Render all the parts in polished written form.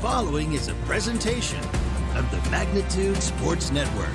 following is a presentation of the Magnitude Sports Network.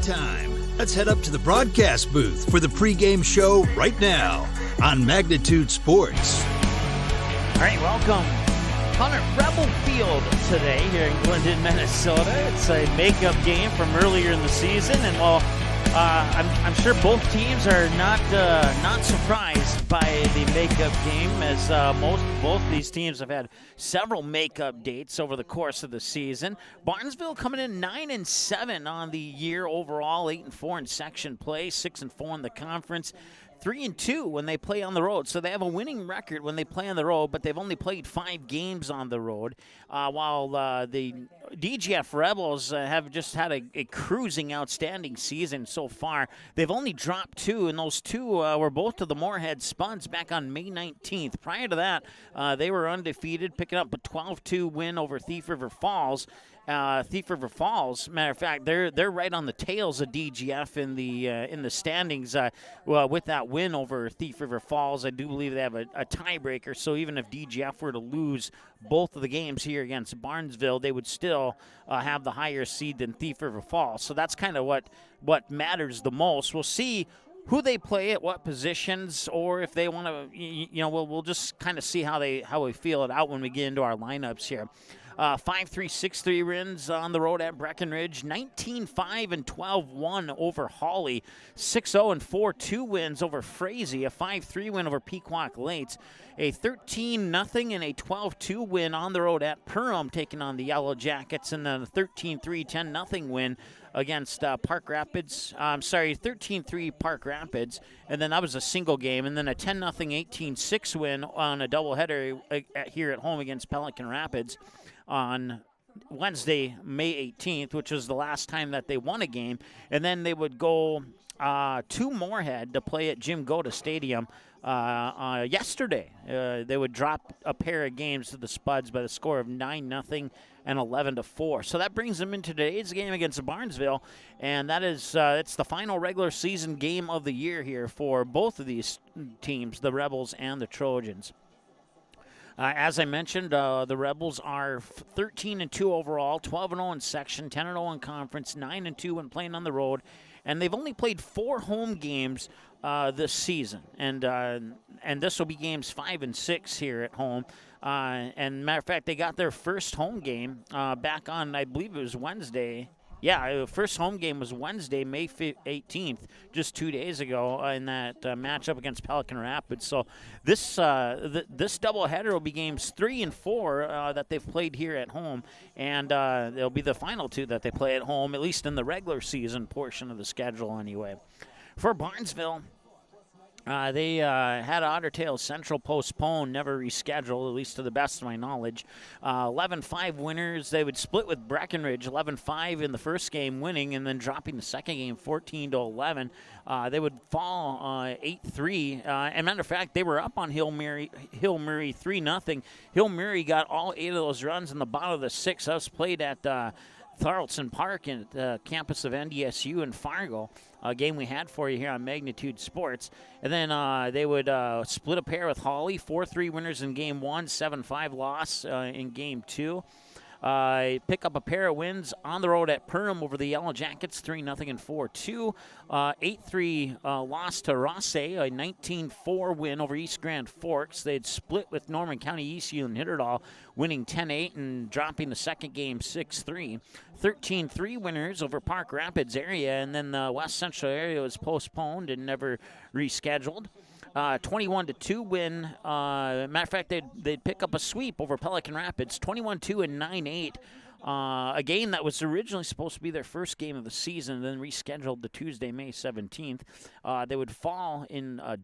Time. Let's head up to the broadcast booth for the pregame show right now on Magnitude Sports. All right, welcome on at Rebel Field today here in Glyndon, Minnesota. It's a makeup game from earlier in the season, and I'm sure both teams are not surprised by the makeup game, as both these teams have had several makeup dates over the course of the season. Banresville coming in 9-7 on the year overall, 8-4 in section play, 6-4 in the conference. 3-2 when they play on the road. So they have a winning record when they play on the road, but they've only played 5 games on the road, while the DGF Rebels have just had a cruising, outstanding season so far. They've only dropped 2, and those 2 were both to the Moorhead Spuds back on May 19th. Prior to that, they were undefeated, picking up a 12-2 win over Thief River Falls. Thief River Falls, matter of fact, they're right on the tails of DGF in the standings. With that win over Thief River Falls, I do believe they have a tiebreaker. So even if DGF were to lose both of the games here against Banresville, they would still have the higher seed than Thief River Falls. So that's kind of what matters the most. We'll see who they play at what positions, or if they want to, we'll just kind of see how we feel it out when we get into our lineups here. 5-3, 6-3 wins on the road at Breckenridge. 19-5 and 12-1 over Hawley. 6-0 and 4-2 wins over Frazee. A 5-3 win over Pequot Lakes. A 13-0 and a 12-2 win on the road at Perham, taking on the Yellow Jackets. And then a 13-3, 10-0 win against Park Rapids. 13-3 Park Rapids. And then that was a single game. And then a 10-0, 18-6 win on a doubleheader here at home against Pelican Rapids on Wednesday, May 18th, which was the last time that they won a game. And then they would go to Moorhead to play at Jim Goda Stadium yesterday. They would drop a pair of games to the Spuds by the score of 9-0 and 11-4. So that brings them into today's game against Banresville, and that is it's the final regular season game of the year here for both of these teams, the Rebels and the Trojans. As I mentioned, the Rebels are 13-2 overall, 12-0 in section, 10-0 in conference, 9-2 when playing on the road, and they've only played 4 home games this season, and this will be games 5 and 6 here at home. And matter of fact, they got their first home game back on, I believe it was Wednesday. Yeah, the first home game was Wednesday, May 18th, just 2 days ago in that matchup against Pelican Rapids. So this doubleheader will be games 3 and 4 that they've played here at home, and they'll be the final 2 that they play at home, at least in the regular season portion of the schedule anyway. For Banresville, they had Otter Tail Central postponed, never rescheduled, at least to the best of my knowledge. 11-5 winners. They would split with Breckenridge, 11-5 in the first game winning, and then dropping the second game 14-11. They would fall 8-3. And matter of fact, they were up on Hill Murray 3-0. Hill Murray got all 8 of those runs in the bottom of the 6th. That was played at Thorlton Park at the campus of NDSU in Fargo, a game we had for you here on Magnitude Sports. And then they would split a pair with Hawley, 4-3 winners in Game 1, 7-5 loss in Game 2. Pick up a pair of wins on the road at Perham over the Yellow Jackets, 3-0 and 4-2. 8-3 loss to Rosse, a 19-4 win over East Grand Forks. They'd split with Norman County Eastview and Hitterdall, winning 10-8 and dropping the second game 6-3. 13-3 winners over Park Rapids area, and then the West Central area was postponed and never rescheduled. 21-2 win. Matter of fact, they'd pick up a sweep over Pelican Rapids, 21-2 and 9-8. A game that was originally supposed to be their first game of the season, then rescheduled to Tuesday, May 17th. They would fall in a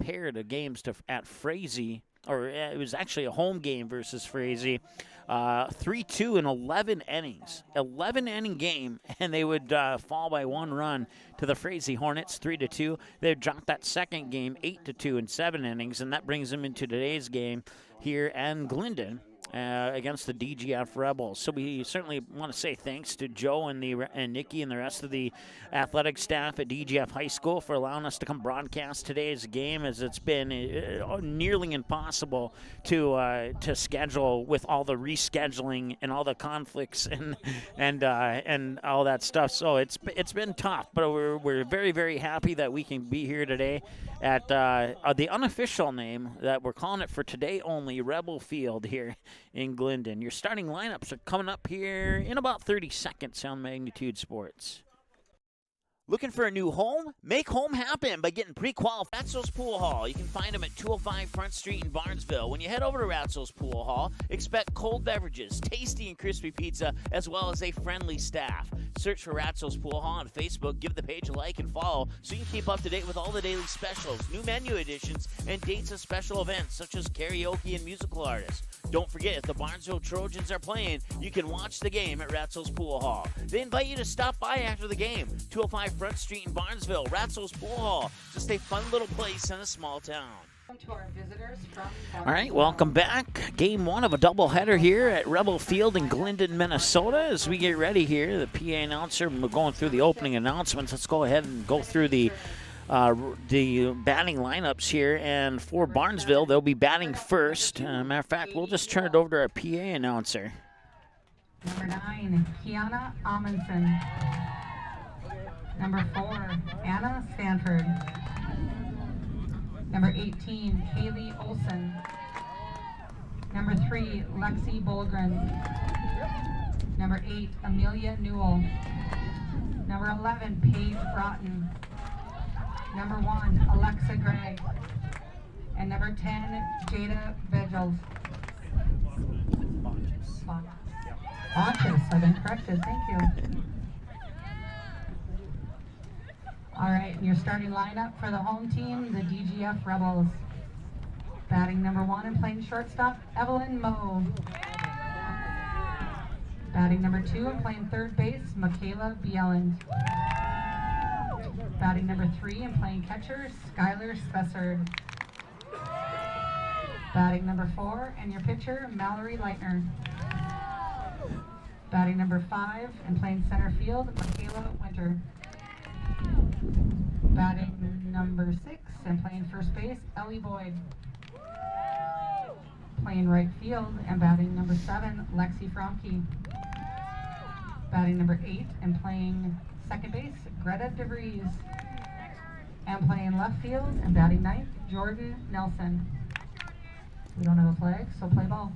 pair of games at Frazee, or it was actually a home game versus Frazee. 3-2 in 11 innings. 11-inning game, and they would fall by one run to the Frazee Hornets, 3-2. They'd drop that second game, 8-2 in 7 innings, and that brings them into today's game here in Glyndon against the DGF Rebels. So we certainly want to say thanks to Joe and Nikki and the rest of the athletic staff at DGF High School for allowing us to come broadcast today's game, as it's been nearly impossible to schedule with all the rescheduling and all the conflicts and all that stuff. So it's been tough, but we're very, very happy that we can be here today at the unofficial name that we're calling it for today only, Rebel Field here in Glyndon. Your starting lineups are coming up here in about 30 seconds on Magnitude Sports. Looking for a new home? Make home happen by getting pre-qualified. Ratzo's Pool Hall. You can find them at 205 Front Street in Barnesville. When you head over to Ratzo's Pool Hall, expect cold beverages, tasty and crispy pizza, as well as a friendly staff. Search for Ratzo's Pool Hall on Facebook. Give the page a like and follow so you can keep up to date with all the daily specials, new menu additions, and dates of special events such as karaoke and musical artists. Don't forget, if the Barnesville Trojans are playing, you can watch the game at Ratzo's Pool Hall. They invite you to stop by after the game. 205 Front Street in Barnesville, Ratzo's Pool Hall. Just a fun little place in a small town. To our visitors from all right, welcome back. Game one of a doubleheader here at Rebel Field in Glyndon, Minnesota. As we get ready here, the PA announcer, we're going through the opening announcements. Let's go ahead and go through the batting lineups here. And for Barnesville, they'll be batting first. Matter of fact, we'll just turn it over to our PA announcer. Number 9, Kiana Amundsen. Number 4, Anna Stanford. Number 18, Kaylee Olson. Number 3, Lexi Bolgren. Number 8, Amelia Newell. Number 11, Paige Broughton. Number 1, Alexa Gregg. And number 10, Jada Vigils. Bonches, I've been corrected, thank you. All right, your starting lineup for the home team, the DGF Rebels. Batting number 1 and playing shortstop, Evelyn Moe. Batting number 2 and playing third base, Michaela Bieland. Batting number 3 and playing catcher, Skylar Spessard. Batting number 4 and your pitcher, Mallory Leitner. Batting number 5 and playing center field, Michaela Winter. Batting number 6 and playing first base, Ellie Boyd. Playing right field and batting number 7, Lexi Fromke. Batting number 8 and playing second base, Greta DeVries. And playing left field and batting ninth, Jordan Nelson. We don't have a flag, so play ball.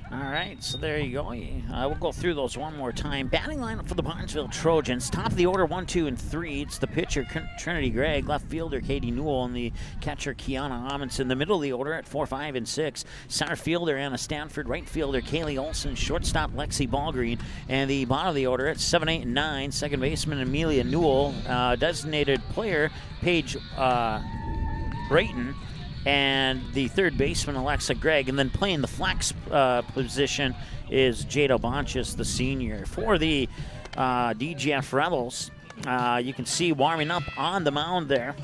All right, so there you go. We'll go through those one more time. Batting lineup for the Barnesville Trojans. Top of the order, 1, 2, and 3. It's the pitcher, Trinity Gregg. Left fielder, Katie Newell. And the catcher, Kiana Amundsen. The middle of the order at 4, 5, and 6. Center fielder, Anna Stanford. Right fielder, Kaylee Olson. Shortstop, Lexi Ballgreen. And the bottom of the order at 7, 8, and 9. Second baseman, Amelia Newell. Designated player, Paige Brayton. And the third baseman, Alexa Gregg. And then playing the flex position is Jada Bonches, the senior. For the DGF Rebels, you can see warming up on the mound there.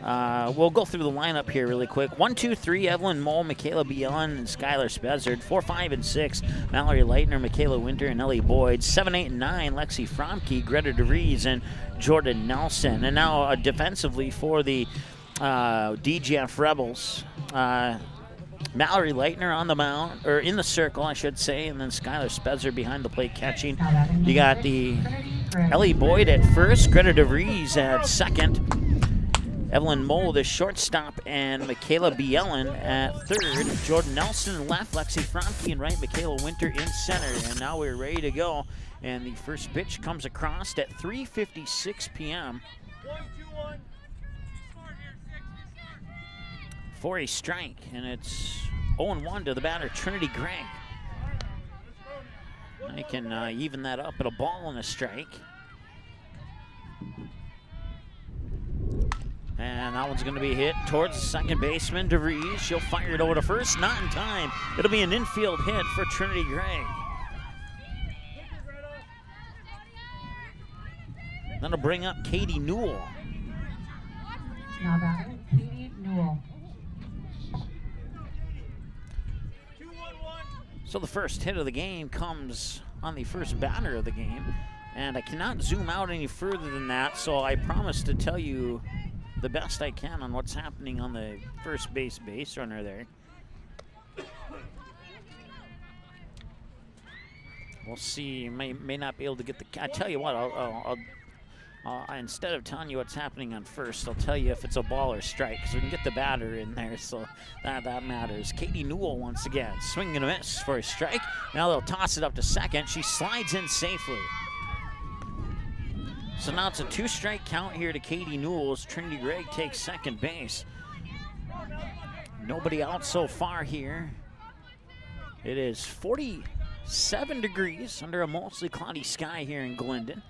We'll go through the lineup here really quick. 1, 2, 3, Evelyn Moe, Michaela Bielan, and Skylar Spessard. 4, 5, and 6, Mallory Leitner, Michaela Winter, and Ellie Boyd. 7, 8, and 9, Lexi Fromke, Greta DeVries, and Jordan Nelson. And now defensively for the DGF Rebels, Mallory Leitner on the mound, or in the circle, I should say, and then Skylar Spezzer behind the plate catching. You got the Ellie Boyd at first, Greta DeVries at second, Evelyn Moe, the shortstop, and Michaela Bielen at third. Jordan Nelson left, Lexi Franke in right, Michaela Winter in center. And now we're ready to go. And the first pitch comes across at 3:56 p.m. for a strike, and it's 0-1 to the batter, Trinity Gregg. I can even that up at a ball and a strike. And that one's going to be hit towards the second baseman, DeVries. She'll fire it over to first, not in time. It'll be an infield hit for Trinity Gregg. That'll bring up Katie Newell. Now batting, Katie Newell. So the first hit of the game comes on the first batter of the game. And I cannot zoom out any further than that, so I promise to tell you the best I can on what's happening on the first base runner there. We'll see. May not be able to get the. I tell you what. I'll instead of telling you what's happening on first, I'll tell you if it's a ball or strike, because we can get the batter in there, so that matters. Katie Newell once again, swing and a miss for a strike. Now they'll toss it up to second. She slides in safely. So now it's a 2-strike count here to Katie Newell as Trinity Gregg takes second base. Nobody out so far here. It is 47 degrees under a mostly cloudy sky here in Glyndon.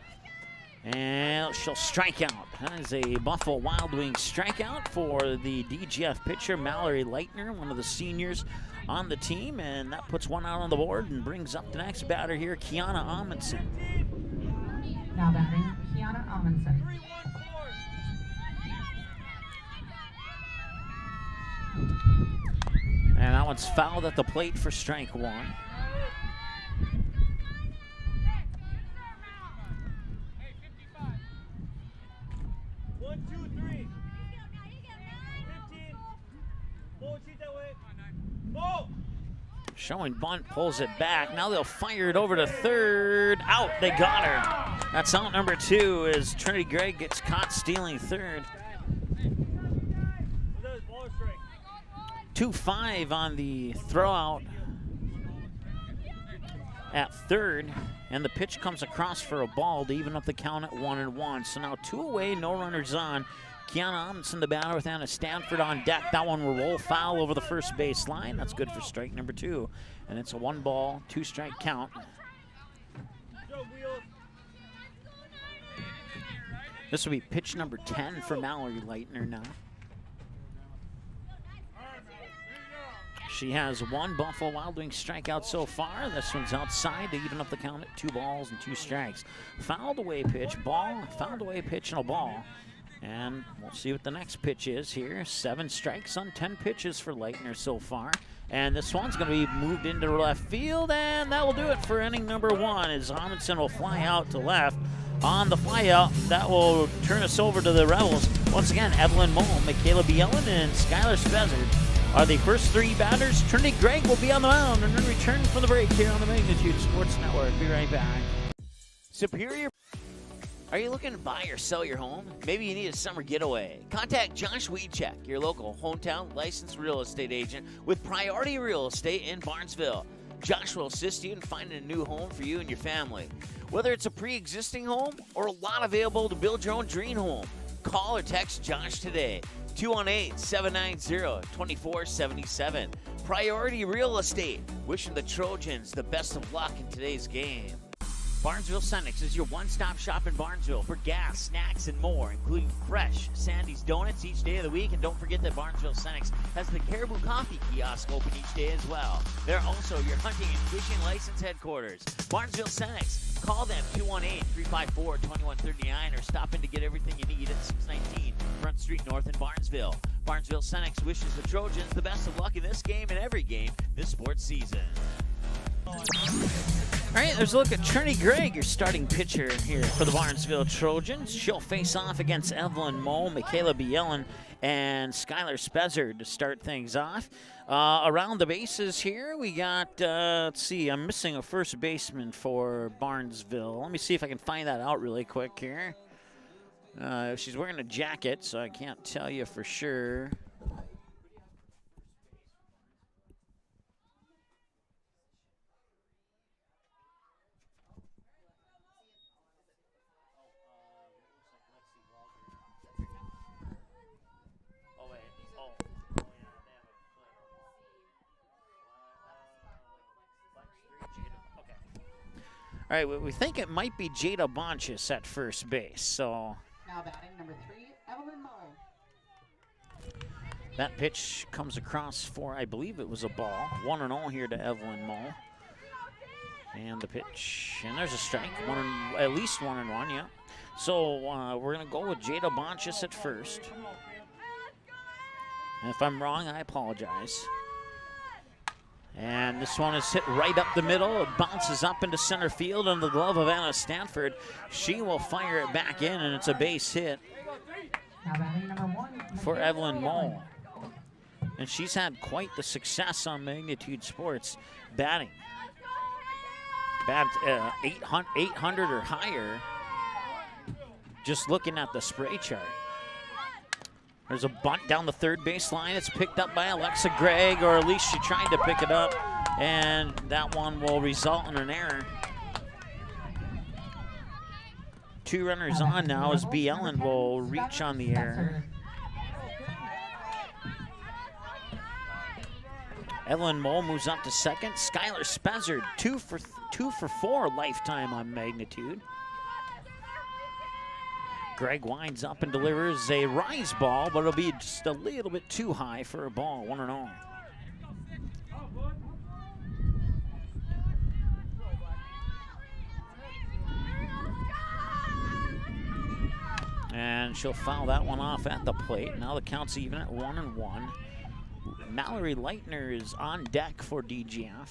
And she'll strike out. That is a Buffalo Wild Wings strikeout for the DGF pitcher, Mallory Leitner, one of the seniors on the team. And that puts one out on the board and brings up the next batter here, Kiana Amundsen. Now batting, Kiana Amundsen. And that one's fouled at the plate for strike one. Showing bunt, pulls it back. Now they'll fire it over to third. Out, they got her. That's out number 2 as Trinity Gregg gets caught stealing third. 2-5 on the throw out at third. And the pitch comes across for a ball to even up the count at 1-1. So now 2 away, no runners on. Kiana Amundsen, the batter, with Anna Stanford on deck. That one will roll foul over the first base line. That's good for strike number 2. And it's a 1-ball, 2-strike count. This will be pitch number 10 for Mallory Leitner now. She has 1 Buffalo Wild Wings strikeout so far. This one's outside to even up the count at 2 balls and 2 strikes. Fouled away pitch, ball, fouled away pitch and a ball. And we'll see what the next pitch is here. 7 strikes on 10 pitches for Leitner so far. And this one's going to be moved into left field, and that will do it for inning number 1 as Amundsen will fly out to left. On the fly out, that will turn us over to the Rebels. Once again, Evelyn Moe, Michaela Bielen, and Skylar Spezzer are the first 3 batters. Trinity Gregg will be on the mound and then return from the break here on the Magnitude Sports Network. Be right back. Superior. Are you looking to buy or sell your home? Maybe you need a summer getaway. Contact Josh Wiedcheck, your local hometown licensed real estate agent with Priority Real Estate in Banresville. Josh will assist you in finding a new home for you and your family. Whether it's a pre-existing home or a lot available to build your own dream home, call or text Josh today. 218-790-2477. Priority Real Estate. Wishing the Trojans the best of luck in today's game. Barnesville Cenex is your one-stop shop in Barnesville for gas, snacks, and more, including fresh Sandy's Donuts each day of the week. And don't forget that Barnesville Cenex has the Caribou Coffee kiosk open each day as well. They're also your hunting and fishing license headquarters. Barnesville Cenex. Call them 218-354-2139 or stop in to get everything you need at 619 Front Street North in Barnesville. Barnesville Cenex wishes the Trojans the best of luck in this game and every game this sports season. All right, there's a look at Trinity Gregg, your starting pitcher here for the Banresville Trojans. She'll face off against Evelyn Moe, Michaela Bielen, and Skylar Spezzer to start things off. Around the bases here, we got, let's see, I'm missing a first baseman for Banresville. Let me see if I can find that out really quick here. She's wearing a jacket, so I can't tell you for sure. All right, we think it might be Jada Bonchis at first base. So Now batting number 3, Evelyn Moe. that pitch comes across for, I believe it was a ball. 1-0 here to Evelyn Moe. And the pitch, and there's a strike. At least 1-1, yeah. So we're going to go with Jada Bonchis at first. And if I'm wrong, I apologize. And this one is hit right up the middle. It bounces up into center field under the glove of Anna Stanford. She will fire it back in, and it's a base hit for Evelyn Moe. And she's had quite the success on Magnitude Sports batting. Bat 800 or higher, just looking at the spray chart. There's a bunt down the third base line. It's picked up by Alexa Gregg, or at least she tried to pick it up, and that one will result in an error. 2 runners on now as Bielen will reach on the error. Evelyn Moe moves up to second. Skylar Spezzer, 2 for 4 lifetime on Magnitude. Gregg winds up and delivers a rise ball, but it'll be just a little bit too high for a ball, 1-0. And she'll foul that one off at the plate. Now the count's even at 1-1. Mallory Leitner is on deck for DGF.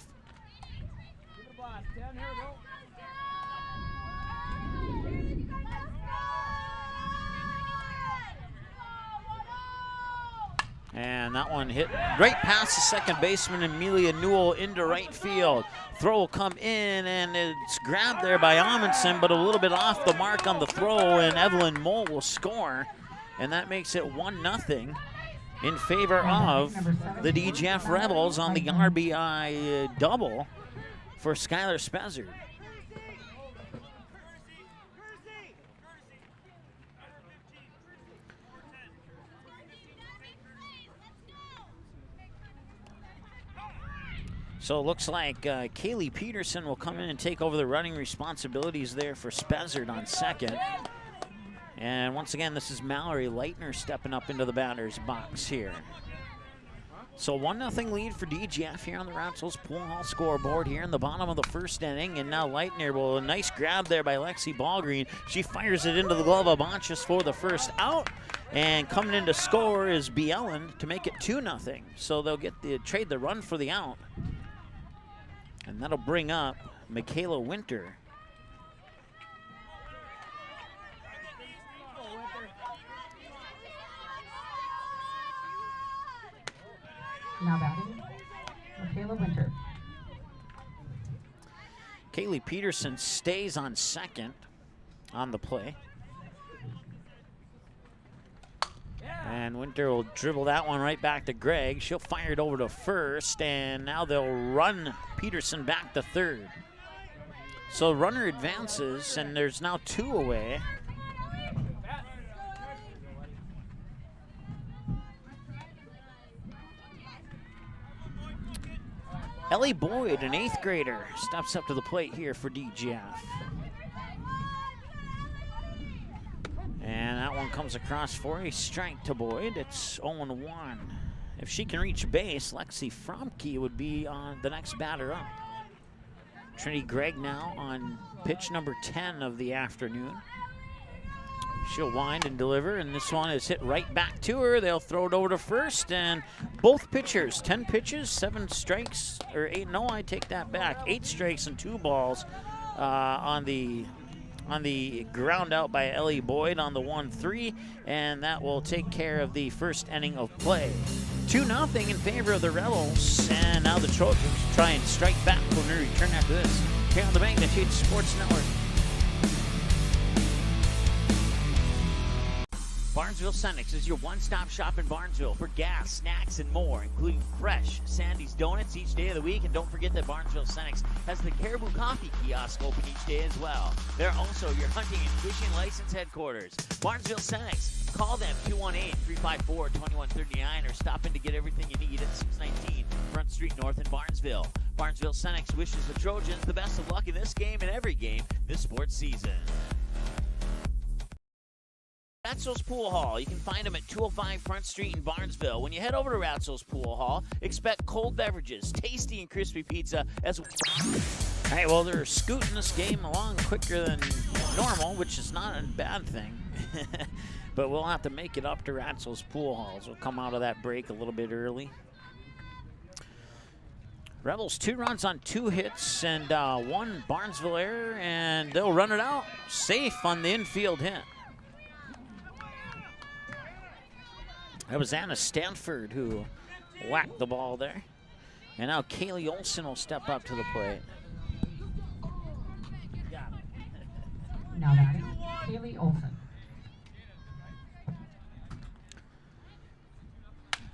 And that one hit right past the second baseman, Amelia Newell, into right field. Throw will come in, and it's grabbed there by Amundsen, but a little bit off the mark on the throw, and Evelyn Moe will score. And that makes it 1-0 in favor of the DGF Rebels on the RBI double for Skylar Spezzer. So it looks like Kaylee Peterson will come in and take over the running responsibilities there for Spezzer on second. And once again, this is Mallory Leitner stepping up into the batter's box here. So 1-0 lead for DGF here on the Raptors Pool Hall scoreboard here in the bottom of the first inning. And now Leitner will, a nice grab there by Lexi Ballgreen. She fires it into the glove of Bonchis for the first out. And coming in to score is Bielen to make it 2-0. So they'll get trade the run for the out. And that'll bring up Michaela Winter. Now batting, Michaela Winter. Kaylee Peterson stays on second on the play. And Winter will dribble that one right back to Gregg. She'll fire it over to first, and now they'll run Peterson back to third. So runner advances, and there's now 2 away. Ellie Boyd, an 8th grader, steps up to the plate here for DGF. And that one comes across for a strike to Boyd. It's 0-1. If she can reach base, Lexi Fromke would be on the next batter up. Trinity Gregg now on pitch number 10 of the afternoon. She'll wind and deliver, and this one is hit right back to her. They'll throw it over to first, and both pitchers, 10 pitches, 7 strikes, or 8, no, I take that back. 8 strikes and 2 balls on the ground out by Ellie Boyd on the 1-3, and that will take care of the first inning of play. 2-0 in favor of the Rebels, and now the Trojans try and strike back when we return after this here on the Magnitude Sports Network. Barnesville Senex is your one-stop shop in Barnesville for gas, snacks, and more, including fresh Sandy's Donuts each day of the week. And don't forget that Barnesville Senex has the Caribou Coffee kiosk open each day as well. They're also your hunting and fishing license headquarters. Barnesville Senex. Call them 218-354-2139 or stop in to get everything you need at 619 Front Street North in Barnesville. Barnesville Senex wishes the Trojans the best of luck in this game and every game this sports season. Ratzo's Pool Hall. You can find them at 205 Front Street in Barnesville. When you head over to Ratzo's Pool Hall, expect cold beverages, tasty and crispy pizza as well. All right, well, they're scooting this game along quicker than normal, which is not a bad thing. But we'll have to make it up to Ratzo's Pool Halls. We'll come out of that break a little bit early. Rebels 2 runs on 2 hits and 1 Barnesville error, and they'll run it out safe on the infield hit. That was Anna Stanford who whacked the ball there. And now Kaylee Olson will step up to the plate. Now batting, Kaylee Olson.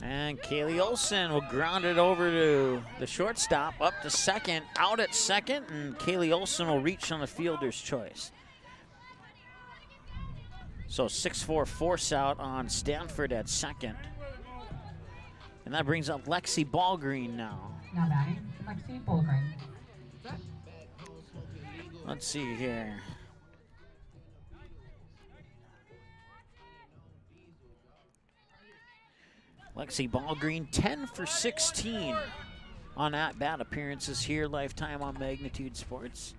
And Kaylee Olson will ground it over to the shortstop, up to second, out at second, and Kaylee Olson will reach on the fielder's choice. So 6-4 force out on Stanford at second. And that brings up Lexi Ballgreen now. Now batting, Lexi Ballgreen. Let's see here. Lexi Ballgreen, 10 for 16 on at-bat appearances here, lifetime on Magnitude Sports.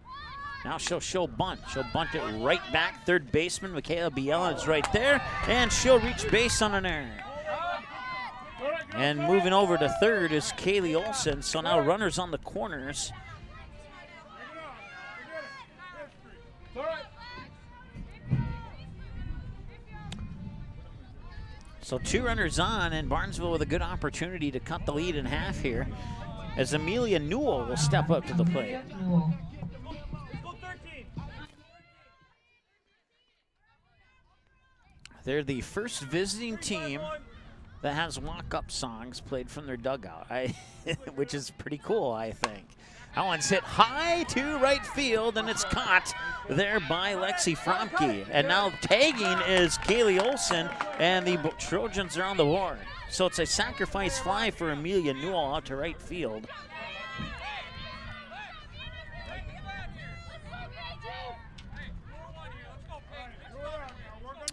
Now she'll bunt. She'll bunt it right back. Third baseman Michaela Biela is right there, and she'll reach base on an error. And moving over to third is Kaylee Olson. So now runners on the corners. So 2 runners on, and Barnesville with a good opportunity to cut the lead in half here, as Amelia Newell will step up to the plate. They're the first visiting team that has walk-up songs played from their dugout, which is pretty cool, I think. That one's hit high to right field, and it's caught there by Lexi Fromke. And now tagging is Kaylee Olson, and the Trojans are on the board. So it's a sacrifice fly for Amelia Newell out to right field.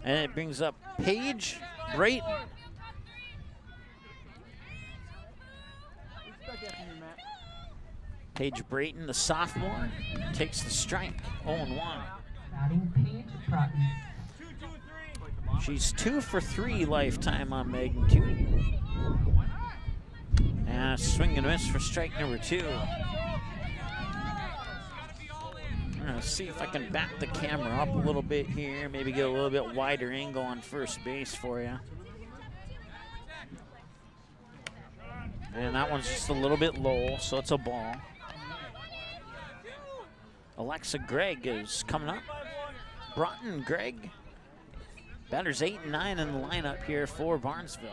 And it brings up Paige Brayton. Paige Brayton, the sophomore, takes the strike, 0-1. Batting Paige Broughton. She's 2 for 3 lifetime on Magnitude. And a swing and a miss for strike number 2. I'm gonna see if I can back the camera up a little bit here, maybe get a little bit wider angle on first base for you. And that one's just a little bit low, so it's a ball. Alexa Gregg is coming up. Broughton Gregg. Batters 8 and 9 in the lineup here for Barnesville.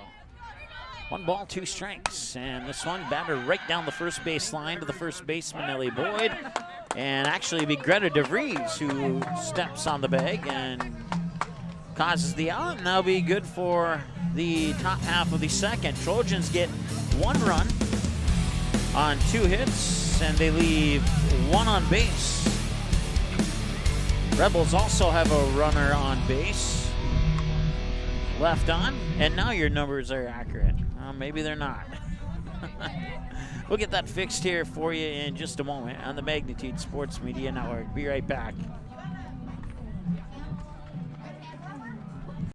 1 ball, 2 strikes. And this one batted right down the first base line to the first baseman, Ellie Boyd. And actually be Greta DeVries who steps on the bag and causes the out. And that'll be good for the top half of the second. Trojans get 1 run on 2 hits, and they leave 1 on base. Rebels also have a runner on base. Left on, and now your numbers are accurate. Maybe they're not. We'll get that fixed here for you in just a moment on the Magnitude Sports Media Network. Be right back.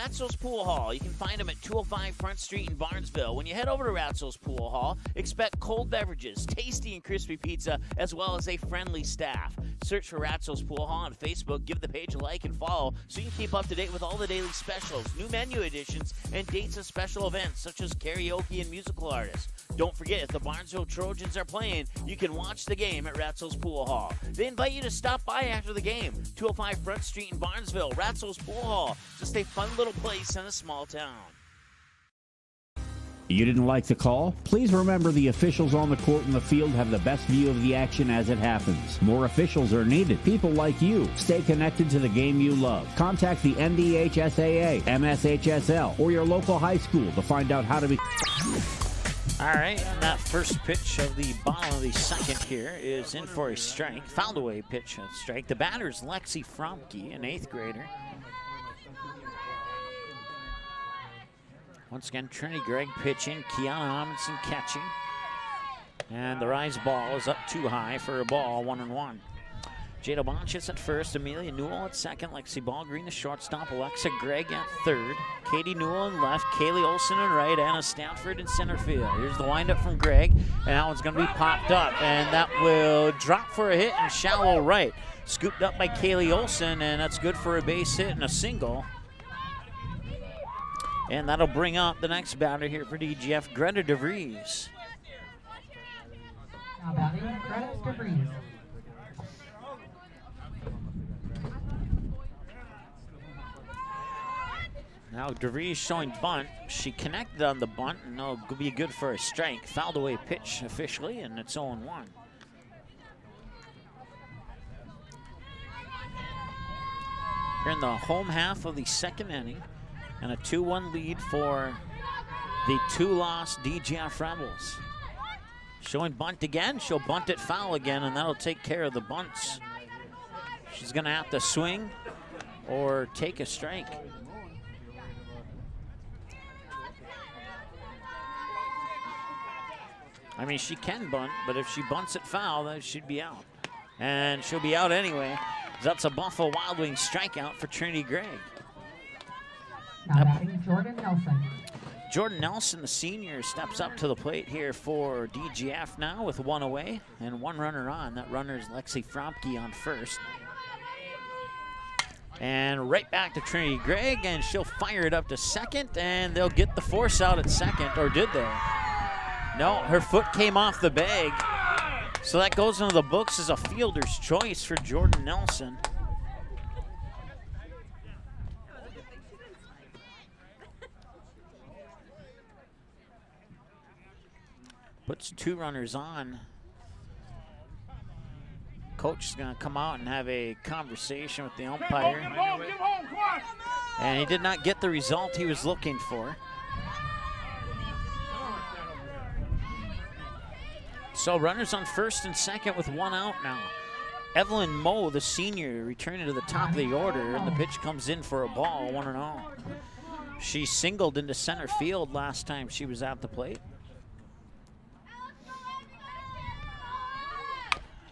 Ratzel's Pool Hall. You can find them at 205 Front Street in Barnesville. When you head over to Ratzel's Pool Hall, expect cold beverages, tasty and crispy pizza, as well as a friendly staff. Search for Ratzel's Pool Hall on Facebook, give the page a like and follow so you can keep up to date with all the daily specials, new menu additions, and dates of special events such as karaoke and musical artists. Don't forget, if the Barnesville Trojans are playing, you can watch the game at Ratzel's Pool Hall. They invite you to stop by after the game. 205 Front Street in Barnesville, Ratzel's Pool Hall. Just a fun little place in a small town. You didn't like the call? Please remember the officials on the court and the field have the best view of the action as it happens. More officials are needed. People like you. Stay connected to the game you love. Contact the NDHSAA, MSHSL, or your local high school to find out how to be... All right, and that first pitch of the bottom of the second here is in for a strike. Fouled away pitch and strike. The batter's Lexi Fromke, an 8th grader. Once again, Trinity Gregg pitching, Kiana Amundsen catching. And the rise ball is up too high for a ball, 1-1. Jada Bonchis at first, Amelia Newell at second, Lexi Ballgreen the shortstop, Alexa Gregg at third, Katie Newell in left, Kaylee Olson in right, Anna Stanford in center field. Here's the windup from Gregg, and that one's going to be popped up, and that will drop for a hit in shallow right. Scooped up by Kaylee Olson, and that's good for a base hit and a single. And that'll bring up the next batter here for DGF, Greta DeVries. Now batting, Greta DeVries. Now DeVries showing bunt. She connected on the bunt, and it'll be good for a strike. Fouled away pitch officially, and it's 0-1. Here in the home half of the second inning, and a 2-1 lead for the 2-loss DGF Rebels. Showing bunt again. She'll bunt it foul again, and that'll take care of the bunts. She's going to have to swing or take a strike. I mean, she can bunt, but if she bunts it foul, then she'd be out. And she'll be out anyway. That's a Buffalo Wild Wings strikeout for Trinity Gregg. Now batting, Jordan Nelson. Jordan Nelson, the senior, steps up to the plate here for DGF now with 1 away and 1 runner on. That runner is Lexi Fromke on first. And right back to Trinity Gregg, and she'll fire it up to second, and they'll get the force out at second, or did they? No, her foot came off the bag. So that goes into the books as a fielder's choice for Jordan Nelson. Puts 2 runners on. Coach is going to come out and have a conversation with the umpire. And he did not get the result he was looking for. So runners on first and second with 1 out now. Evelyn Moe, the senior, returning to the top of the order, and the pitch comes in for a ball, 1-0. She singled into center field last time she was at the plate.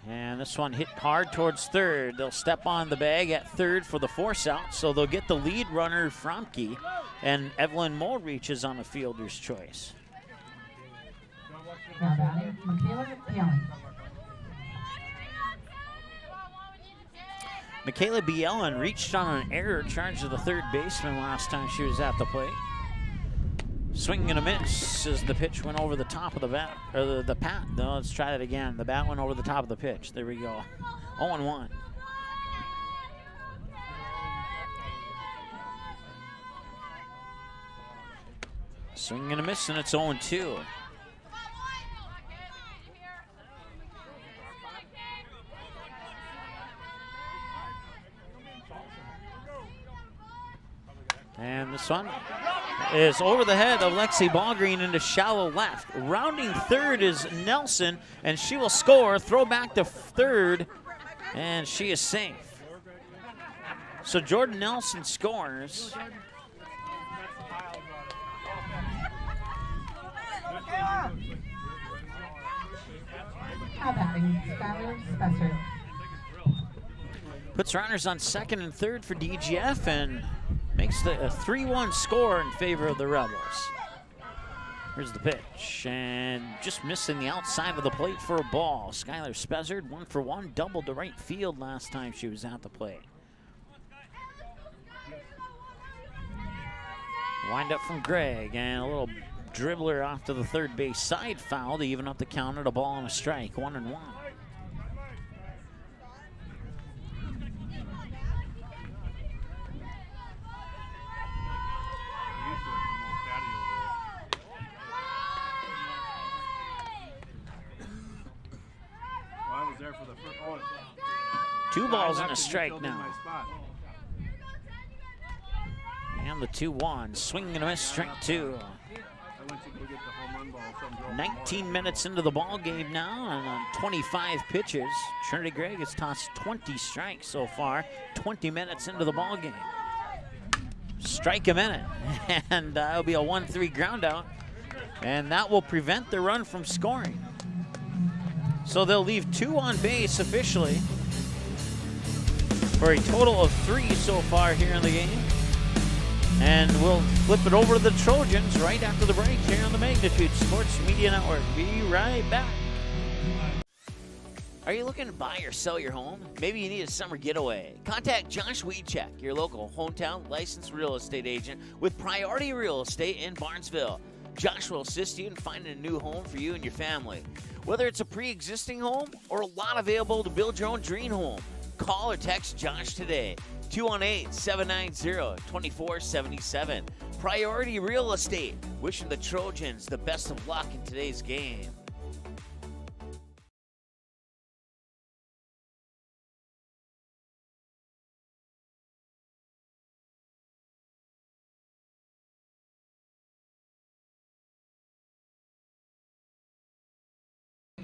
And this one hit hard towards third. They'll step on the bag at third for the force out, so they'll get the lead runner, Fromke, and Evelyn Moe reaches on a fielder's choice. Now batting, Michaela Bielen. Michaela Bielen reached on an error charge to the third baseman last time she was at the plate. Swing and a miss as the pitch went over the top of the bat, or the bat. No, let's try that again. The bat went over the top of the pitch. There we go. 0-1. Swing and a miss, and it's 0-2. And this one is over the head of Lexi Ballgreen into shallow left. Rounding third is Nelson, and she will score. Throw back to third, and she is safe. So Jordan Nelson scores. Now batting, Skylar Spesser. Puts runners on second and third for DGF, and Makes the a 3-1 score in favor of the Rebels. Here's the pitch, and just missing the outside of the plate for a ball. Skylar Spezard, 1 for 1, doubled to right field last time she was at the plate. Wind up from Gregg, and a little dribbler off to the third base side foul to even up the count at a ball and a strike, 1-1. For the first, 2 balls and a strike now. And the 2-1, swing and a miss, strike 2. 19 minutes into the ball game now, and on 25 pitches, Trinity Gregg has tossed 20 strikes so far. 20 minutes into the ball game. Strike a minute, and it'll be a 1-3 ground out, and that will prevent the run from scoring. So they'll leave 2 on base officially for a total of 3 so far here in the game. And we'll flip it over to the Trojans right after the break here on the Magnitude Sports Media Network. Be right back. Are you looking to buy or sell your home? Maybe you need a summer getaway. Contact Josh Weedcheck, your local hometown licensed real estate agent with Priority Real Estate in Banresville. Josh will assist you in finding a new home for you and your family. Whether it's a pre-existing home or a lot available to build your own dream home, call or text Josh today, 218-790-2477. Priority Real Estate, wishing the Trojans the best of luck in today's game.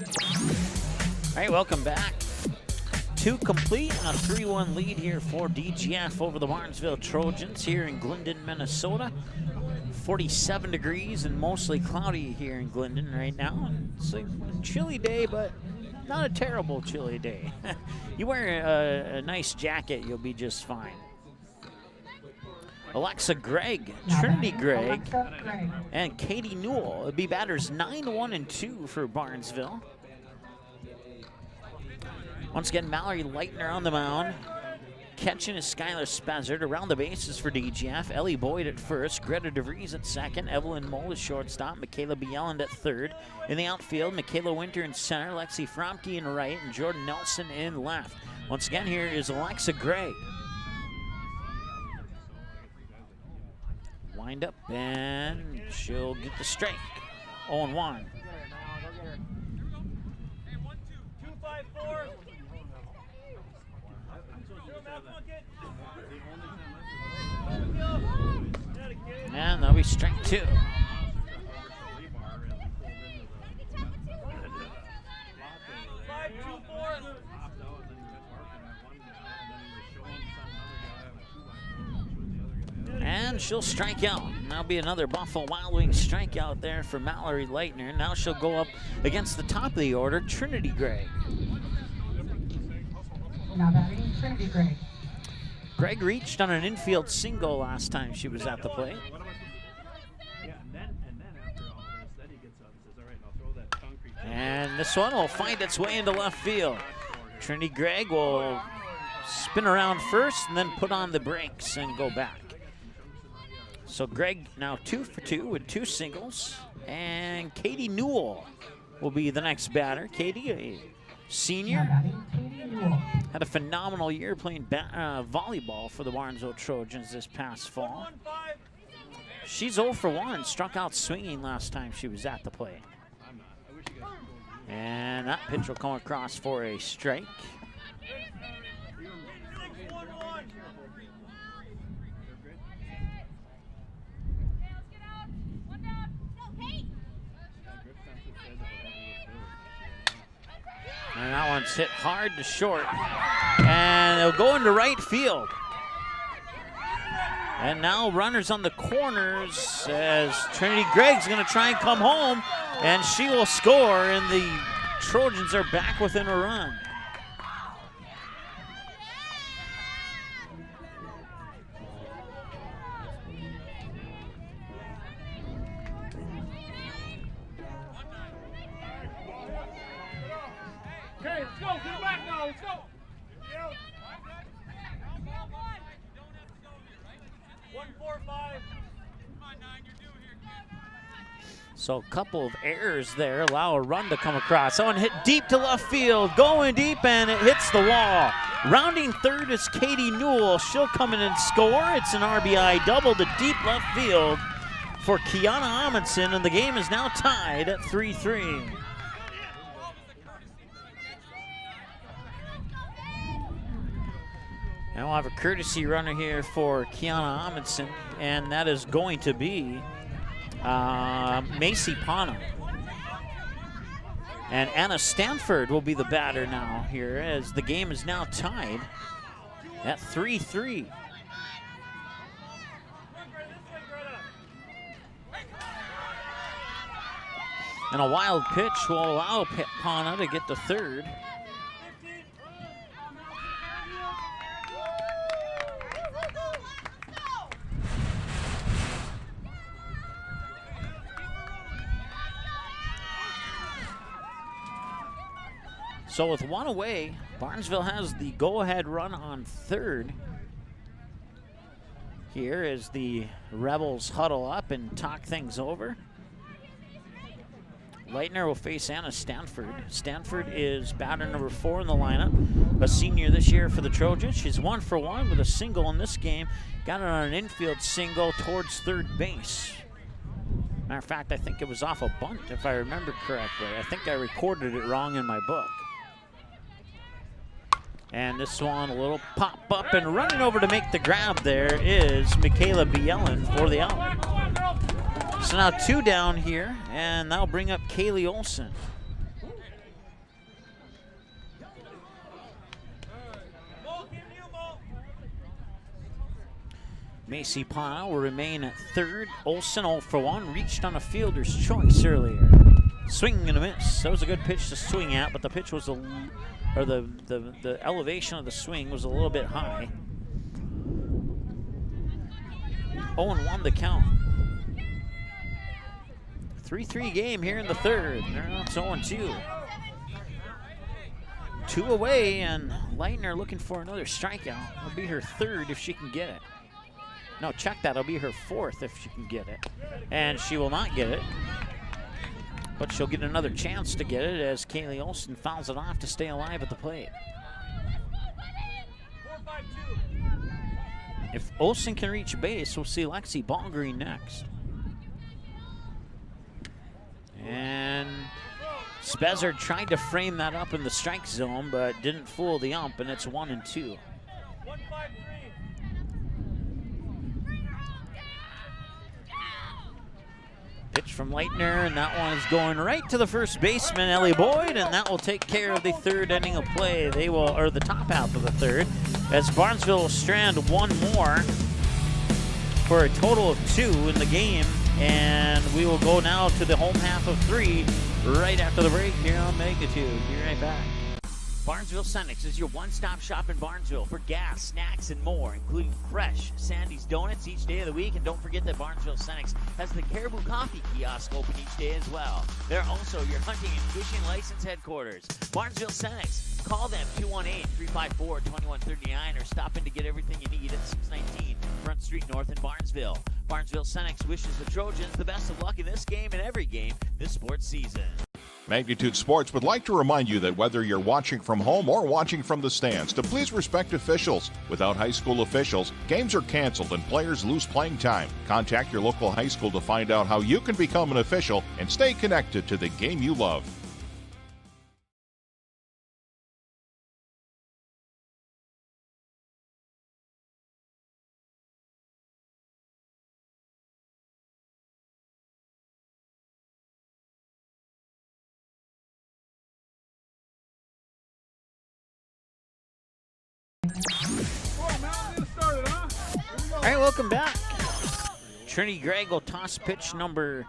All right, welcome back. 2 complete and a 3-1 lead here for DGF over the Barnesville Trojans here in Glyndon, Minnesota. 47 degrees and mostly cloudy here in Glyndon right now. It's a chilly day, but not a terrible chilly day. You wear a nice jacket, you'll be just fine. Alexa Gregg, Trinity Gregg, and Katie Newell. It'd be batters 9, 1, and 2 for Barnesville. Once again, Mallory Leitner on the mound. Catching is Skylar Spezard. Around the bases for DGF. Ellie Boyd at first. Greta DeVries at second. Evelyn Mole at shortstop. Michaela Bieland at third. In the outfield, Michaela Winter in center. Lexi Fromke in right. And Jordan Nelson in left. Once again, here is Alexa Gregg. Wind up, and she'll get the strike. 0-1. And that'll be strike 2. And she'll strike out. And that'll be another Buffalo Wild Wings strikeout there for Mallory Leitner. Now she'll go up against the top of the order, Trinity Gregg. Now batting Trinity Gregg. Gregg reached on an infield single last time she was at the plate. And this one will find its way into left field. Trinity Gregg will spin around first and then put on the brakes and go back. So Gregg now 2 for 2 with 2 singles. And Katie Newell will be the next batter. Katie, a senior, had a phenomenal year playing volleyball for the Barnesville Trojans this past fall. She's 0 for 1, struck out swinging last time she was at the plate. And that pitch will come across for a strike. And that one's hit hard to short. And it'll go into right field. And now runners on the corners as Trinity Gregg's going to try and come home. And she will score, and the Trojans are back within a run. So a couple of errors there allow a run to come across. Someone hit deep to left field, going deep, and it hits the wall. Rounding third is Katie Newell. She'll come in and score. It's an RBI double to deep left field for Kiana Amundsen, and the game is now tied at 3-3. And we'll have a courtesy runner here for Kiana Amundsen, and that is going to be Macy Pana. And Anna Stanford will be the batter now here, as the game is now tied at 3-3. And a wild pitch will allow Pana to get to third. So with one away, Barnesville has the go-ahead run on third. Here as the Rebels huddle up and talk things over. Leitner will face Anna Stanford. Stanford is batter number 4 in the lineup, a senior this year for the Trojans. She's 1 for 1 with a single in this game. Got it on an infield single towards third base. Matter of fact, I think it was off a bunt, if I remember correctly. I think I recorded it wrong in my book. And this one, a little pop up, and running over to make the grab there is Michaela Bielen for the out. So now 2 down here, and that'll bring up Kaylee Olson. Macy Pana will remain at third. Olson 0 for 1, reached on a fielder's choice earlier. Swing and a miss. That was a good pitch to swing at, but the pitch was the elevation of the swing was a little bit high. 0-1 the count. 3-3 game here in the third. Now it's 0-2. 2 away, and Leitner looking for another strikeout. It'll be her third if she can get it. No, check that. It'll be her 4th if she can get it. And she will not get it. But she'll get another chance to get it as Kaylee Olson fouls it off to stay alive at the plate. If Olson can reach base, we'll see Lexi Ballgreen next. And Spezard tried to frame that up in the strike zone, but didn't fool the ump, and it's 1-2. Pitch from Leitner, and that one is going right to the first baseman, Ellie Boyd, and that will take care of the third inning of play. They will, or the top half of the third, as Barnesville will strand 1 more for a total of 2 in the game, and we will go now to the home half of 3 right after the break here on Magnitude. Be right back. Barnesville Senex is your one-stop shop in Barnesville for gas, snacks, and more, including fresh Sandy's Donuts each day of the week. And don't forget that Barnesville Senex has the Caribou Coffee kiosk open each day as well. They're also your hunting and fishing license headquarters. Barnesville Senex. Call them 218-354-2139 or stop in to get everything you need at 619 Front Street North in Barnesville. Barnesville Senex wishes the Trojans the best of luck in this game and every game this sports season. Magnitude Sports would like to remind you that whether you're watching from home or watching from the stands, to please respect officials. Without high school officials, games are canceled and players lose playing time. Contact your local high school to find out how you can become an official and stay connected to the game you love. All right, welcome back. Trinity Gregg will toss pitch number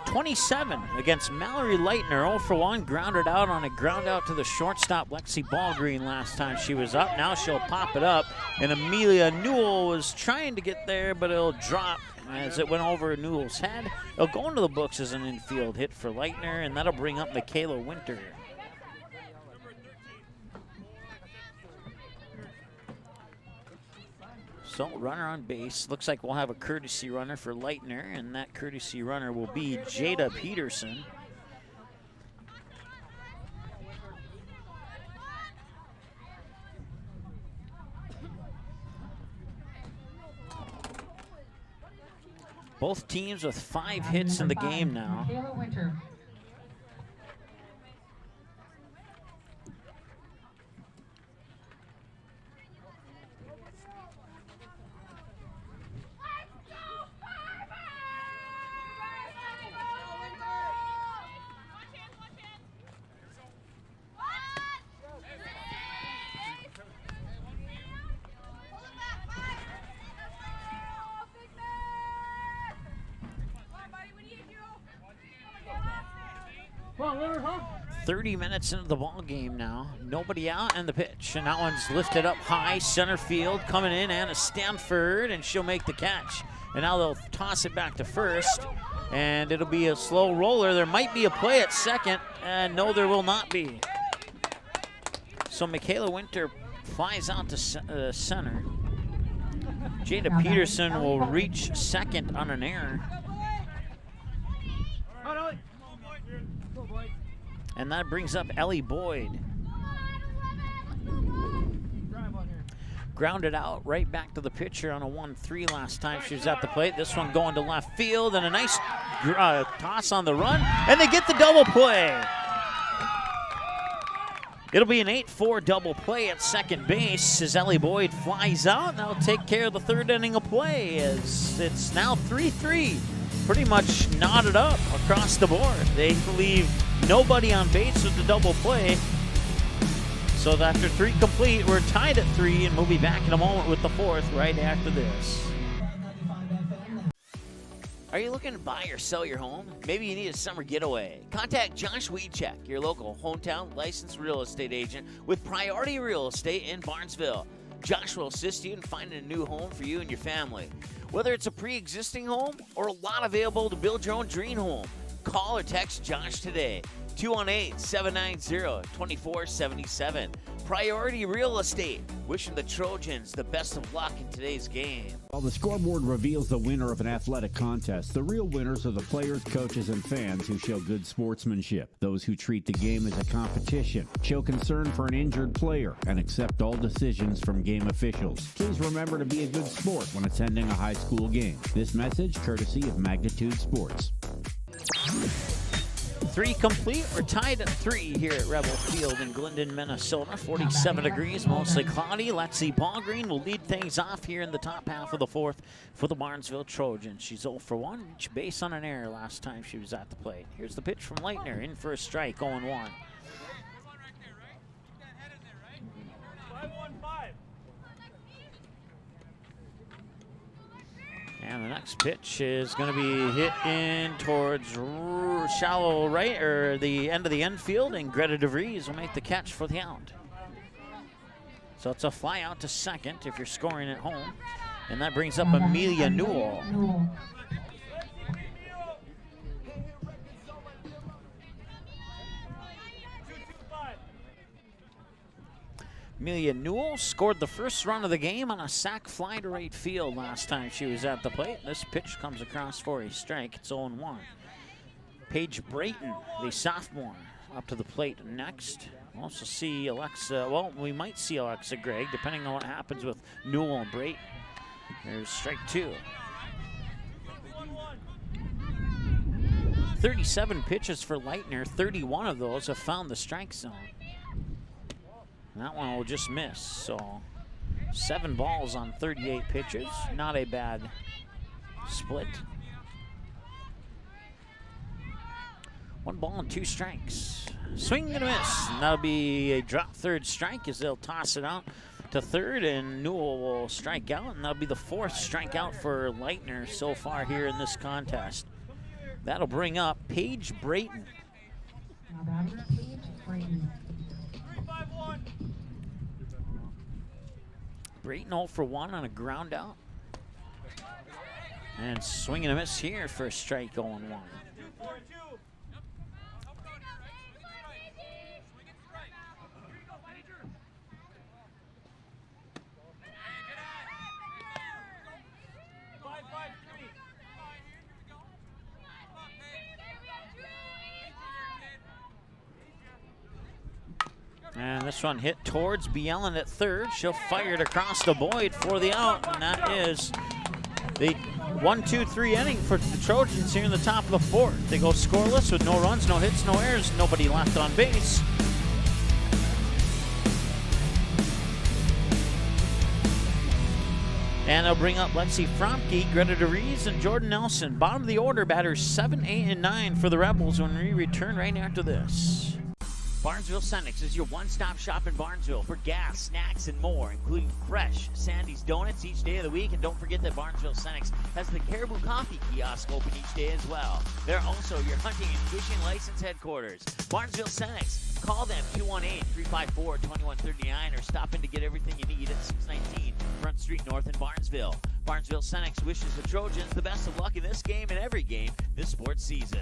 27 against Mallory Leitner. 0 for 1, grounded out on a ground out to the shortstop, Lexi Ballgreen, last time she was up. Now she'll pop it up, and Amelia Newell was trying to get there, but it'll drop as it went over Newell's head. It'll go into the books as an infield hit for Leitner, and that'll bring up Michaela Winter. So runner on base. Looks like we'll have a courtesy runner for Leitner, and that courtesy runner will be Jada Peterson. Both teams with 5 hits in the game now. Kaylee Winter. Come on, Leonard, huh? 30 minutes into the ball game now. Nobody out, and the pitch. And that one's lifted up high, center field. Coming in, Anna Stanford, and she'll make the catch. And now they'll toss it back to first. And it'll be a slow roller. There might be a play at second. And no, there will not be. So Michaela Winter flies out to center. Jada Peterson will reach second on an error. And that brings up Ellie Boyd. Grounded out right back to the pitcher on a 1-3 last time she was at the plate. This one going to left field, and a nice toss on the run, and they get the double play. It'll be an 8-4 double play at second base as Ellie Boyd flies out, and that'll take care of the third inning of play as it's now 3-3. Pretty much knotted up across the board. They leave nobody on base with the double play. So after 3 complete, we're tied at 3, and we'll be back in a moment with the 4th right after this. Are you looking to buy or sell your home? Maybe you need a summer getaway. Contact Josh Weedcheck, your local hometown licensed real estate agent with Priority Real Estate in Banresville. Josh will assist you in finding a new home for you and your family. Whether it's a pre-existing home or a lot available to build your own dream home, call or text Josh today, 218-790-2477. Priority Real Estate, wishing the Trojans the best of luck in today's game. While the scoreboard reveals the winner of an athletic contest, the real winners are the players, coaches, and fans who show good sportsmanship. Those who treat the game as a competition, show concern for an injured player, and accept all decisions from game officials. Please remember to be a good sport when attending a high school game. This message courtesy of Magnitude Sports. 3 complete. We're tied at 3 here at Rebel Field in Glyndon, Minnesota. 47 degrees, mostly cloudy. Lexi Ballgreen will lead things off here in the top half of the 4th for the Banresville Trojans. She's 0 for 1, each base on an error last time she was at the plate. Here's the pitch from Leitner, in for a strike, 0-1. And the next pitch is going to be hit in towards shallow right, or the end of the infield, and Greta DeVries will make the catch for the out. So it's a fly out to second if you're scoring at home. And that brings up Amelia Newell. Amelia Newell scored the first run of the game on a sac fly to right field last time she was at the plate. This pitch comes across for a strike. It's 0-1. Paige Brayton, the sophomore, up to the plate next. We'll also see Alexa, well, we might see Alexa Gregg, depending on what happens with Newell and Brayton. There's strike 2. 37 pitches for Leitner. 31 of those have found the strike zone. That one will just miss, so 7 balls on 38 pitches. Not a bad split. 1 ball and 2 strikes. Swing and a miss. And that'll be a drop third strike as they'll toss it out to third, and Newell will strike out, and that'll be the 4th strikeout for Leitner so far here in this contest. That'll bring up Paige Brayton. Now batting Paige Brayton. Brayton 0 for 1 on a ground out. And swing and a miss here for a strike, 0-1. this one hit towards Bielen at third. She'll fire it across the void for the out, and that is the 1-2-3 inning for the Trojans here in the top of the fourth. They go scoreless with no runs, no hits, no errors, nobody left on base. And they'll bring up Lexi Fromke, Greta DeVries, and Jordan Nelson. Bottom of the order, batters 7, 8, and 9 for the Rebels when we return right after this. Barnesville Senex is your one-stop shop in Barnesville for gas, snacks, and more, including fresh Sandy's Donuts each day of the week. And don't forget that Barnesville Senex has the Caribou Coffee kiosk open each day as well. They're also your hunting and fishing license headquarters. Barnesville Senex, call them 218-354-2139 or stop in to get everything you need at 619 Front Street North in Barnesville. Barnesville Senex wishes the Trojans the best of luck in this game and every game this sports season.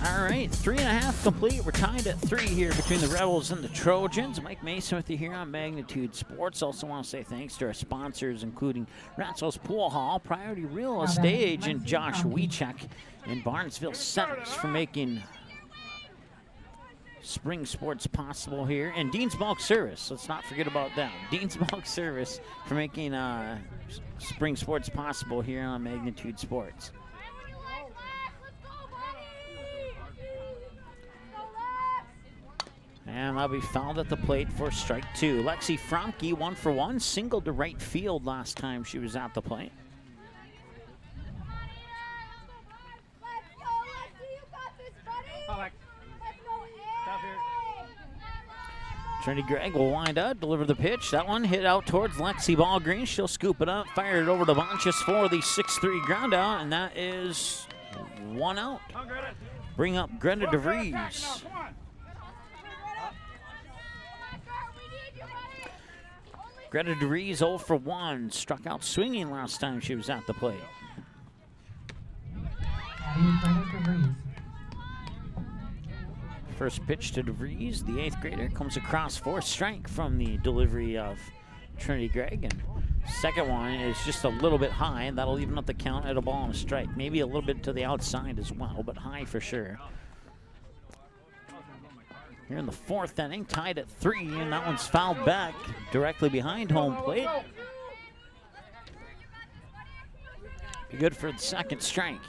All right, 3.5 complete. We're tied at 3 here between the Rebels and the Trojans. Mike Mason with you here on Magnitude Sports. Also want to say thanks to our sponsors, including Ratzel's Pool Hall, Priority Real Estate Agent Josh Wiechek, and Barnesville Senex for making spring sports possible here. And Dean's Bulk Service, let's not forget about them. Dean's Bulk Service for making spring sports possible here on Magnitude Sports. And I'll be fouled at the plate for strike 2. Lexi Fromke, 1 for 1, singled to right field last time she was at the plate. Trinity Gregg will wind up, deliver the pitch. That one hit out towards Lexi Ballgreen. She'll scoop it up, fire it over to Bonchus for the 6-3 ground out, and that is 1 out. Bring up Greta DeVries. Greta DeVries 0 for 1, struck out swinging last time she was at the plate. First pitch to DeVries, the 8th grader, comes across for a strike from the delivery of Trinity Gregg. And second one is just a little bit high, and that'll even up the count at a ball and a strike. Maybe a little bit to the outside as well, but high for sure. Here in the 4th inning, tied at 3, and that one's fouled back directly behind home plate. Be good for the second strike.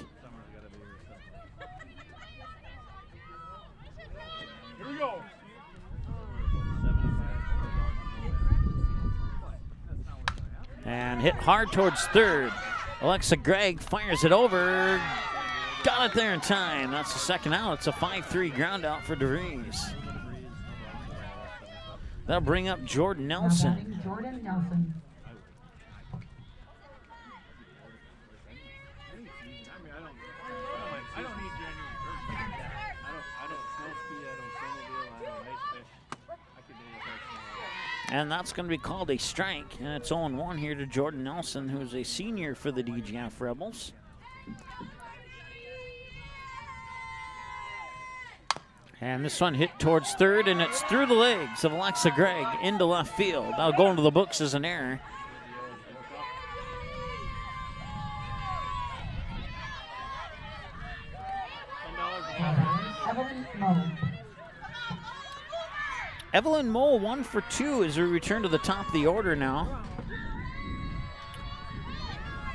Here we go. And hit hard towards third. Alexa Gregg fires it over. Got it there in time. That's the second out. It's a 5-3 ground out for DeVries. That'll bring up Jordan Nelson. Jordan Nelson. I don't need January 1st. I don't snow ski, I don't snowmobile, I don't ice fish. I could do it. And that's going to be called a strike. And it's 0-1 here to Jordan Nelson, who's a senior for the DGF Rebels. And this one hit towards third, and it's through the legs of Alexa Gregg into left field. That'll go into the books as an error. Evelyn Moe 1 for 2 as we return to the top of the order now.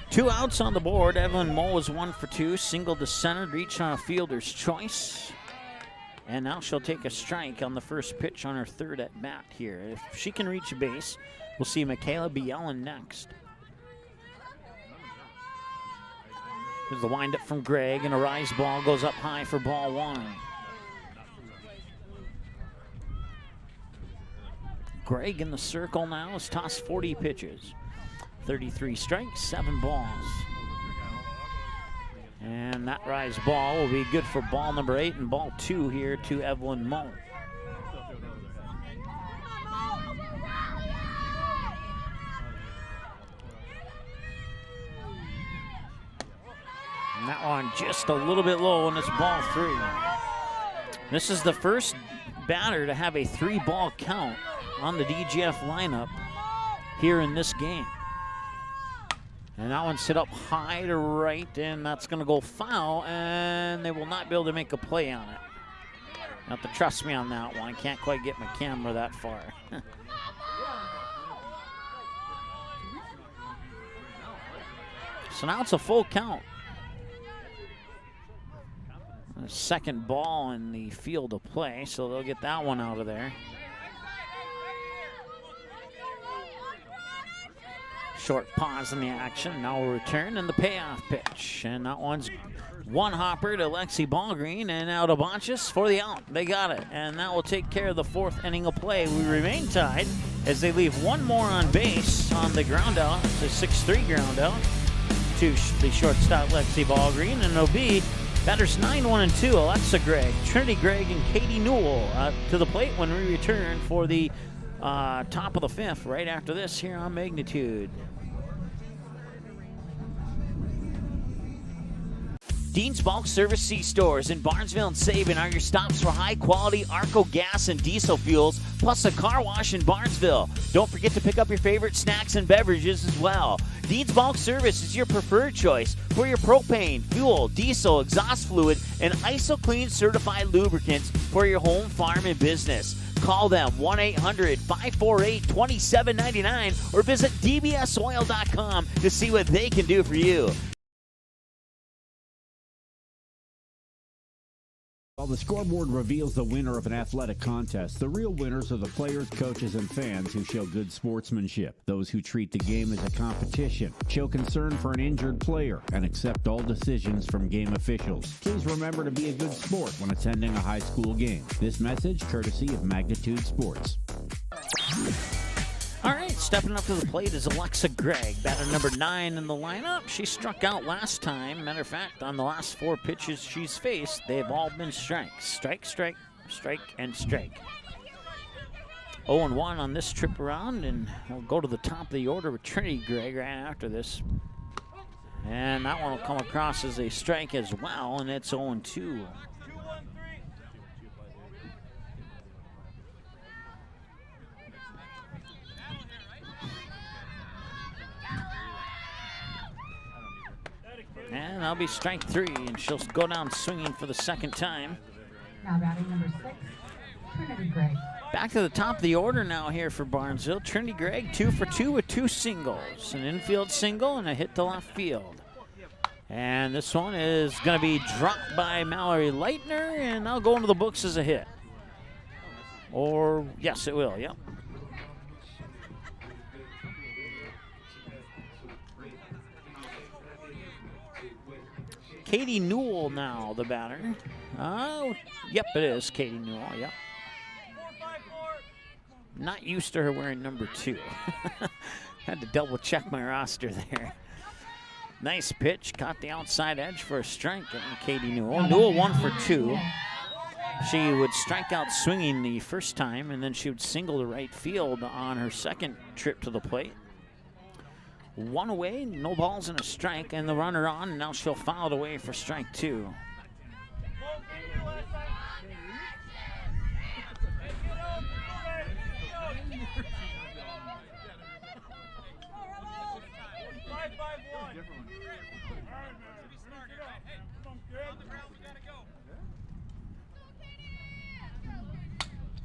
2 outs on the board. Evelyn Moe is 1 for 2, single to center, reached on a fielder's choice. And now she'll take a strike on the first pitch on her 3rd at bat here. If she can reach a base, we'll see Michaela Bielen next. There's the windup from Gregg, and a rise ball goes up high for ball 1. Gregg in the circle now has tossed 40 pitches. 33 strikes, 7 balls. And that rise ball will be good for ball number 8 and ball 2 here to Evelyn Moe. And that one just a little bit low, and it's ball 3. This is the first batter to have a 3-ball count on the DGF lineup here in this game. And that one's hit up high to right, and that's going to go foul, and they will not be able to make a play on it. You have to trust me on that one. I can't quite get my camera that far. So now it's a full count. Second ball in the field of play, so they'll get that one out of there. Short pause in the action. Now we'll return and the payoff pitch. And that one's one hopper to Lexi Ballgreen and out of Bonchis for the out. They got it. And that will take care of the fourth inning of play. We remain tied as they leave one more on base on the ground out. It's a 6-3 ground out to the shortstop Lexi Ballgreen. And it'll be batters 9, 1, and 2. Alexa Gregg, Trinity Gregg, and Katie Newell to the plate when we return for the top of the fifth right after this here on Magnitude. Dean's Bulk Service C-Stores in Barnesville and Sabin are your stops for high-quality Arco gas and diesel fuels, plus a car wash in Barnesville. Don't forget to pick up your favorite snacks and beverages as well. Dean's Bulk Service is your preferred choice for your propane, fuel, diesel, exhaust fluid, and ISO-Clean certified lubricants for your home, farm, and business. Call them 1-800-548-2799 or visit dbsoil.com to see what they can do for you. While the scoreboard reveals the winner of an athletic contest, the real winners are the players, coaches, and fans who show good sportsmanship. Those who treat the game as a competition, show concern for an injured player, and accept all decisions from game officials. Please remember to be a good sport when attending a high school game. This message courtesy of Magnitude Sports. All right, stepping up to the plate is Alexa Gregg, batter number 9 in the lineup. She struck out last time. Matter of fact, on the last 4 pitches she's faced, they've all been strikes. Strike, strike, strike, and strike. 0-1 on this trip around, and we'll go to the top of the order with Trinity Gregg right after this. And that one will come across as a strike as well, and it's 0-2. And that'll be strike 3, and she'll go down swinging for the second time. Now batting number 6, Trinity Gregg. Back to the top of the order now here for Barnesville. Trinity Gregg 2 for 2 with 2 singles. An infield single and a hit to left field. And this one is going to be dropped by Mallory Leitner, and that'll go into the books as a hit. Or, yes, it will, yep. Katie Newell now, the batter. Oh, yep, it is Katie Newell, yep. Not used to her wearing number 2. Had to double check my roster there. Nice pitch, caught the outside edge for a strike, Katie Newell. Newell 1 for 2. She would strike out swinging the first time, and then she would single to right field on her second trip to the plate. 1 away, no balls and a strike, and the runner on, and now she'll foul it away for strike 2.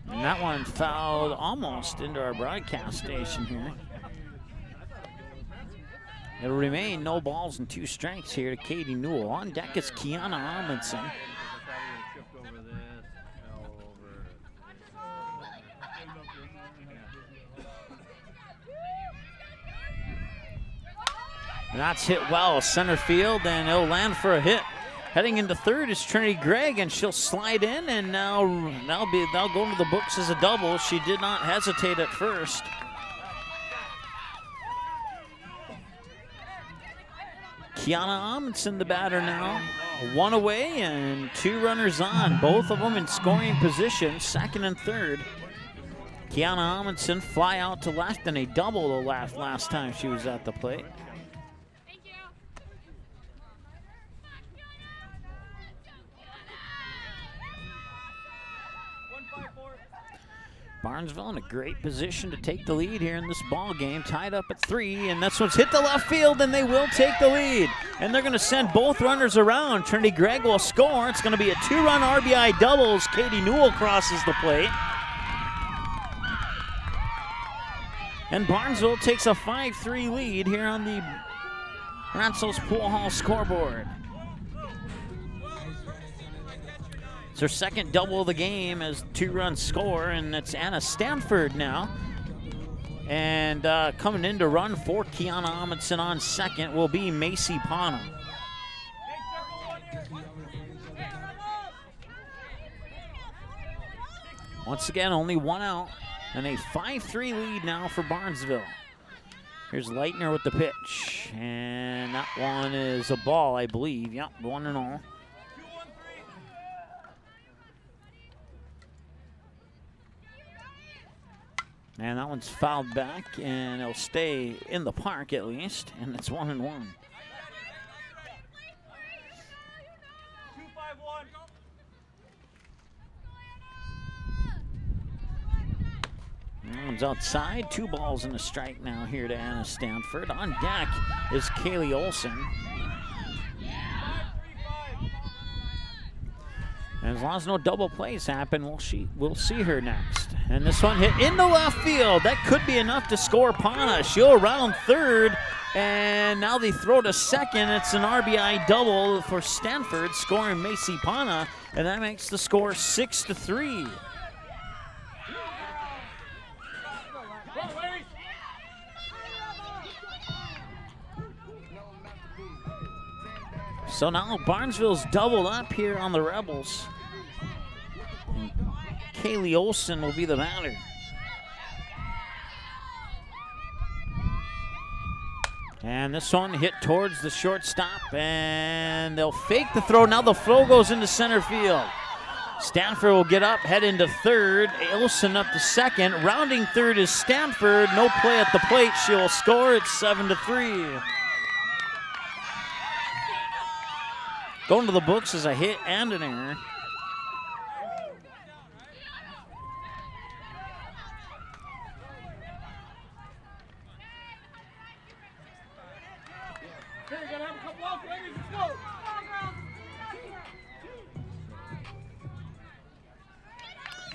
And that one fouled almost into our broadcast station here. It'll remain no balls and 2 strikes here to Katie Newell. On deck is Kiana Amundsen. And that's hit well, center field, and it'll land for a hit. Heading into third is Trinity Gregg, and she'll slide in, and now that'll go into the books as a double. She did not hesitate at first. Kiana Amundsen, the batter now. 1 away and 2 runners on, both of them in scoring position, second and third. Kiana Amundsen fly out to left, and a double to left last time she was at the plate. Barnesville in a great position to take the lead here in this ball game, tied up at 3, and this one's hit the left field, and they will take the lead. And they're going to send both runners around. Trinity Gregg will score. It's going to be a 2-run RBI double as Katie Newell crosses the plate. And Barnesville takes a 5-3 lead here on the Ranso's Pool Hall scoreboard. It's her second double of the game as 2-run score, and it's Anna Stanford now. And coming in to run for Kiana Amundsen on second will be Macy Pana. Once again, only 1 out, and a 5-3 lead now for Barnesville. Here's Leitner with the pitch, and that one is a ball, I believe. Yep, 1-0. And that one's fouled back, and it'll stay in the park at least, and it's 1-1. That one's outside. 2 balls and a strike now here to Anna Stanford. On deck is Kaylee Olson. And as long as no double plays happen, we'll see her next. And this one hit into left field. That could be enough to score Pana. She'll around third, and now they throw to second. It's an RBI double for Stanford, scoring Macy Pana, and that makes the score 6-3. So now Barnesville's doubled up here on the Rebels. And Kaylee Olson will be the batter. And this one hit towards the shortstop, and they'll fake the throw. Now the throw goes into center field. Stanford will get up, head into third. Olson up to second. Rounding third is Stanford. No play at the plate. She will score. It's 7-3. Going to the books as a hit and an error.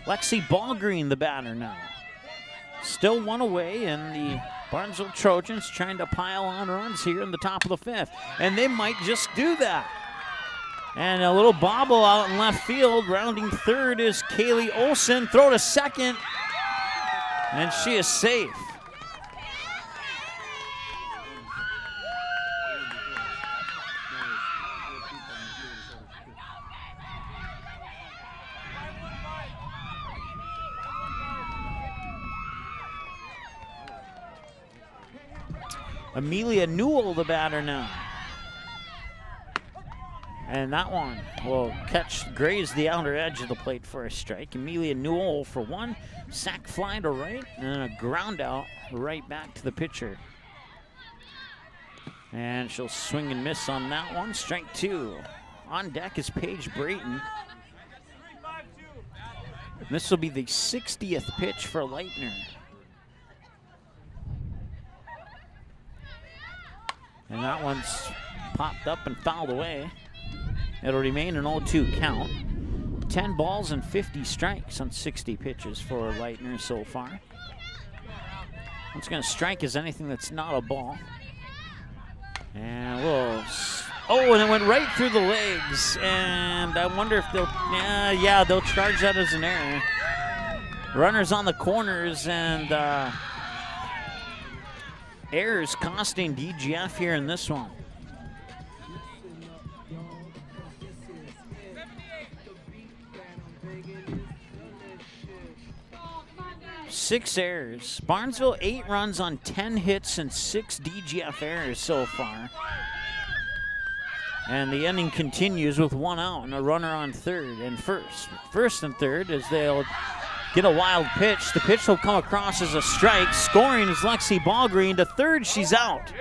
Lexi Ballgreen, the batter now. Still 1 away, and the Barnesville Trojans trying to pile on runs here in the top of the 5th. And they might just do that. And a little bobble out in left field. Rounding third is Kaylee Olson. Throw to second, and she is safe. Amelia Newell, the batter now. And that one will graze the outer edge of the plate for a strike. Amelia Newell for 1, sac fly to right, and then a ground out right back to the pitcher. And she'll swing and miss on that one. Strike 2. On deck is Paige Brayton. And this will be the 60th pitch for Leitner. And that one's popped up and fouled away. It'll remain an 0-2 count. 10 balls and 50 strikes on 60 pitches for Leitner so far. What's going to strike is anything that's not a ball. And and it went right through the legs. And I wonder if they'll, they'll charge that as an error. Runners on the corners, and errors costing DGF here in this one. Six errors. Barnesville 8 runs on 10 hits and 6 DGF errors so far. And the inning continues with 1 out and a runner on third and first. First and third as they'll get a wild pitch. The pitch will come across as a strike. Scoring is Lexi Ballgreen. To third, she's out.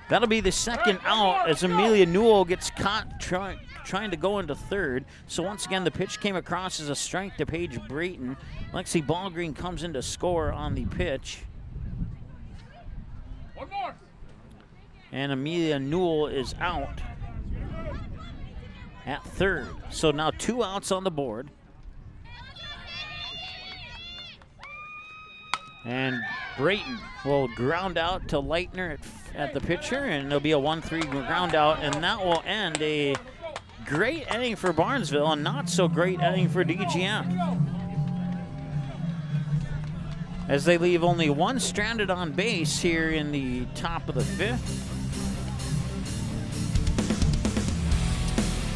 That'll be the second out as Amelia Newell gets caught trying to go into third. So once again, the pitch came across as a strike to Paige Brayton. Lexi Ballgreen comes in to score on the pitch. One more. And Amelia Newell is out at third. So now 2 outs on the board. And Brayton will ground out to Leitner at the pitcher, and it'll be a 1-3 ground out, and that will end a great inning for Barnesville and not so great inning for DGM, as they leave only 1 stranded on base here in the top of the 5th.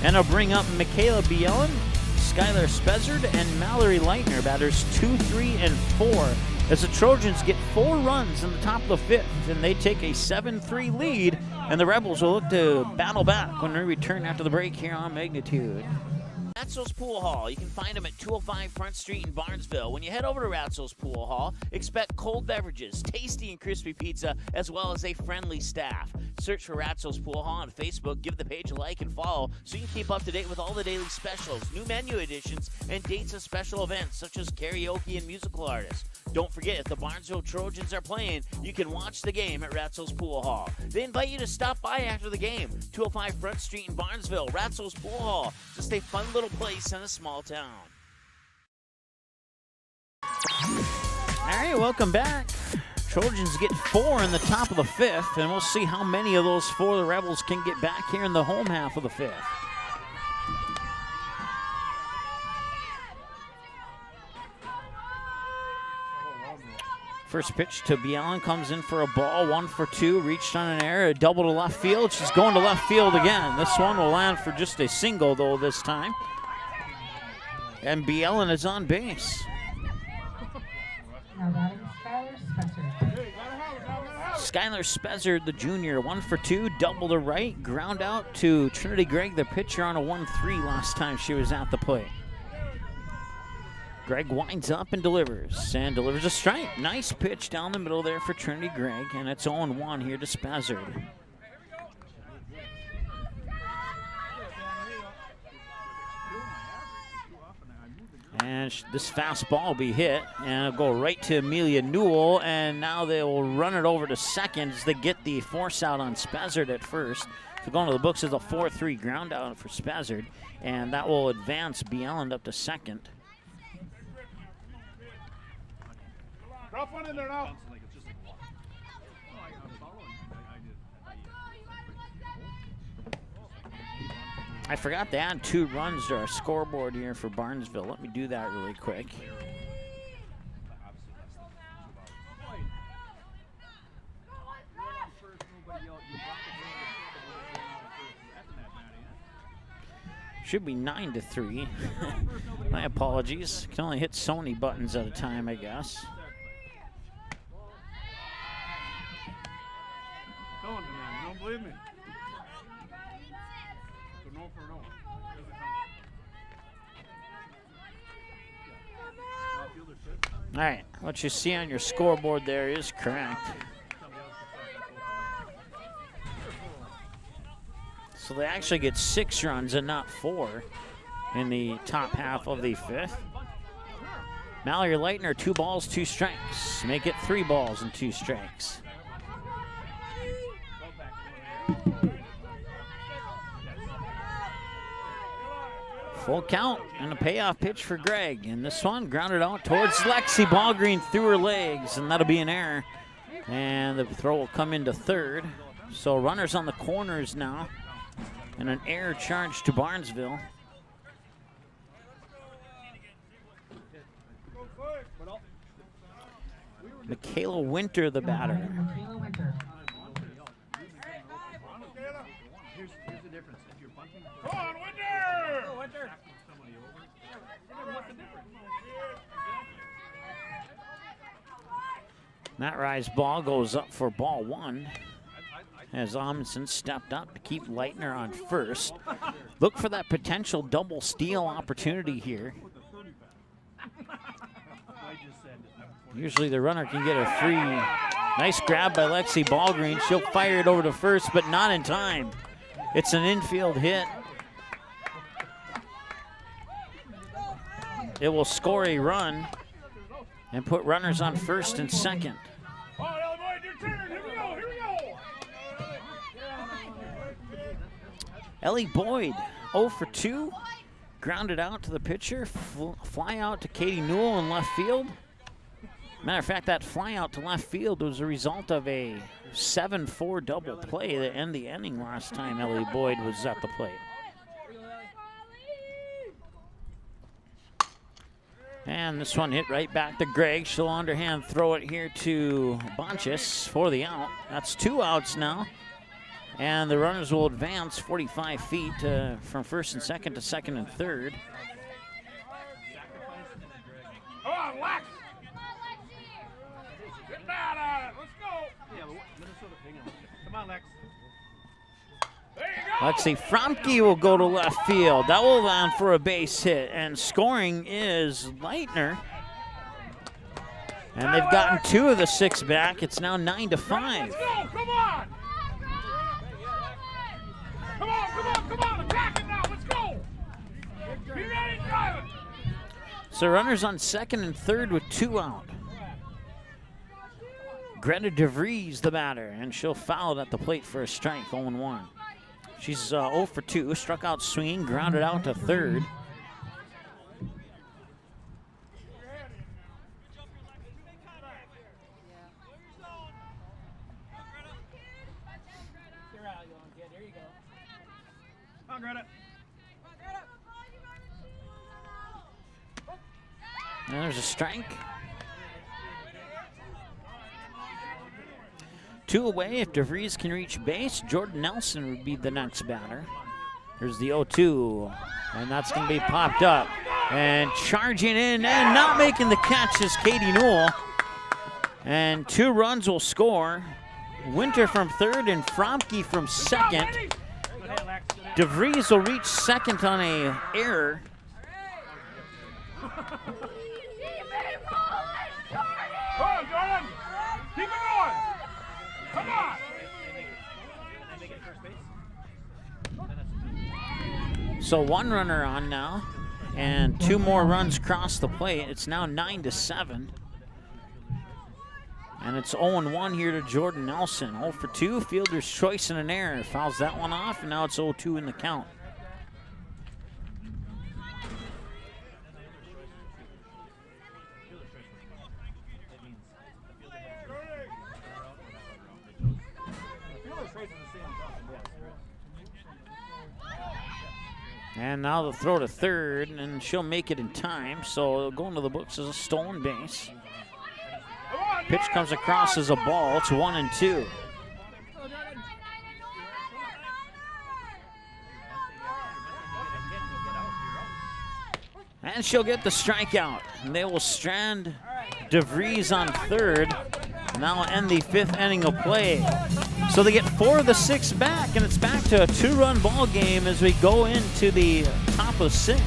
And I'll bring up Michaela Bielen, Skylar Spezzard, and Mallory Leitner, batters 2, 3, and 4. As the Trojans get 4 runs in the top of the 5th, and they take a 7-3 lead, and the Rebels will look to battle back when we return after the break here on Magnitude. Ratzo's Pool Hall. You can find them at 205 Front Street in Barnesville. When you head over to Ratzo's Pool Hall, expect cold beverages, tasty and crispy pizza, as well as a friendly staff. Search for Ratzo's Pool Hall on Facebook, give the page a like and follow so you can keep up to date with all the daily specials, new menu additions, and dates of special events such as karaoke and musical artists. Don't forget, if the Barnesville Trojans are playing, you can watch the game at Ratzo's Pool Hall. They invite you to stop by after the game. 205 Front Street in Barnesville, Ratzo's Pool Hall. Just a fun little place in a small town. All right, welcome back. Trojans get 4 in the top of the 5th, and we'll see how many of those 4 the Rebels can get back here in the home half of the 5th. First pitch to Bielen comes in for a ball, 1 for 2, reached on an error, a double to left field. She's going to left field again. This one will land for just a single, though, this time. And Bielen is on base. Now batting Skylar Spezzard, the junior, 1 for 2, double to right, ground out to Trinity Gregg, the pitcher, on a 1-3 last time she was at the plate. Gregg winds up and delivers a strike. Nice pitch down the middle there for Trinity Gregg, and it's 0-1 here to Spezzard. And this fastball will be hit, and it'll go right to Amelia Newell, and now they will run it over to second as they get the force out on Spezzard at first. So going to the books as a 4-3 ground out for Spezzard, and that will advance Bielen up to second. Drop one in there now. I forgot to add 2 runs to our scoreboard here for Barnesville. Let me do that really quick. Should be 9-3. My apologies. Can only hit so many buttons at a time, I guess. Come on, man. You don't believe me? So no for no. All right, what you see on your scoreboard there is correct. So they actually get 6 runs and not 4 in the top half of the 5th. Mallory Leitner, 2 balls, 2 strikes. Make it 3 balls and 2 strikes. Full count and a payoff pitch for Gregg. And this one grounded out towards Lexi Ballgreen through her legs, and that'll be an error. And the throw will come into third. So runners on the corners now. And an error charge to Barnesville. Michaela Winter, the batter. Michaela Winter. Here's the difference. If you're bunting, come on, Winter! Go, Winter! What's the difference? That rise ball goes up for ball 1. As Amundsen stepped up to keep Leitner on first. Look for that potential double steal opportunity here. Usually the runner can get a free Nice grab by Lexi Ballgreen. She'll fire it over to first, but not in time. It's an infield hit. It will score a run and put runners on first and second. Ellie Boyd, 0 for 2. Grounded out to the pitcher. Fly out to Katie Newell in left field. Matter of fact, that fly out to left field was a result of a 7-4 double play that ended the inning last time Ellie Boyd was at the plate. And this one hit right back to Gregg. She'll underhand throw it here to Bonchis for the out. That's 2 outs now. And the runners will advance 45 feet from first and second to second and third. Come on, Lex! Get down on it. Let's go. Yeah, Minnesota picking on it. Come on, Lex. There you go. Lexi Fromke will go to left field. That will land for a base hit. And scoring is Leitner. And they've gotten 2 of the 6 back. It's now 9-5. Let's go. Come on. Come on, come on, come on. Attack it now. Let's go. Be ready, drive it. So runners on second and third with 2 out. Greta DeVries the batter, and she'll foul it at the plate for a strike, 0-1. She's 0 for 2, struck out swinging, grounded out to third. And there's a strike. 2 away. If DeVries can reach base, Jordan Nelson would be the next batter. There's the 0-2, and that's going to be popped up. And charging in and not making the catch is Katie Newell. And 2 runs will score. Winter from third and Fromke from second. DeVries will reach second on a error. Come on, Jordan. Keep it going. Come on. So 1 runner on now, and 2 more runs cross the plate. It's now 9-7. And it's 0-1 here to Jordan Nelson. 0 for 2, fielder's choice and an error. Fouls that one off, and now it's 0-2 in the count. And now they'll throw to third, and she'll make it in time, so it'll go into the books as a stolen base. Pitch comes across as a ball. It's 1-2. And she'll get the strikeout. And they will strand DeVries on third. Now end the 5th inning of play. So they get 4 of the 6 back, and it's back to a 2-run ball game as we go into the top of 6.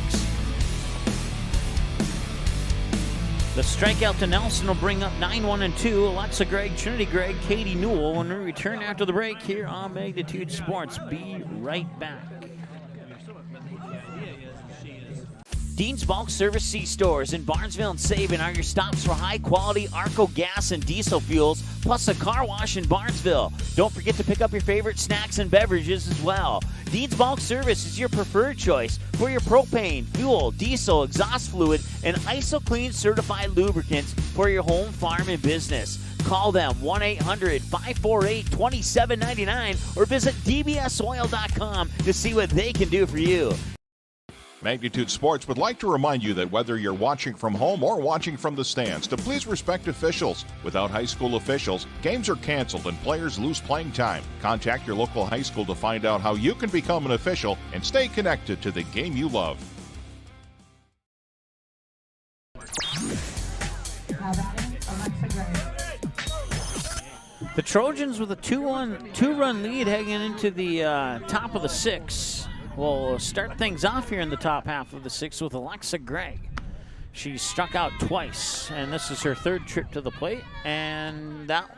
The strikeout to Nelson will bring up 9-1-2. Alexa Gregg, Trinity Gregg, Katie Newell when we return after the break here on Magnitude Sports. Be right back. Dean's Bulk Service C-Stores in Barnesville and Sabin are your stops for high-quality Arco gas and diesel fuels, plus a car wash in Barnesville. Don't forget to pick up your favorite snacks and beverages as well. Dean's Bulk Service is your preferred choice for your propane, fuel, diesel, exhaust fluid, and IsoClean certified lubricants for your home, farm, and business. Call them 1-800-548-2799 or visit dbsoil.com to see what they can do for you. Magnitude Sports would like to remind you that whether you're watching from home or watching from the stands, to please respect officials. Without high school officials, games are canceled and players lose playing time. Contact your local high school to find out how you can become an official and stay connected to the game you love. The Trojans with a 2-run lead heading into the top of the 6th. We'll start things off here in the top half of the 6th with Alexa Gregg. She struck out twice, and this is her 3rd trip to the plate, and that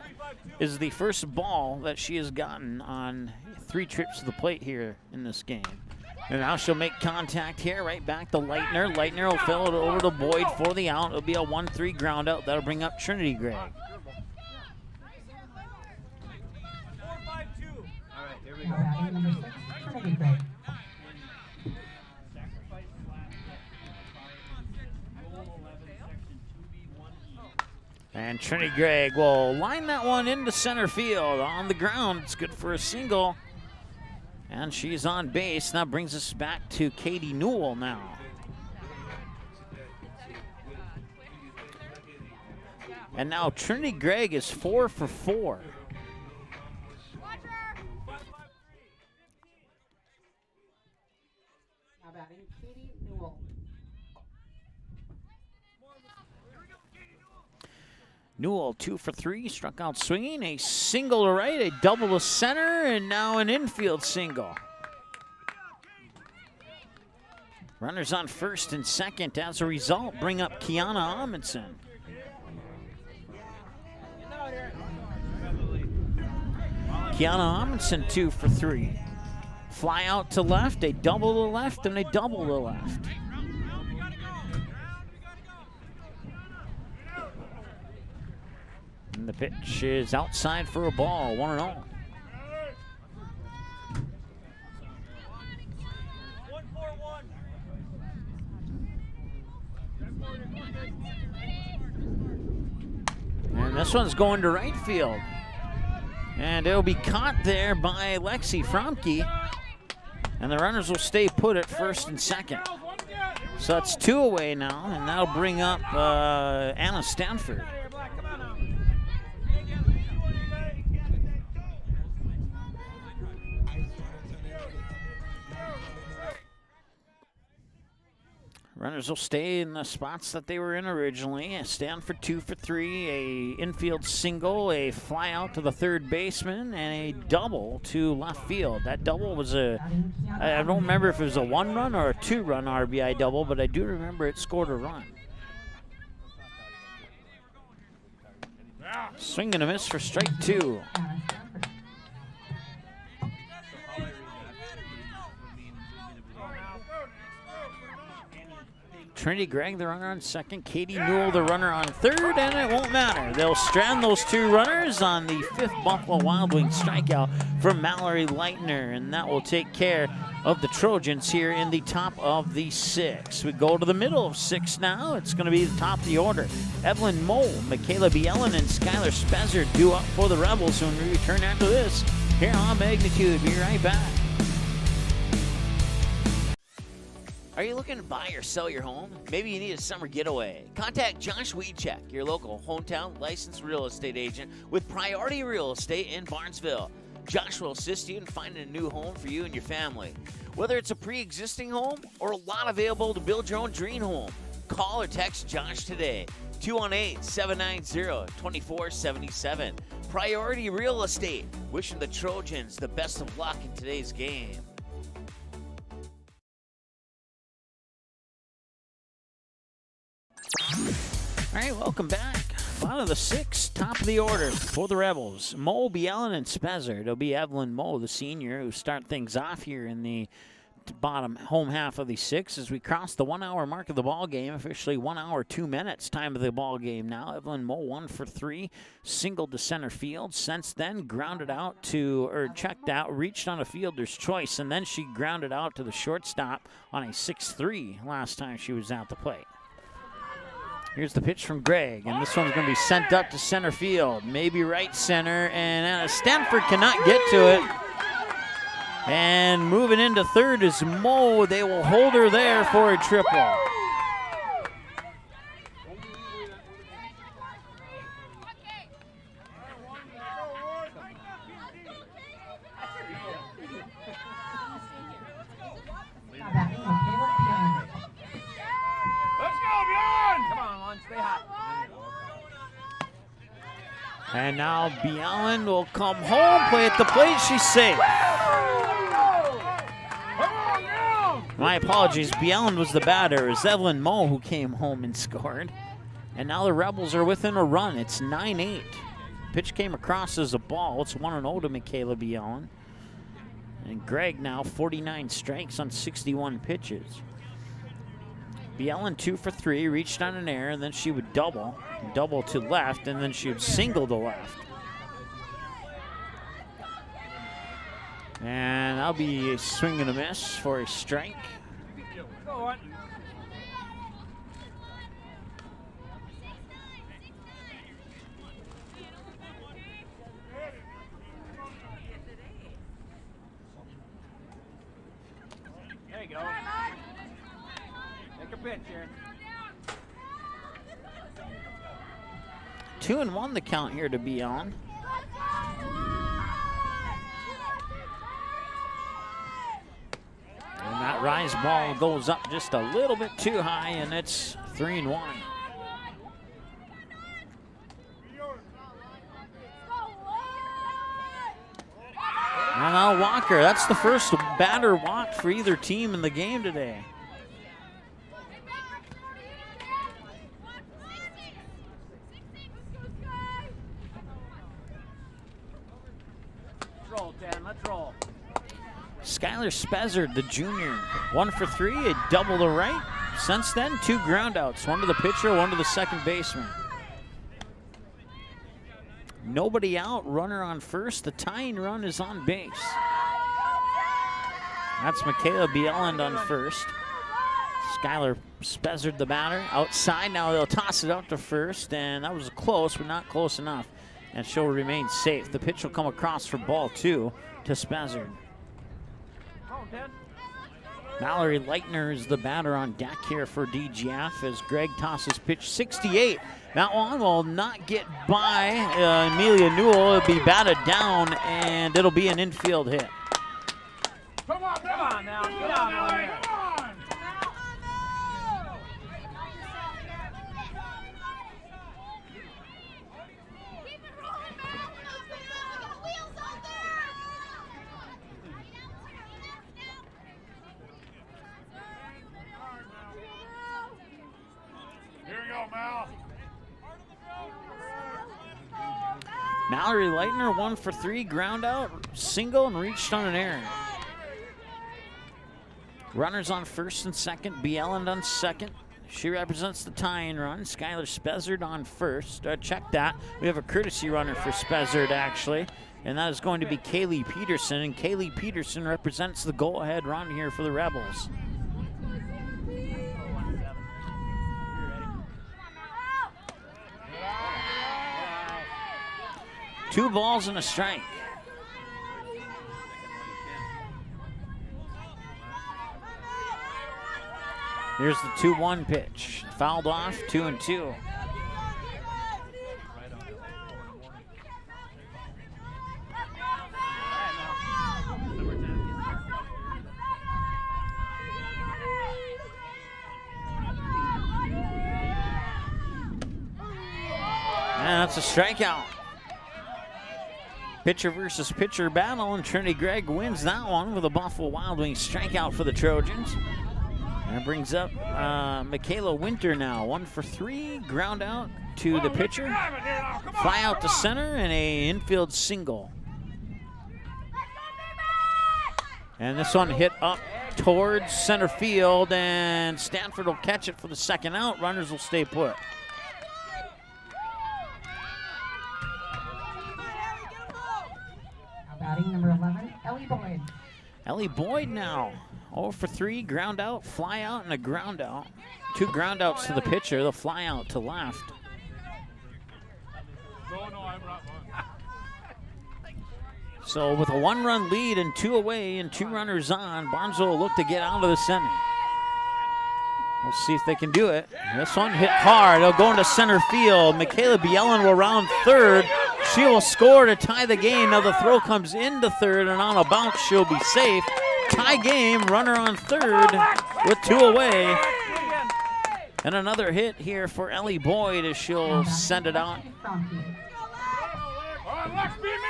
is the first ball that she has gotten on 3 trips to the plate here in this game. And now she'll make contact here, right back to Leitner. Leitner will fill it over to Boyd for the out. It'll be a 1-3 ground out. That'll bring up Trinity Gregg. All right, here we go. Batting number 6, Trinity Gregg. And Trinity Gregg will line that one into center field on the ground. It's good for a single. And she's on base. That brings us back to Katie Newell now. And now Trinity Gregg is 4 for 4. Now batting Katie Newell. Newell 2 for 3, struck out swinging, a single to right, a double to center, and now an infield single. Runners on first and second as a result bring up Kiana Amundsen. Kiana Amundsen 2 for 3. Fly out to left, a double to left, and a double to left. And the pitch is outside for a ball, 1-0. And this one's going to right field. And it'll be caught there by Lexi Fromke. And the runners will stay put at first and second. So that's 2 away now, and that'll bring up Anna Stanford. Runners will stay in the spots that they were in originally. Stanford 2 for 3, a infield single, a fly out to the third baseman, and a double to left field. That double was I don't remember if it was a 1-run or a 2-run RBI double, but I do remember it scored a run. Swing and a miss for strike 2. Trinity Gregg, the runner on second. Katie Newell, the runner on third, and it won't matter. They'll strand those 2 runners on the 5th Buffalo Wild Wings strikeout from Mallory Leitner, and that will take care of the Trojans here in the top of the 6. We go to the middle of 6 now. It's going to be the top of the order. Evelyn Moe, Michaela Bielen, and Skylar Spezzer due up for the Rebels when we return after this here on Magnitude. Be right back. Are you looking to buy or sell your home? Maybe you need a summer getaway. Contact Josh Wiedcheck, your local hometown licensed real estate agent with Priority Real Estate in Barnesville. Josh will assist you in finding a new home for you and your family. Whether it's a pre-existing home or a lot available to build your own dream home, call or text Josh today. 218-790-2477. Priority Real Estate. Wishing the Trojans the best of luck in today's game. All right, welcome back. Bottom of the 6, top of the order for the Rebels. Moe, Bielen, and Spezzer. It'll be Evelyn Moe, the senior, who start things off here in the bottom home half of the 6 as we cross the 1-hour mark of the ball game. Officially 1 hour 2 minutes time of the ball game now. Evelyn Moe 1 for 3, singled to center field. Since then, grounded out to, or checked out, reached on a fielder's choice, and then she grounded out to the shortstop on a 6-3 last time she was at the plate. Here's the pitch from Gregg, and this one's going to be sent up to center field, maybe right center, and Stanford cannot get to it. And moving into third is Moe. They will hold her there for a triple. And now Bielen will come home, play at the plate. She's safe. My apologies. Bielen was the batter. It was Evelyn Moe who came home and scored. And now the Rebels are within a run. It's 9-8. Pitch came across as a ball. It's 1-0 to Michaela Bjelland. And Greg now 49 strikes on 61 pitches. Bjelland 2 for 3, reached on an error, and then she would double to left, and then she would single to left. And that'll be a swing and a miss for a strike. Go on. There you go. Take a pitch here. 2-1 the count here to Bjelland. And that rise ball goes up just a little bit too high, and it's 3-1. And now Walker, that's the first batter walked for either team in the game today. Let's roll, Dan. Let's roll. Skylar Spezzard, the junior, 1 for 3, a double to right. Since then, 2 groundouts, 1 to the pitcher, 1 to the second baseman. Nobody out, runner on first. The tying run is on base. That's Michaela Bjelland on first. Skylar Spezzard, the batter, outside. Now they'll toss it out to first, and that was close, but not close enough. And she'll remain safe. The pitch will come across for ball 2 to Spezzard. Mallory Leitner is the batter on deck here for DGF as Greg tosses pitch 68. That one will not get by Amelia Newell. It'll be batted down, and it'll be an infield hit. Come on now. Get out of here. Mallory Leitner 1 for 3, ground out, single, and reached on an error. Runners on first and second, Bjelland on second. She represents the tying run. Skylar Spezzard on first. Check that. We have a courtesy runner for Spezzard, actually, and that is going to be Kaylee Peterson, and Kaylee Peterson represents the go-ahead run here for the Rebels. Two balls and a strike. Here's the 2-1 pitch. Fouled off, 2-2. And that's a strikeout. Pitcher versus pitcher battle, and Trinity Gregg wins that one with a Buffalo Wild Wings strikeout for the Trojans. And that brings up Michaela Winter now, 1 for 3, ground out to the pitcher, fly out to center, and a infield single. And this one hit up towards center field, and Stanford will catch it for the second out. Runners will stay put. Batting number 11, Ellie Boyd. Ellie Boyd now, 0 for 3, ground out, fly out, and a ground out. 2 ground outs to the pitcher, the fly out to left. So with a 1-run lead and 2 away and 2 runners on, Banresville will look to get out of the inning. We'll see if they can do it. This one hit hard. It'll go into center field. Michaela Bjelland will round third. She will score to tie the game. Now the throw comes into third, and on a bounce, she'll be safe. Tie game, runner on third with 2 away. And another hit here for Ellie Boyd as she'll send it out. Lex, be mean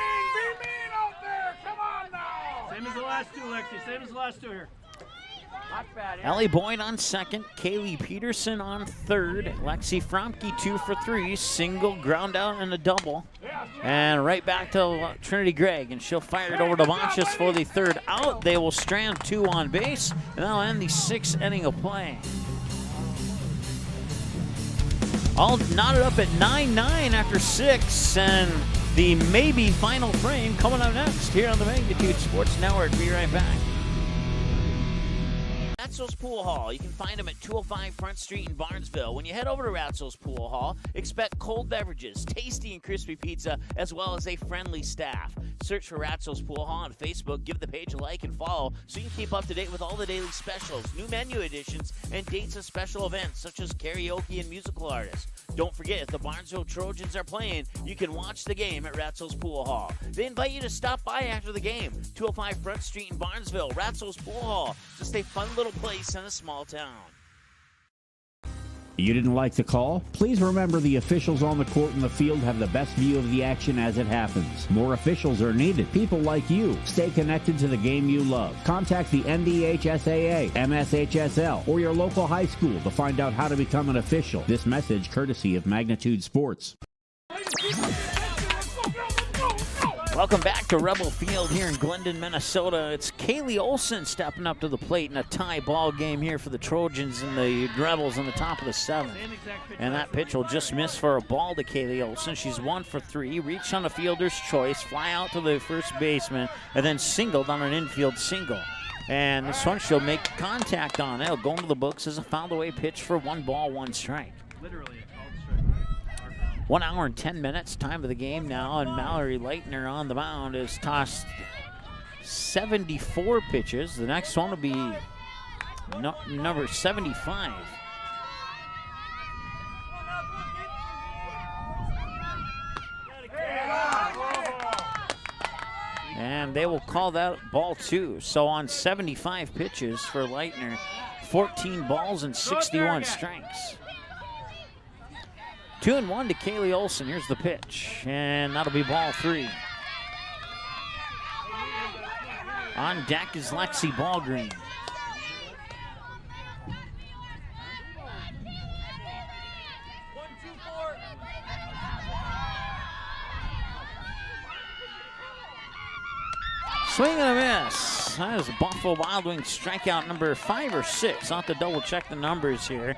out there. Come on now. Same as the last 2, Lexi. Same as the last 2 here. Ellie Boyd on second, Kaylee Peterson on third, Lexi Fromke 2 for 3, single, ground out, and a double. Yeah, And right back to Trinity Gregg, and she'll fire it over to Bonchus for the third out. They will strand 2 on base, and that'll end the 6th inning of play. All knotted up at 9-9 after 6, and the maybe final frame coming up next here on the Magnitude Sports Network. Be right back. Ratzel's Pool Hall. You can find them at 205 Front Street in Barnesville. When you head over to Ratzel's Pool Hall, expect cold beverages, tasty and crispy pizza, as well as a friendly staff. Search for Ratzel's Pool Hall on Facebook. Give the page a like and follow so you can keep up to date with all the daily specials, new menu additions, and dates of special events such as karaoke and musical artists. Don't forget, if the Barnesville Trojans are playing, you can watch the game at Ratzel's Pool Hall. They invite you to stop by after the game. 205 Front Street in Barnesville, Ratzel's Pool Hall. Just a fun little place in a small town. You didn't like the call? Please remember the officials on the court and the field have the best view of the action as it happens. More officials are needed. People like you. Stay connected to the game you love. Contact the NDHSAA, MSHSL, or your local high school to find out how to become an official. This message courtesy of Magnitude Sports. Welcome back to Rebel Field here in Glyndon, Minnesota. It's Kaylee Olson stepping up to the plate in a tie ball game here for the Trojans and the Rebels on the top of the 7th. And that pitch will just miss for a ball to Kaylee Olson. She's 1 for 3, reached on a fielder's choice, fly out to the first baseman, and then singled on an infield single. And this one she'll make contact on. It'll go into the books as a fouled away pitch for 1 ball, 1 strike. Literally. 1 hour and 10 minutes, time of the game now, and Mallory Leitner on the mound has tossed 74 pitches. The next one will be number 75. And they will call that ball 2. So on 75 pitches for Leitner, 14 balls and 61 strikes. 2-1 to Kaylee Olson. Here's the pitch, and that'll be ball 3. On deck is Lexi Ballgreen. Swing and a miss. That is Buffalo Wild Wings strikeout number 5 or 6. I'll have to double check the numbers here.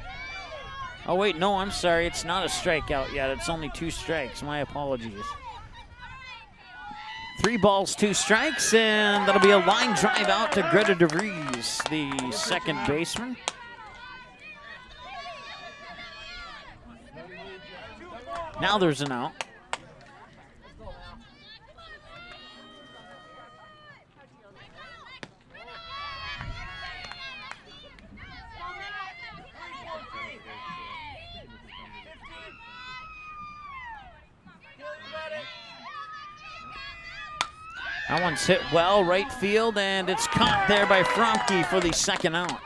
Oh, wait, no, I'm sorry. It's not a strikeout yet. It's only 2 strikes. My apologies. 3 balls, 2 strikes, and that'll be a line drive out to Greta DeVries, the second baseman. Now there's an out. That one's hit well, right field, and it's caught there by Fromke for the second out.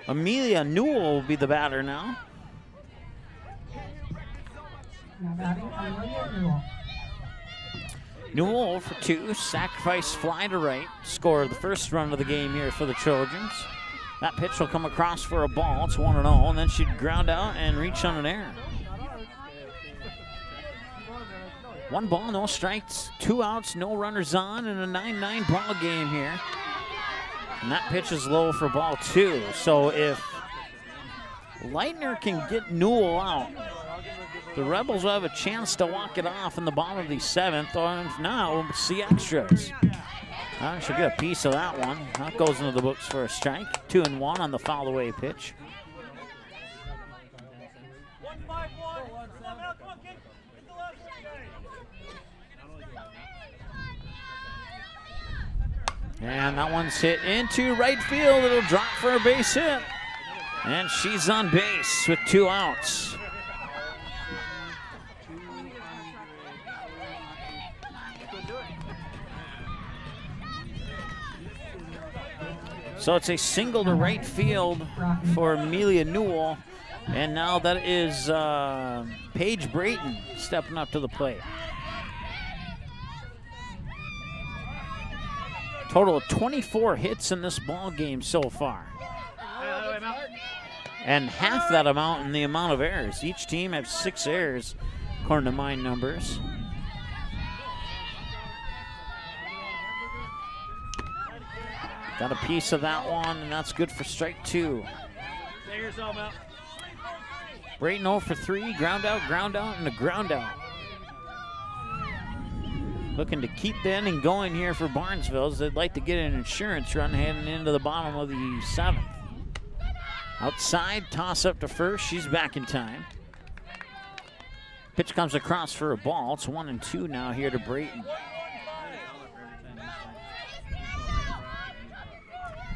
Amelia Newell will be the batter now. Now batting Amelia Newell. Newell for 2, sacrifice fly to right, score the first run of the game here for the Trojans. That pitch will come across for a ball. It's 1-0, and then she'd ground out and reach on an error. 1 ball, no strikes, 2 outs, no runners on, and a 9-9 ball game here. And that pitch is low for ball 2. So if Leitner can get Newell out, the Rebels will have a chance to walk it off in the bottom of the 7th, or if not, we'll see extras. I should get a piece of that one. That goes into the books for a strike. 2-1 on the foul away pitch. And that one's hit into right field. It'll drop for a base hit. And she's on base with 2 outs. So it's a single to right field for Amelia Newell. And now that is Paige Brayton stepping up to the plate. Total of 24 hits in this ball game so far. And half that amount in the amount of errors. Each team has 6 errors, according to my numbers. Got a piece of that one, and that's good for strike 2. Brayton 0 for 3, ground out, and a ground out. Looking to keep the inning going here for Banresville, as they'd like to get an insurance run heading into the bottom of the 7th. Outside, toss up to first. She's back in time. Pitch comes across for a ball. It's 1-2 now here to Brayton.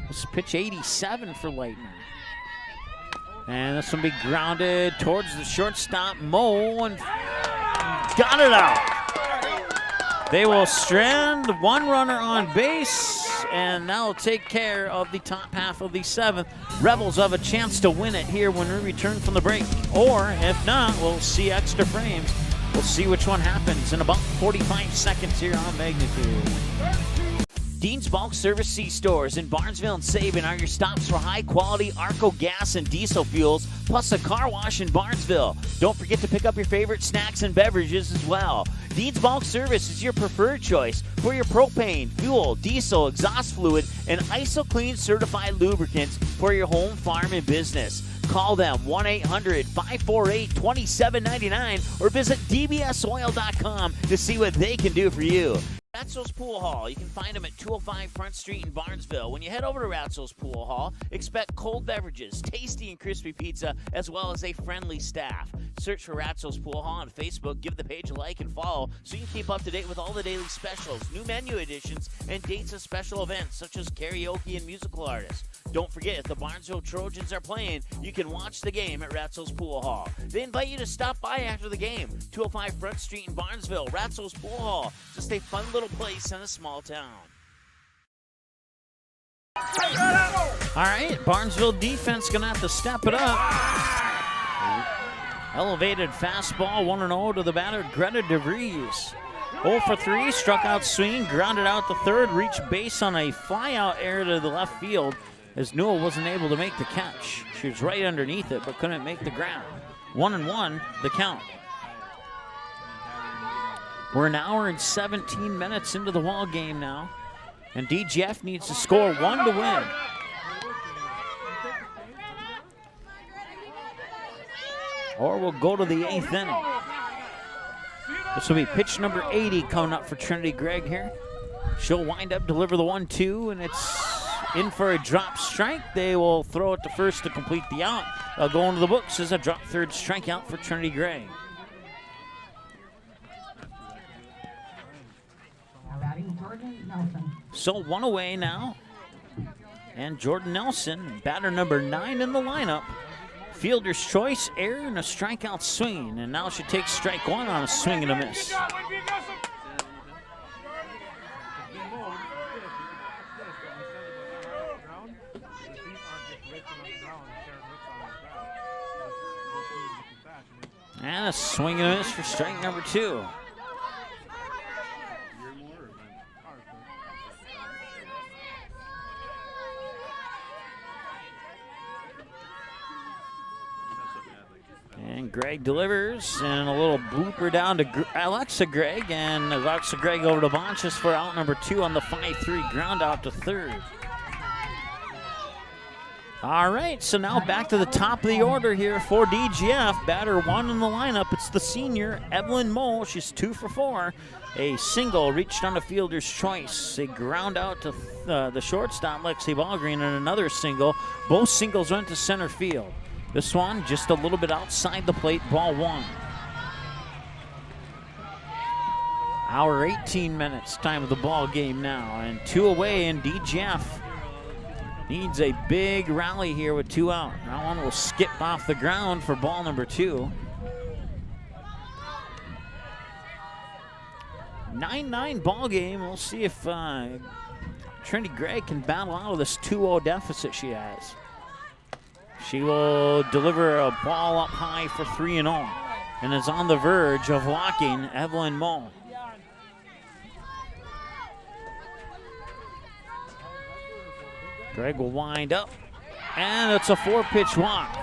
This is pitch 87 for Leitner. And this will be grounded towards the shortstop, Mo, and got it out. They will strand one runner on base, and that will take care of the top half of the 7th. Rebels have a chance to win it here when we return from the break. Or, if not, we'll see extra frames. We'll see which one happens in about 45 seconds here on Magnitude. Dean's Bulk Service C-Stores in Barnesville and Sabin are your stops for high-quality Arco gas and diesel fuels, plus a car wash in Barnesville. Don't forget to pick up your favorite snacks and beverages as well. Dean's Bulk Service is your preferred choice for your propane, fuel, diesel, exhaust fluid, and ISO-Clean certified lubricants for your home, farm, and business. Call them 1-800-548-2799 or visit dbsoil.com to see what they can do for you. Ratzo's Pool Hall. You can find them at 205 Front Street in Barnesville. When you head over to Ratzo's Pool Hall, expect cold beverages, tasty and crispy pizza, as well as a friendly staff. Search for Ratzo's Pool Hall on Facebook. Give the page a like and follow so you can keep up to date with all the daily specials, new menu additions, and dates of special events such as karaoke and musical artists. Don't forget, if the Barnesville Trojans are playing, you can watch the game at Ratzo's Pool Hall. They invite you to stop by after the game. 205 Front Street in Barnesville, Ratzo's Pool Hall. Just a fun little place in a small town. All right, Barnesville defense going to have to step it up. Elevated fastball, 1-0 to the batter, Greta DeVries. 0 for 3, struck out swing, grounded out the third, reached base on a fly-out error to the left field as Newell wasn't able to make the catch. She was right underneath it but couldn't make the ground. 1-1, the count. We're an hour and 17 minutes into the ball game now, and DGF needs to score 1 to win. Or we'll go to the 8th inning. This will be pitch number 80 coming up for Trinity Gregg here. She'll wind up, deliver the 1-2, and it's in for a drop strike. They will throw it to first to complete the out. They'll go into the books as a drop third strikeout for Trinity Gregg. So 1 away now. And Jordan Nelson, batter number 9 in the lineup. Fielder's choice, error, and a strikeout swing. And now she takes strike 1 on a swing and a miss. And a swing and a miss for strike number 2. And Gregg delivers, and a little blooper down to Alexa Gregg, and Alexa Gregg over to Bonchis for out number 2 on the 5-3 ground out to third. All right, so now back to the top of the order here for DGF. Batter 1 in the lineup. It's the senior, Evelyn Moe. She's 2 for 4. A single reached on a fielder's choice. A ground out to the shortstop, Lexi Ballgreen, and another single. Both singles went to center field. This one just a little bit outside the plate, ball 1. Hour 18 minutes, time of the ball game now, and 2 away, and DGF needs a big rally here with 2 out. That one will skip off the ground for ball number 2. 9-9 ball game. We'll see if Trinity Gregg can battle out of this 2-0 deficit she has. She will deliver a ball up high for 3-0 and is on the verge of walking Evelyn Moe. Greg will wind up, and it's a 4-pitch walk.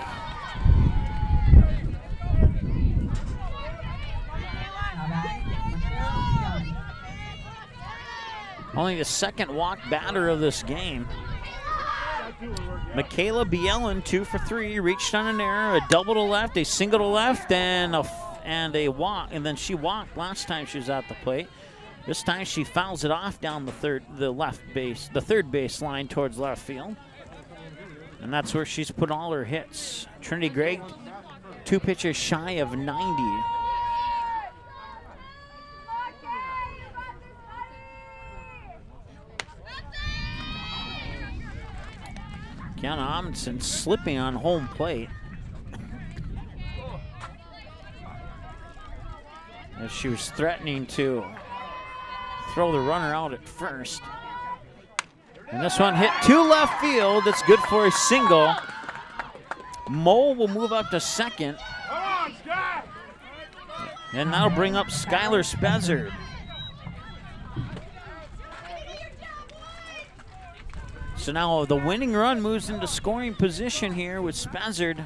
Only the second walk batter of this game. Michaela Bielen, 2 for 3, reached on an error, a double to left, a single to left, and a walk. And then she walked last time she was at the plate. This time she fouls it off down the third base line towards left field. And that's where she's put all her hits. Trinity Gregg, 2 pitches shy of 90. Kiana Amundsen slipping on home plate as she was threatening to throw the runner out at first. And this one hit to left field. It's good for a single. Moe will move up to second. And that'll bring up Skylar Spezzard. So now the winning run moves into scoring position here with Spezzard,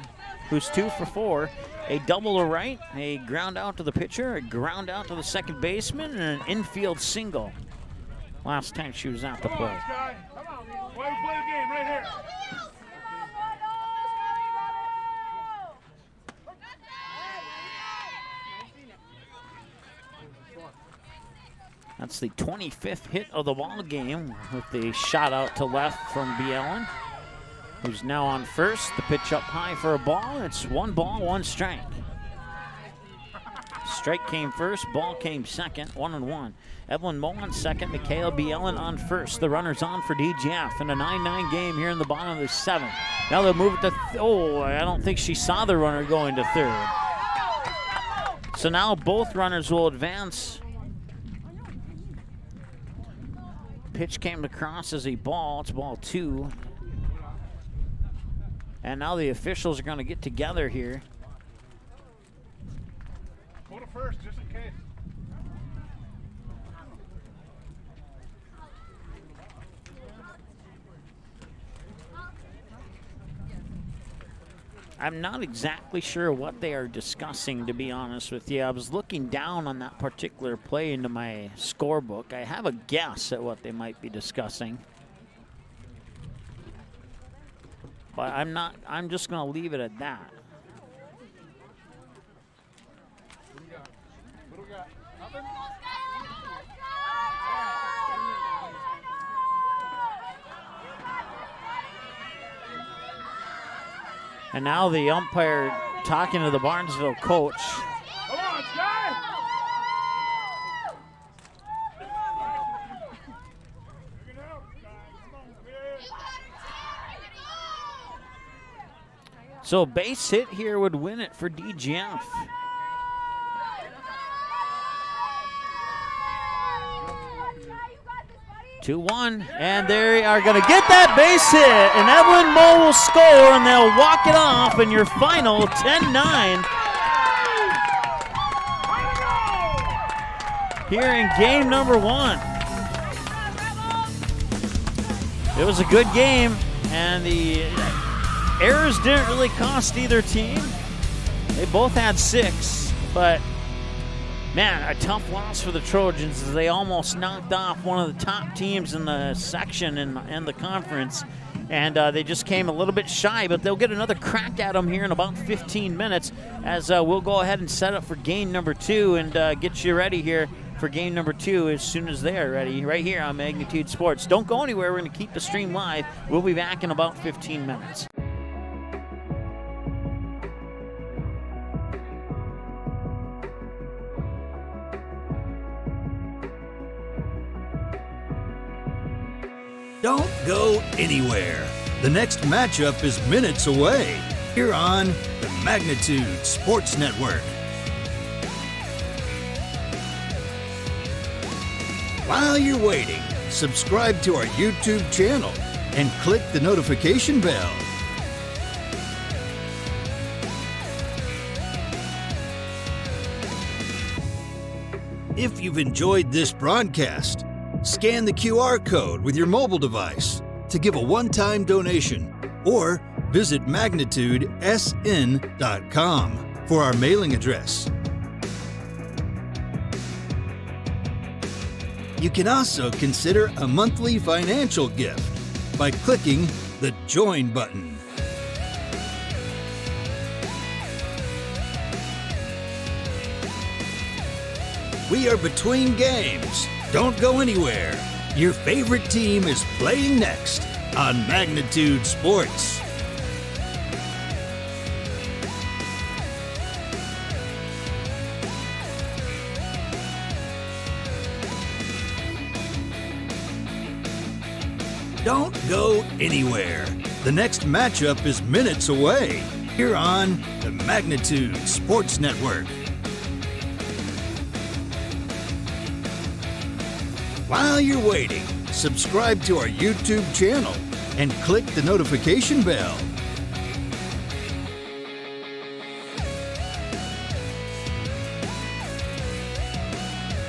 who's 2 for 4. A double to right, a ground out to the pitcher, a ground out to the second baseman, and an infield single. Last time she was at the plate. Play the game right here. That's the 25th hit of the ball game with the shot out to left from Bielen, who's now on first. The pitch up high for a ball. It's 1 ball, 1 strike. Strike came first, ball came second, 1-1. Evelyn Moe on second, Michaela Bielen on first. The runner's on for DGF in a 9-9 game here in the bottom of the 7th. Now they'll move it to, I don't think she saw the runner going to third. So now both runners will advance. Pitch came across as a ball. It's ball 2. And now the officials are going to get together here. Go to first, just in case. I'm not exactly sure what they are discussing, to be honest with you. I was looking down on that particular play into my scorebook. I have a guess at what they might be discussing. But I'm just going to leave it at that. What do we got? Nothing? And now the umpire talking to the Banresville coach. Come on, Sky! Bring it out, Sky. Come on, kid. So a base hit here would win it for DGF. Two, 1, and they are going to get that base hit, and Evelyn Moe will score, and they'll walk it off in your final 10-9 here in game number 1. It was a good game, and the errors didn't really cost either team. They both had 6, but man, a tough loss for the Trojans as they almost knocked off one of the top teams in the section and the conference. And they just came a little bit shy, but they'll get another crack at them here in about 15 minutes as we'll go ahead and set up for game number 2 and get you ready here for game number 2 as soon as they're ready right here on Magnitude Sports. Don't go anywhere. We're going to keep the stream live. We'll be back in about 15 minutes. Don't go anywhere. The next matchup is minutes away here on the Magnitude Sports Network. While you're waiting, subscribe to our YouTube channel and click the notification bell. If you've enjoyed this broadcast, scan the QR code with your mobile device to give a one-time donation or visit magnitudesn.com for our mailing address. You can also consider a monthly financial gift by clicking the Join button. We are between games. Don't go anywhere. Your favorite team is playing next on Magnitude Sports. Don't go anywhere. The next matchup is minutes away here on the Magnitude Sports Network. While you're waiting, subscribe to our YouTube channel and click the notification bell.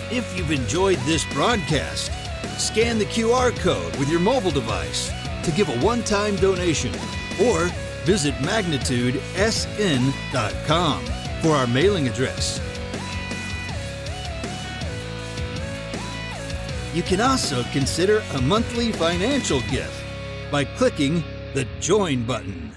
If you've enjoyed this broadcast, scan the QR code with your mobile device to give a one-time donation or visit magnitudesn.com for our mailing address. You can also consider a monthly financial gift by clicking the Join button.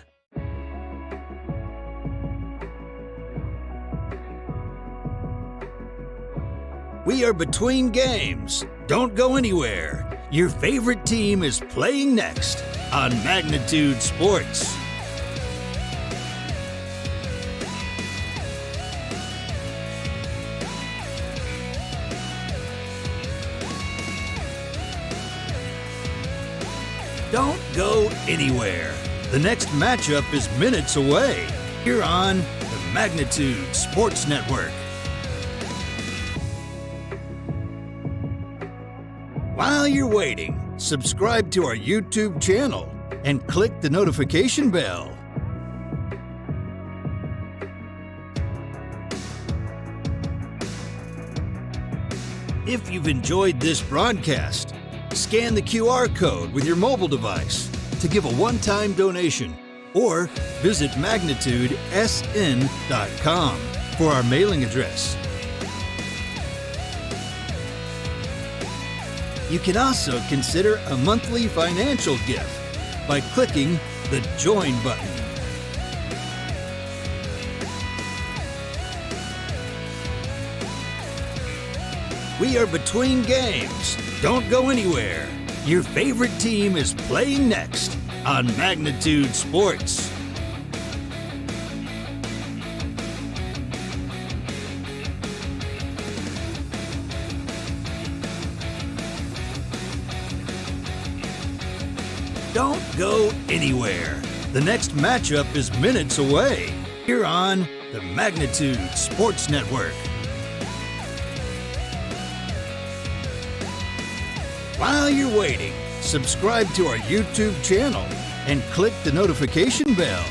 We are between games. Don't go anywhere. Your favorite team is playing next on Magnitude Sports. Don't go anywhere. The next matchup is minutes away here on the Magnitude Sports Network. While you're waiting, subscribe to our YouTube channel and click the notification bell. If you've enjoyed this broadcast, scan the QR code with your mobile device to give a one-time donation or visit magnitudesn.com for our mailing address. You can also consider a monthly financial gift by clicking the Join button. We are between games. Don't go anywhere. Your favorite team is playing next on Magnitude Sports. Don't go anywhere. The next matchup is minutes away here on the Magnitude Sports Network. While you're waiting, subscribe to our YouTube channel and click the notification bell.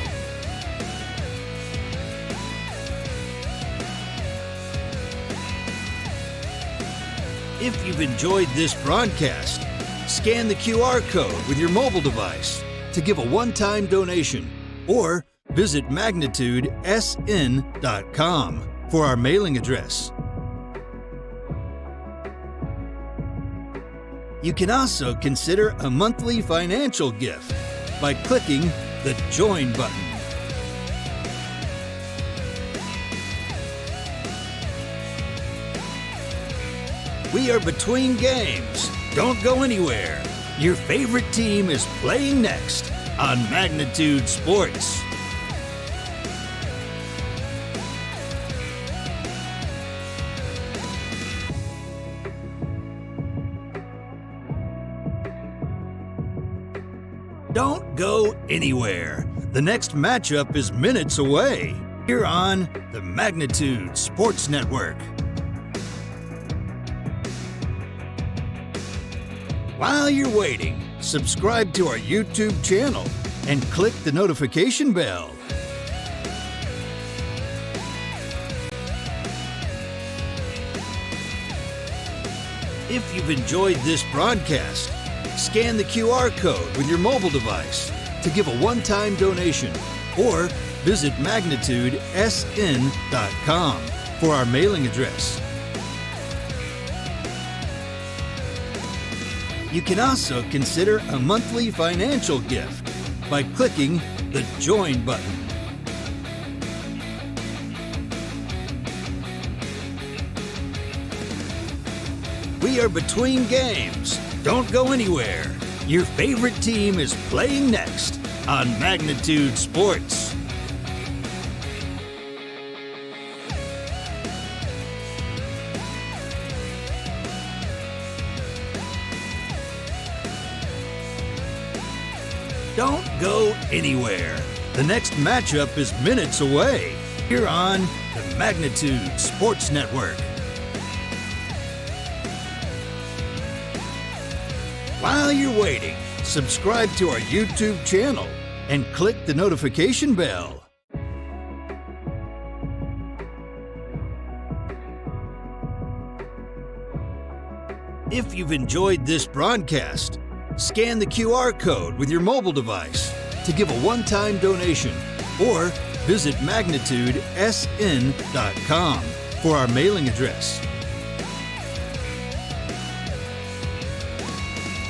If you've enjoyed this broadcast, scan the QR code with your mobile device to give a one-time donation or visit magnitudesn.com for our mailing address. You can also consider a monthly financial gift by clicking the Join button. We are between games. Don't go anywhere. Your favorite team is playing next on Magnitude Sports. Don't go anywhere. The next matchup is minutes away here on the Magnitude Sports Network. While you're waiting, subscribe to our YouTube channel and click the notification bell. If you've enjoyed this broadcast, Scan the QR code with your mobile device to give a one-time donation or visit magnitudesn.com for our mailing address. You can also consider a monthly financial gift by clicking the Join button. We are between games. Don't go anywhere. Your favorite team is playing next on Magnitude Sports. Don't go anywhere. The next matchup is minutes away here on the Magnitude Sports Network. While you're waiting, subscribe to our YouTube channel and click the notification bell. If you've enjoyed this broadcast, scan the QR code with your mobile device to give a one-time donation or visit magnitudesn.com for our mailing address.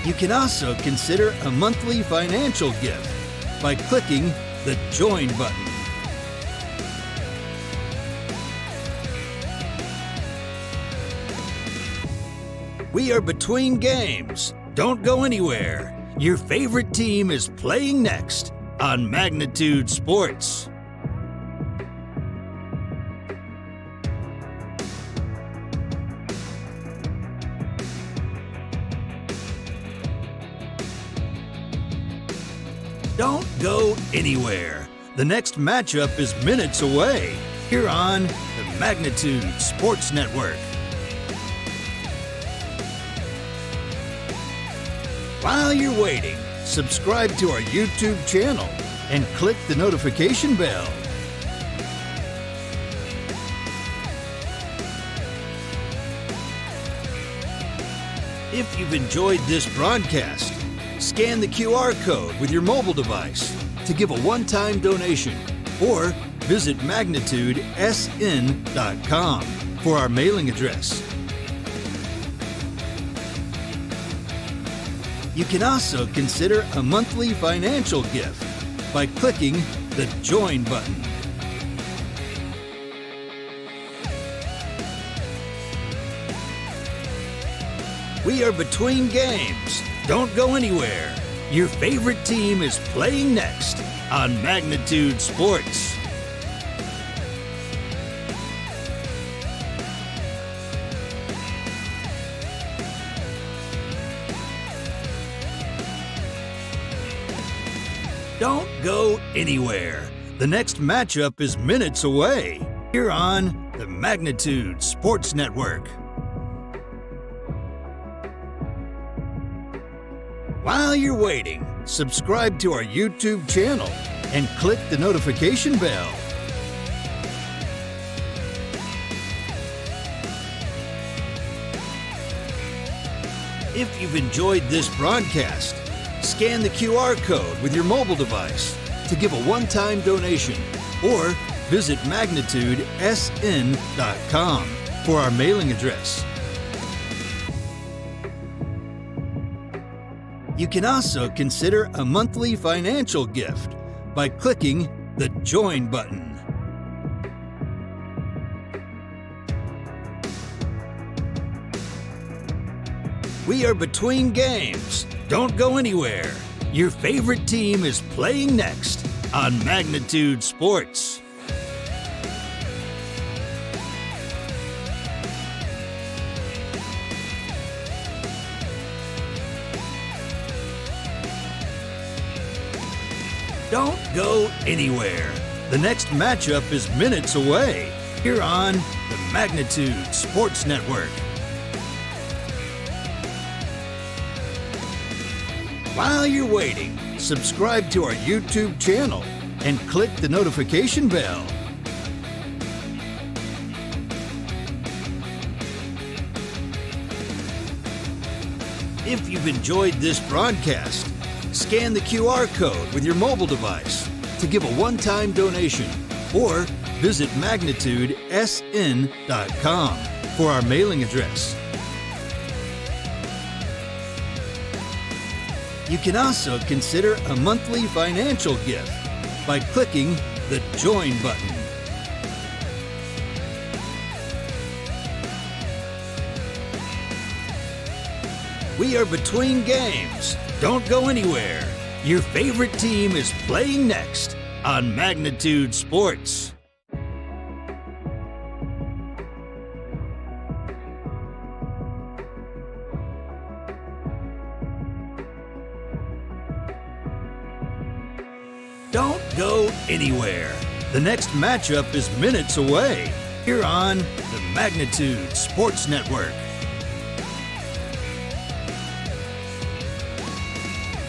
You can also consider a monthly financial gift by clicking the Join button. We are between games. Don't go anywhere. Your favorite team is playing next on Magnitude Sports. Don't go anywhere. The next matchup is minutes away here on the Magnitude Sports Network. While you're waiting, subscribe to our YouTube channel and click the notification bell. If you've enjoyed this broadcast, scan the QR code with your mobile device to give a one-time donation or visit magnitudesn.com for our mailing address. You can also consider a monthly financial gift by clicking the Join button. We are between games. Don't go anywhere. Your favorite team is playing next on Magnitude Sports. Don't go anywhere. The next matchup is minutes away here on the Magnitude Sports Network. While you're waiting, subscribe to our YouTube channel and click the notification bell. If you've enjoyed this broadcast, scan the QR code with your mobile device to give a one-time donation or visit magnitudesn.com for our mailing address. You can also consider a monthly financial gift by clicking the Join button. We are between games. Don't go anywhere. Your favorite team is playing next on Magnitude Sports. Don't go anywhere. The next matchup is minutes away here on the Magnitude Sports Network. While you're waiting, subscribe to our YouTube channel and click the notification bell. If you've enjoyed this broadcast, scan the QR code with your mobile device to give a one-time donation or visit magnitudesn.com for our mailing address. You can also consider a monthly financial gift by clicking the Join button. We are between games. Don't go anywhere. Your favorite team is playing next on Magnitude Sports. Don't go anywhere. The next matchup is minutes away here on the Magnitude Sports Network.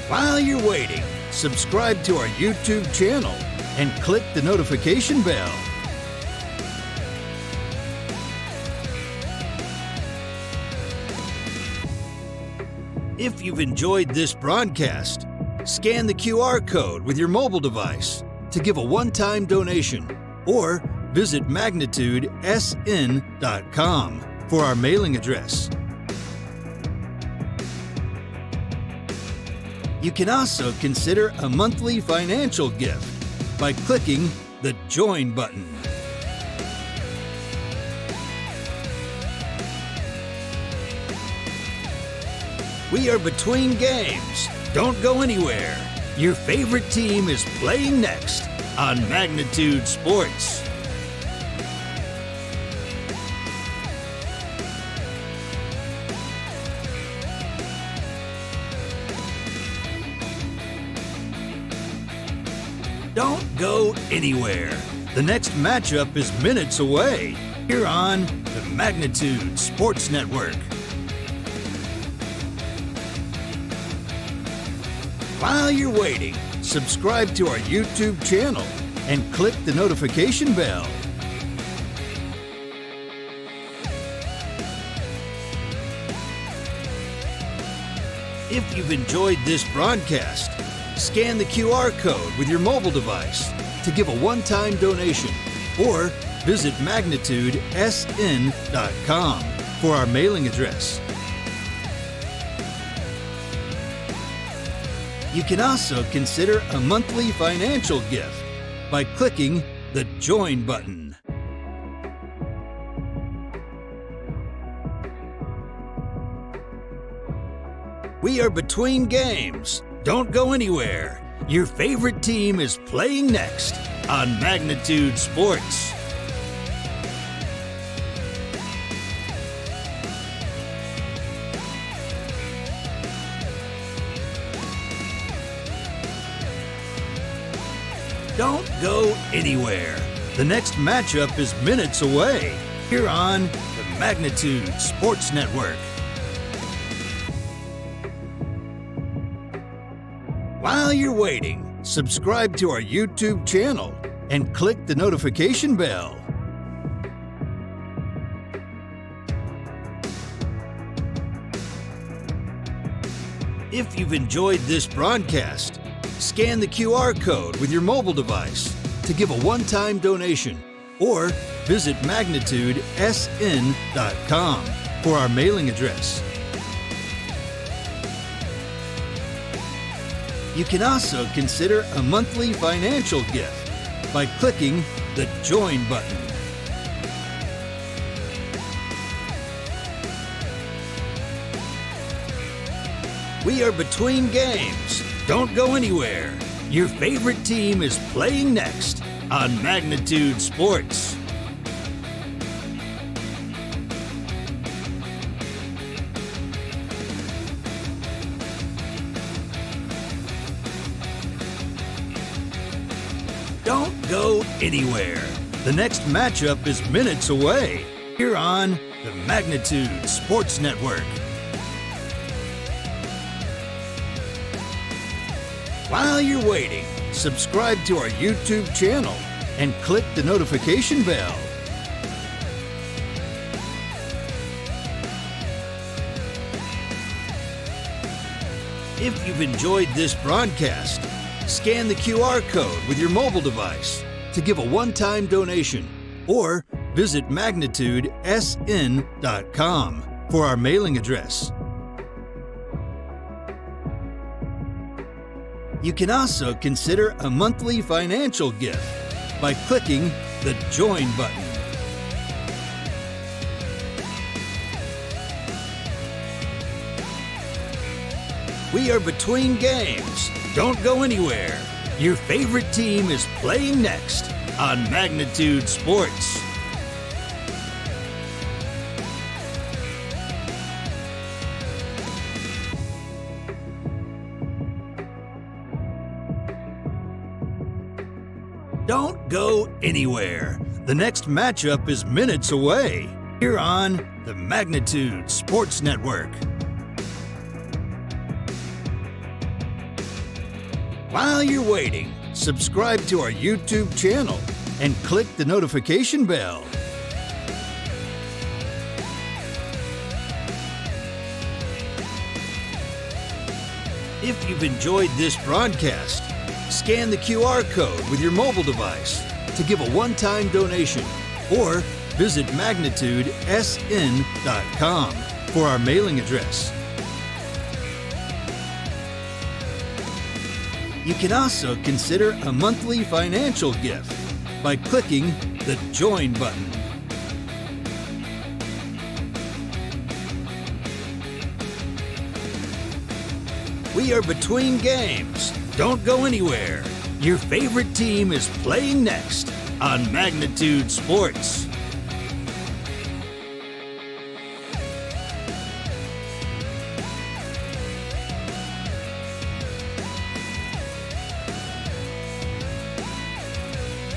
While you're waiting, subscribe to our YouTube channel and click the notification bell. If you've enjoyed this broadcast, scan the QR code with your mobile device to give a one-time donation or visit magnitudesn.com for our mailing address. You can also consider a monthly financial gift by clicking the Join button. We are between games. Don't go anywhere. Your favorite team is playing next on Magnitude Sports. Don't go anywhere. The next matchup is minutes away here on the Magnitude Sports Network. While you're waiting, subscribe to our YouTube channel and click the notification bell. If you've enjoyed this broadcast, scan the QR code with your mobile device to give a one-time donation or visit magnitudesn.com for our mailing address. You can also consider a monthly financial gift by clicking the Join button. We are between games. Don't go anywhere. Your favorite team is playing next on Magnitude Sports. Don't go anywhere. The next matchup is minutes away here on the Magnitude Sports Network. While you're waiting, subscribe to our YouTube channel and click the notification bell. If you've enjoyed this broadcast, scan the QR code with your mobile device to give a one-time donation or visit magnitudesn.com for our mailing address. You can also consider a monthly financial gift by clicking the Join button. We are between games. Don't go anywhere. Your favorite team is playing next on Magnitude Sports. Don't go anywhere. The next matchup is minutes away here on the Magnitude Sports Network. While you're waiting, subscribe to our YouTube channel and click the notification bell. If you've enjoyed this broadcast, scan the QR code with your mobile device to give a one-time donation or visit magnitudesn.com for our mailing address. You can also consider a monthly financial gift by clicking the Join button. We are between games. Don't go anywhere. Your favorite team is playing next on Magnitude Sports. Don't go anywhere. The next matchup is minutes away here on the Magnitude Sports Network. While you're waiting, subscribe to our YouTube channel and click the notification bell. If you've enjoyed this broadcast, scan the QR code with your mobile device to give a one-time donation or visit magnitudesn.com for our mailing address. You can also consider a monthly financial gift by clicking the Join button. We are between games. Don't go anywhere. Your favorite team is playing next on Magnitude Sports.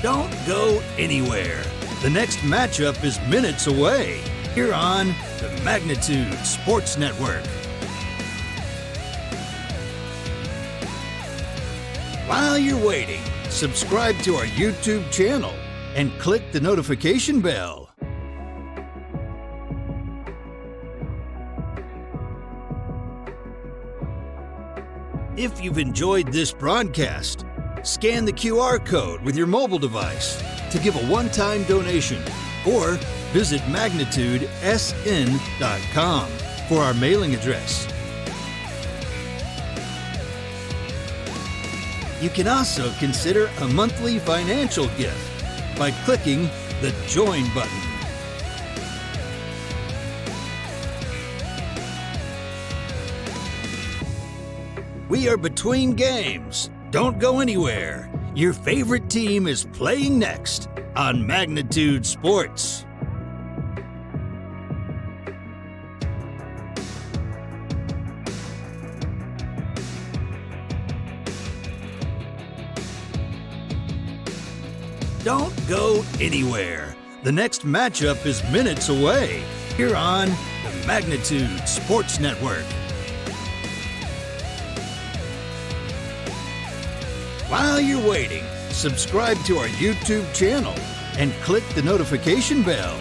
Don't go anywhere. The next matchup is minutes away here on the Magnitude Sports Network. While you're waiting, subscribe to our YouTube channel and click the notification bell. If you've enjoyed this broadcast, scan the QR code with your mobile device to give a one-time donation or visit magnitudesn.com for our mailing address. You can also consider a monthly financial gift by clicking the Join button. We are between games. Don't go anywhere. Your favorite team is playing next on Magnitude Sports. Don't go anywhere. The next matchup is minutes away here on the Magnitude Sports Network. While you're waiting, subscribe to our YouTube channel and click the notification bell.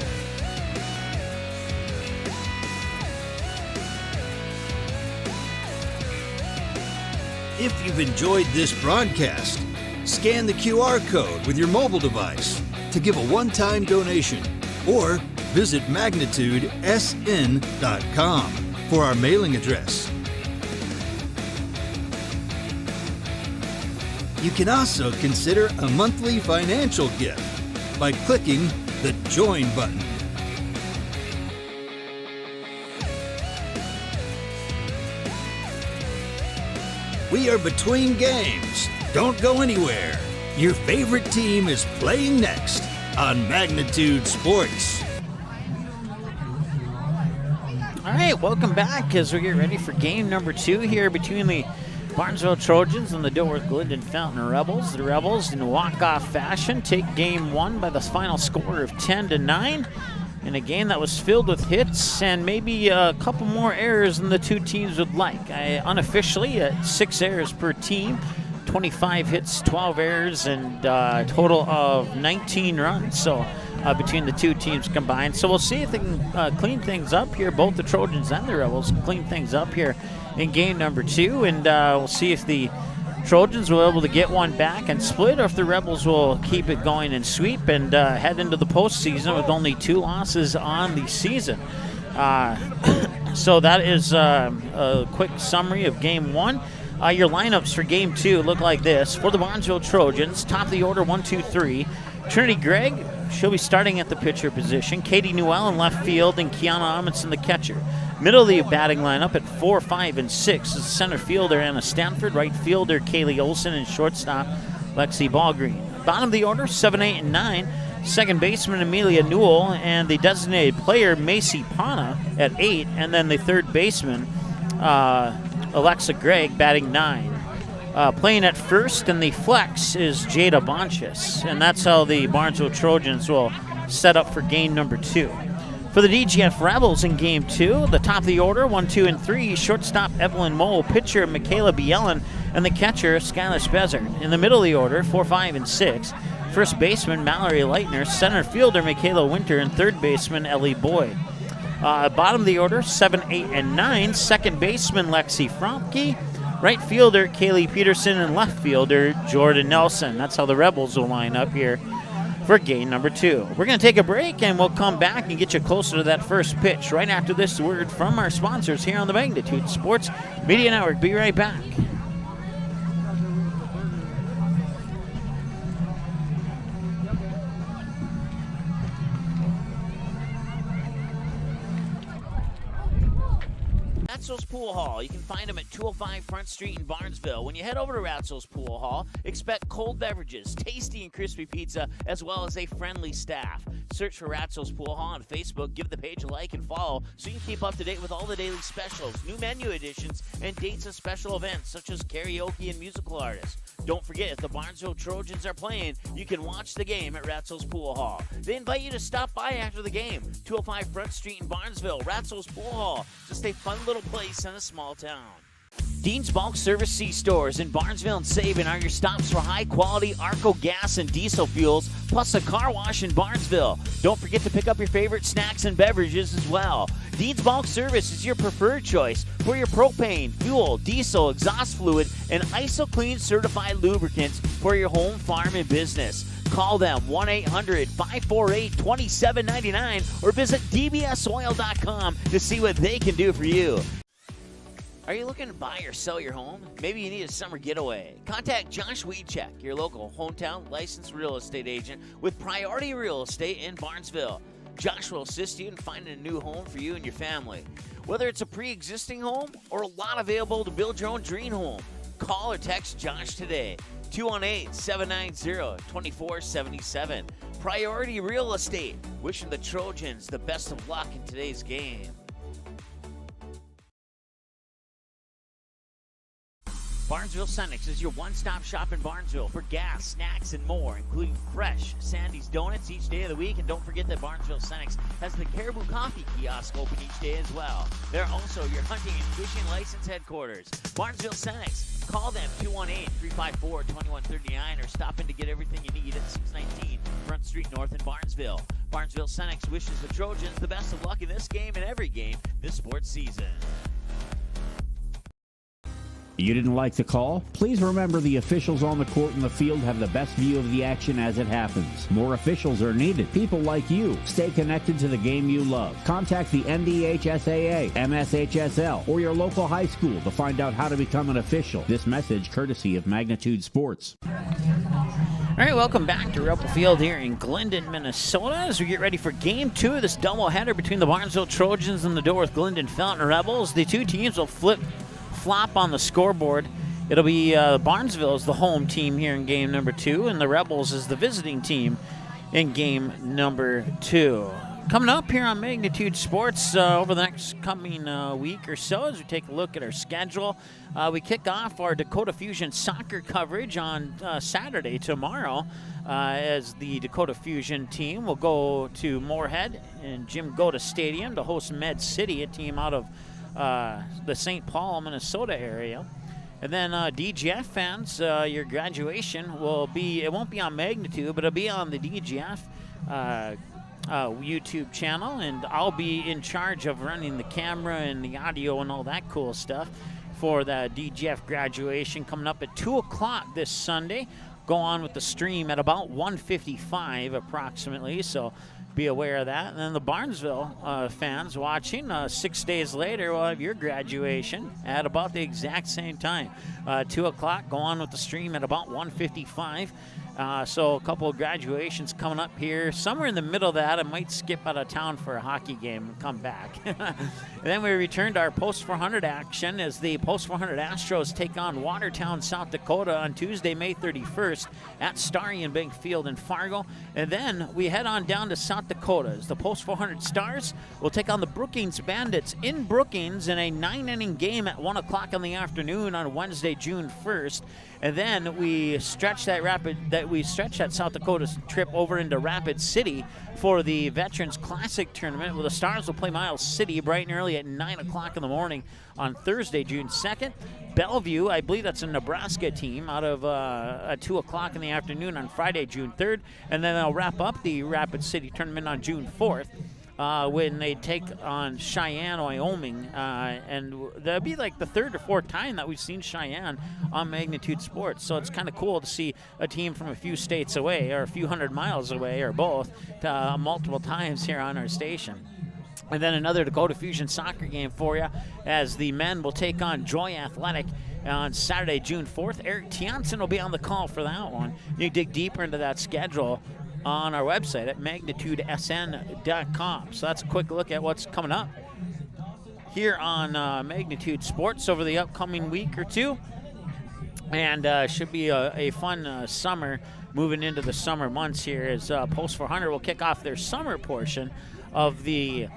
If you've enjoyed this broadcast, scan the QR code with your mobile device to give a one-time donation or visit magnitudesn.com for our mailing address. You can also consider a monthly financial gift by clicking the Join button. We are between games. Don't go anywhere. Your favorite team is playing next on Magnitude Sports. All right, welcome back as we get ready for game number 2 here between the Banresville Trojans and the Dilworth Glyndon Felton Rebels. The Rebels, in walk-off fashion, take game 1 by the final score of 10-9 in a game that was filled with hits and maybe a couple more errors than the two teams would like. Unofficially, 6 errors per team, 25 hits, 12 errors, and a total of 19 runs. So between the two teams combined. So we'll see if they can clean things up here. Both the Trojans and the Rebels clean things up here in game number 2, and we'll see if the Trojans will be able to get one back and split, or if the Rebels will keep it going and sweep and head into the postseason with only 2 losses on the season. So that is a quick summary of game 1. Your lineups for game 2 look like this. For the Banresville Trojans, top of the order, 1, 2, 3. Trinity Gregg, she'll be starting at the pitcher position. Katie Newell in left field, and Kiana Amundsen the catcher. Middle of the batting lineup at 4, 5, and 6 is center fielder Anna Stanford, right fielder Kaylee Olson, and shortstop Lexi Ballgreen. Bottom of the order, 7, 8, and 9. Second baseman Amelia Newell, and the designated player Macy Pana at 8, and then the third baseman Alexa Gregg batting 9. Playing at first and the flex is Jada Bonchis, and that's how the Banresville Trojans will set up for game number 2. For the DGF Rebels in game 2, the top of the order, 1, 2, and 3, shortstop Evelyn Moe, pitcher Michaela Bielen, and the catcher Skylar Spezard. In the middle of the order, 4, 5, and 6, first baseman Mallory Leitner, center fielder Michaela Winter, and third baseman Ellie Boyd. Bottom of the order, 7, 8, and 9, second baseman Lexi Fromke, right fielder Kaylee Peterson, and left fielder Jordan Nelson. That's how the Rebels will line up here for game number 2. We're going to take a break, and we'll come back and get you closer to that first pitch right after this word from our sponsors here on the Magnitude Sports Media Network. Be right back. Ratzel's Pool Hall. You can find them at 205 Front Street in Barnesville. When you head over to Ratzel's Pool Hall, expect cold beverages, tasty and crispy pizza, as well as a friendly staff. Search for Ratzel's Pool Hall on Facebook. Give the page a like and follow so you can keep up to date with all the daily specials, new menu additions, and dates of special events such as karaoke and musical artists. Don't forget, if the Banresville Trojans are playing, you can watch the game at Ratzel's Pool Hall. They invite you to stop by after the game. 205 Front Street in Barnesville, Ratzel's Pool Hall. Just a fun little place in a small town. Dean's Bulk Service C-Stores in Barnesville and Sabin are your stops for high-quality Arco gas and diesel fuels, plus a car wash in Barnesville. Don't forget to pick up your favorite snacks and beverages as well. Dean's Bulk Service is your preferred choice for your propane, fuel, diesel, exhaust fluid, and ISOCLEAN certified lubricants for your home, farm, and business. Call them 1-800-548-2799 or visit dbsoil.com to see what they can do for you. Are you looking to buy or sell your home? Maybe you need a summer getaway. Contact Josh Weedcheck, your local hometown licensed real estate agent with Priority Real Estate in Barnesville. Josh will assist you in finding a new home for you and your family. Whether it's a pre-existing home or a lot available to build your own dream home, call or text Josh today. 218-790-2477. Priority Real Estate. Wishing the Trojans the best of luck in today's game. Barnesville Senex is your one-stop shop in Barnesville for gas, snacks, and more, including fresh Sandy's Donuts each day of the week. And don't forget that Barnesville Senex has the Caribou Coffee kiosk open each day as well. They're also your hunting and fishing license headquarters. Barnesville Senex. Call them 218-354-2139 or stop in to get everything you need at 619 Front Street North in Barnesville. Barnesville Senex wishes the Trojans the best of luck in this game and every game this sports season. You didn't like the call? Please remember the officials on the court and the field have the best view of the action as it happens. More officials are needed. People like you. Stay connected to the game you love. Contact the NDHSAA, MSHSL, or your local high school to find out how to become an official. This message courtesy of Magnitude Sports. All right, welcome back to Rebel Field here in Glyndon, Minnesota, as we get ready for Game 2 of this doubleheader between the Banresville Trojans and the Dilworth Glyndon Felton Rebels. The two teams will flop on the scoreboard. It'll be Barnesville as the home team here in game number 2, and the Rebels as the visiting team in game number 2. Coming up here on Magnitude Sports over the next coming week or so as we take a look at our schedule. We kick off our Dakota Fusion soccer coverage on Saturday tomorrow as the Dakota Fusion team will go to Moorhead and Jim Goda Stadium to host Med City, a team out of the St. Paul, Minnesota area. And then DGF fans, your graduation will be, it won't be on Magnitude, but it'll be on the DGF YouTube channel, and I'll be in charge of running the camera and the audio and all that cool stuff for the DGF graduation coming up at 2 o'clock this Sunday. Go on with the stream at about 1:55 approximately, so be aware of that. And then the Barnesville fans watching, 6 days later, will have your graduation at about the exact same time. 2 o'clock, go on with the stream at about 1:55. So a couple of graduations coming up here. Somewhere in the middle of that, I might skip out of town for a hockey game and come back. And then we return to our Post 400 action as the Post 400 Astros take on Watertown, South Dakota on Tuesday, May 31st at Starry and Bank Field in Fargo. And then we head on down to South Dakota as the Post 400 Stars will take on the Brookings Bandits in Brookings in a 9-inning game at 1 o'clock in the afternoon on Wednesday, June 1st. And then we stretch that South Dakota trip over into Rapid City for the Veterans Classic Tournament, where the Stars will play Miles City bright and early at 9 o'clock in the morning on Thursday, June 2nd. Bellevue, I believe that's a Nebraska team, out of at 2 o'clock in the afternoon on Friday, June 3rd. And then they'll wrap up the Rapid City Tournament on June 4th. When they take on Cheyenne, Wyoming, and that'll be like the third or fourth time that we've seen Cheyenne on Magnitude Sports. So it's kind of cool to see a team from a few states away or a few hundred miles away or both multiple times here on our station. And then another Dakota Fusion soccer game for you as the men will take on Joy Athletic on Saturday, June 4th. Eric Tianson will be on the call for that one. You can dig deeper into that schedule on our website at magnitudesn.com. So that's a quick look at what's coming up here on Magnitude Sports over the upcoming week or two. And should be a fun summer moving into the summer months here as Post 400 will kick off their summer portion of the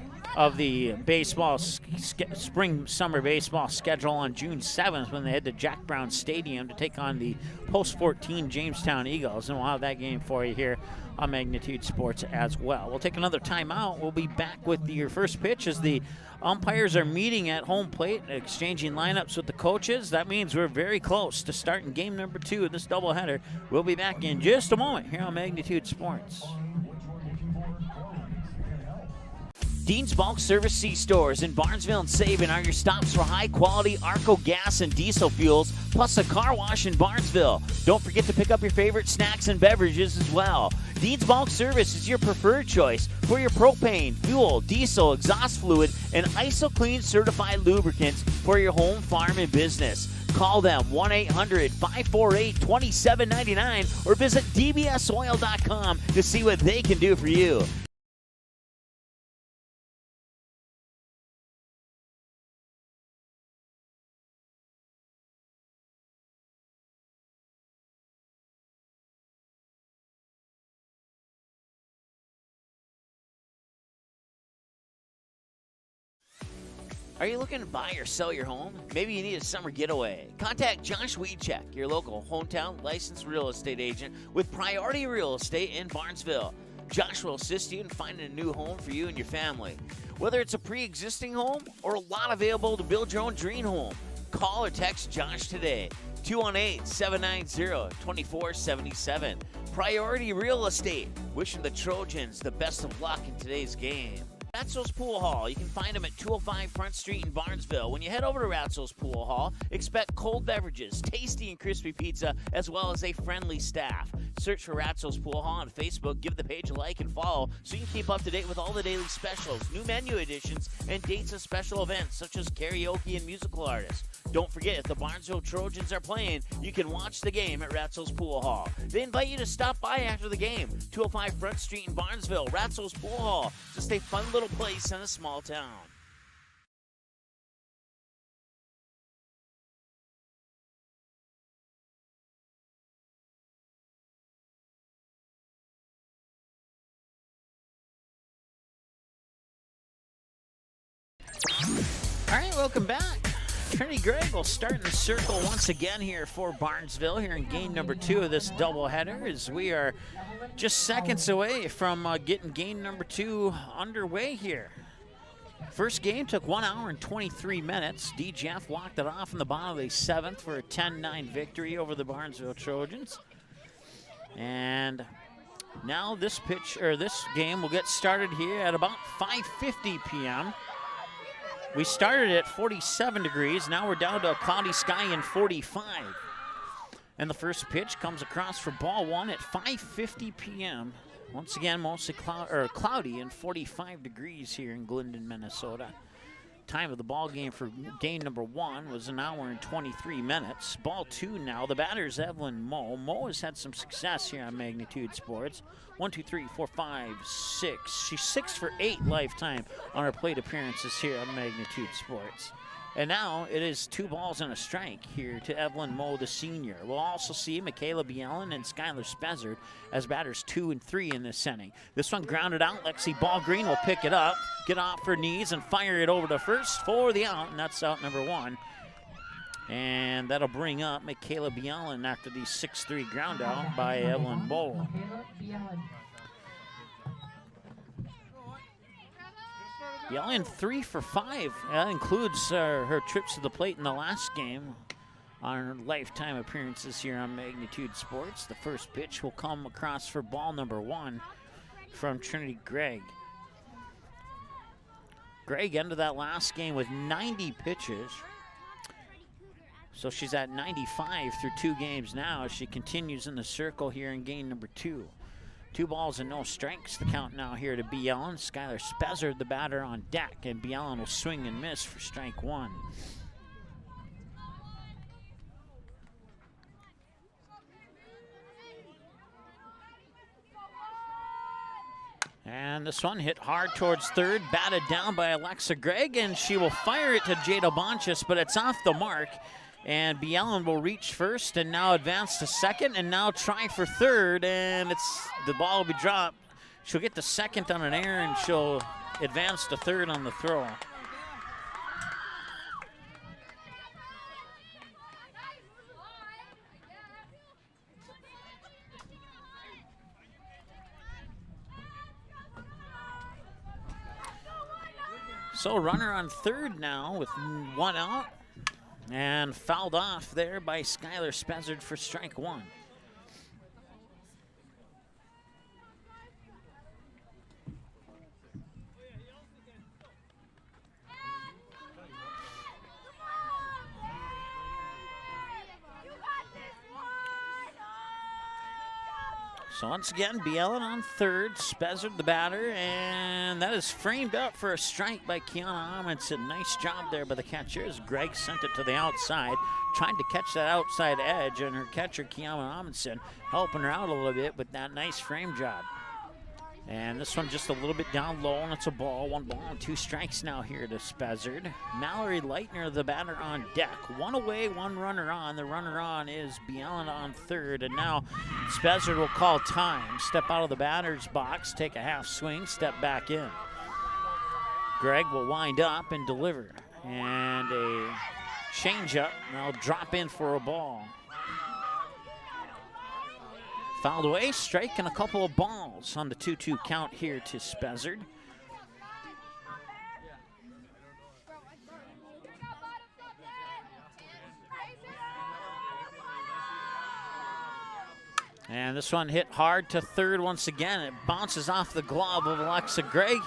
baseball spring summer baseball schedule on June 7th when they head to Jack Brown Stadium to take on the Post 14 Jamestown Eagles, and we'll have that game for you here on Magnitude Sports as well. We'll take another timeout. We'll be back with your first pitch as the umpires are meeting at home plate, exchanging lineups with the coaches. That means we're very close to starting game number 2 of this doubleheader. We'll be back in just a moment here on Magnitude Sports. Dean's Bulk Service C-Stores in Barnesville and Sabin are your stops for high-quality Arco gas and diesel fuels, plus a car wash in Barnesville. Don't forget to pick up your favorite snacks and beverages as well. Dean's Bulk Service is your preferred choice for your propane, fuel, diesel, exhaust fluid, and ISO-Clean certified lubricants for your home, farm, and business. Call them 1-800-548-2799 or visit dbsoil.com to see what they can do for you. Are you looking to buy or sell your home? Maybe you need a summer getaway. Contact Josh Weedcheck, your local hometown licensed real estate agent with Priority Real Estate in Barnesville. Josh will assist you in finding a new home for you and your family. Whether it's a pre-existing home or a lot available to build your own dream home, call or text Josh today. 218-790-2477. Priority Real Estate. Wishing the Trojans the best of luck in today's game. Ratzo's Pool Hall. You can find them at 205 Front Street in Barnesville. When you head over to Ratzo's Pool Hall, expect cold beverages, tasty and crispy pizza, as well as a friendly staff. Search for Ratzo's Pool Hall on Facebook. Give the page a like and follow so you can keep up to date with all the daily specials, new menu additions, and dates of special events such as karaoke and musical artists. Don't forget, if the Barnesville Trojans are playing, you can watch the game at Ratzo's Pool Hall. They invite you to stop by after the game. 205 Front Street in Barnesville, Ratzo's Pool Hall. Just a fun little place in a small town. All right, welcome back. Trinity Gregg will start in the circle once again here for Barnesville here in game number 2 of this doubleheader as we are just seconds away from getting game number 2 underway here. First game took 1 hour and 23 minutes. DGF walked it off in the bottom of the 7th for a 10-9 victory over the Barnesville Trojans. And now this game will get started here at about 5:50 p.m. We started at 47 degrees. Now we're down to a cloudy sky and 45. And the first pitch comes across for ball one at 5:50 p.m. Once again, mostly cloudy and 45 degrees here in Glyndon, Minnesota. Time of the ball game for game number one was 1 hour and 23 minutes. Ball two now. The batter's Evelyn Moe. Moe has had some success here on Magnitude Sports. 1, 2, 3, 4, 5, 6. She's 6 for 8 lifetime on her plate appearances here on Magnitude Sports. And now it is 2 balls and a strike here to Evelyn Moe, the senior. We'll also see Michaela Bielen and Skylar Spezzard as batters 2 and 3 in this inning. This one grounded out. Lexi Ballgreen will pick it up, get off her knees, and fire it over to first for the out, and that's out number 1. And that'll bring up Michaela Bielen after the 6-3 ground out by Evelyn Moe. Bielen 3 for 5. That includes her trips to the plate in the last game on her lifetime appearances here on Magnitude Sports. The first pitch will come across for ball number 1 from Trinity Gregg. Gregg ended that last game with 90 pitches. So she's at 95 through 2 games now as she continues in the circle here in game number 2. 2 balls and no strikes. The count now here to Bielen. Skylar Spezzard, the batter, on deck, and Bielen will swing and miss for strike 1. And this one hit hard towards third, batted down by Alexa Gregg, and she will fire it to Jada Bonchis, but it's off the mark. And Bielen will reach first and now advance to second and now try for third, and the ball will be dropped. She'll get to second on an error and she'll advance to third on the throw. So runner on third now with 1 out. And fouled off there by Skylar Spezzard for strike 1. So once again, Bielen on third, Spezzard the batter, and that is framed up for a strike by Kiana Amundsen. Nice job there by the catcher as Gregg sent it to the outside, trying to catch that outside edge, and her catcher, Kiana Amundsen, helping her out a little bit with that nice frame job. And this one just a little bit down low, and it's a ball. 1 ball and 2 strikes now here to Spezzard. Mallory Leitner, the batter, on deck. 1 away, 1 runner on. The runner on is Bielen on third, and now Spezzard will call time. Step out of the batter's box, take a half swing, step back in. Gregg will wind up and deliver. And a changeup, and I'll drop in for a ball. Fouled away, strike, and a couple of balls on the 2-2 count here to Spezzard. And this one hit hard to third once again. It bounces off the glove of Alexa Gregg.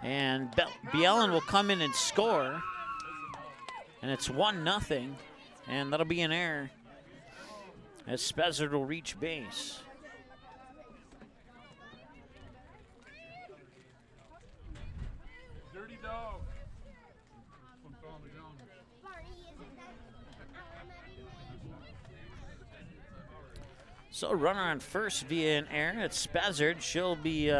And Bielen will come in and score. And it's 1-0, and that'll be an error as Spezzard will reach base. Dirty dog. So runner on first via an error. It's Spezzard. She'll be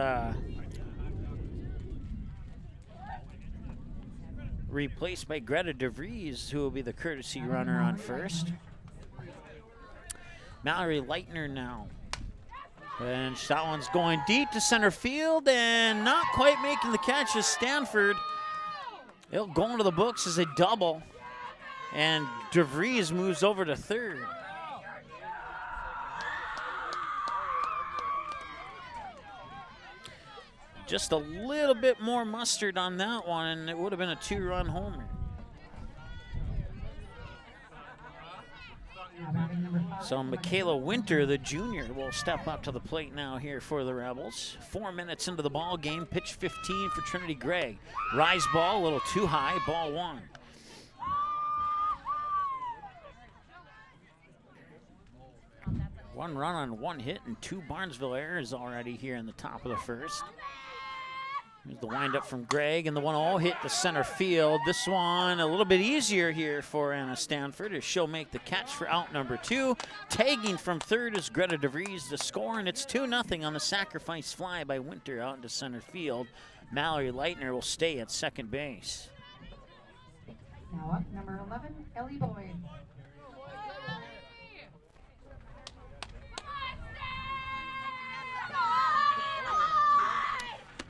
replaced by Greta DeVries, who will be the courtesy runner on first. Mallory Leitner now. And that one's going deep to center field and not quite making the catch as Stanford. It'll go into the books as a double. And DeVries moves over to third. Just a little bit more mustard on that one, and it would have been a 2-run homer. So Michaela Winter, the junior, will step up to the plate now here for the Rebels. 4 minutes into the ball game, pitch 15 for Trinity Gregg. Rise ball, a little too high, ball 1. One run on 1 hit and 2 Barnesville errors already here in the top of the first. Here's the windup from Gregg, and the 1-0 hit to center field. This one a little bit easier here for Anna Stanford as she'll make the catch for out number 2. Tagging from third is Greta DeVries to score, and it's 2-0 on the sacrifice fly by Winter out into center field. Mallory Leitner will stay at second base. Now up, number 11, Ellie Boyd.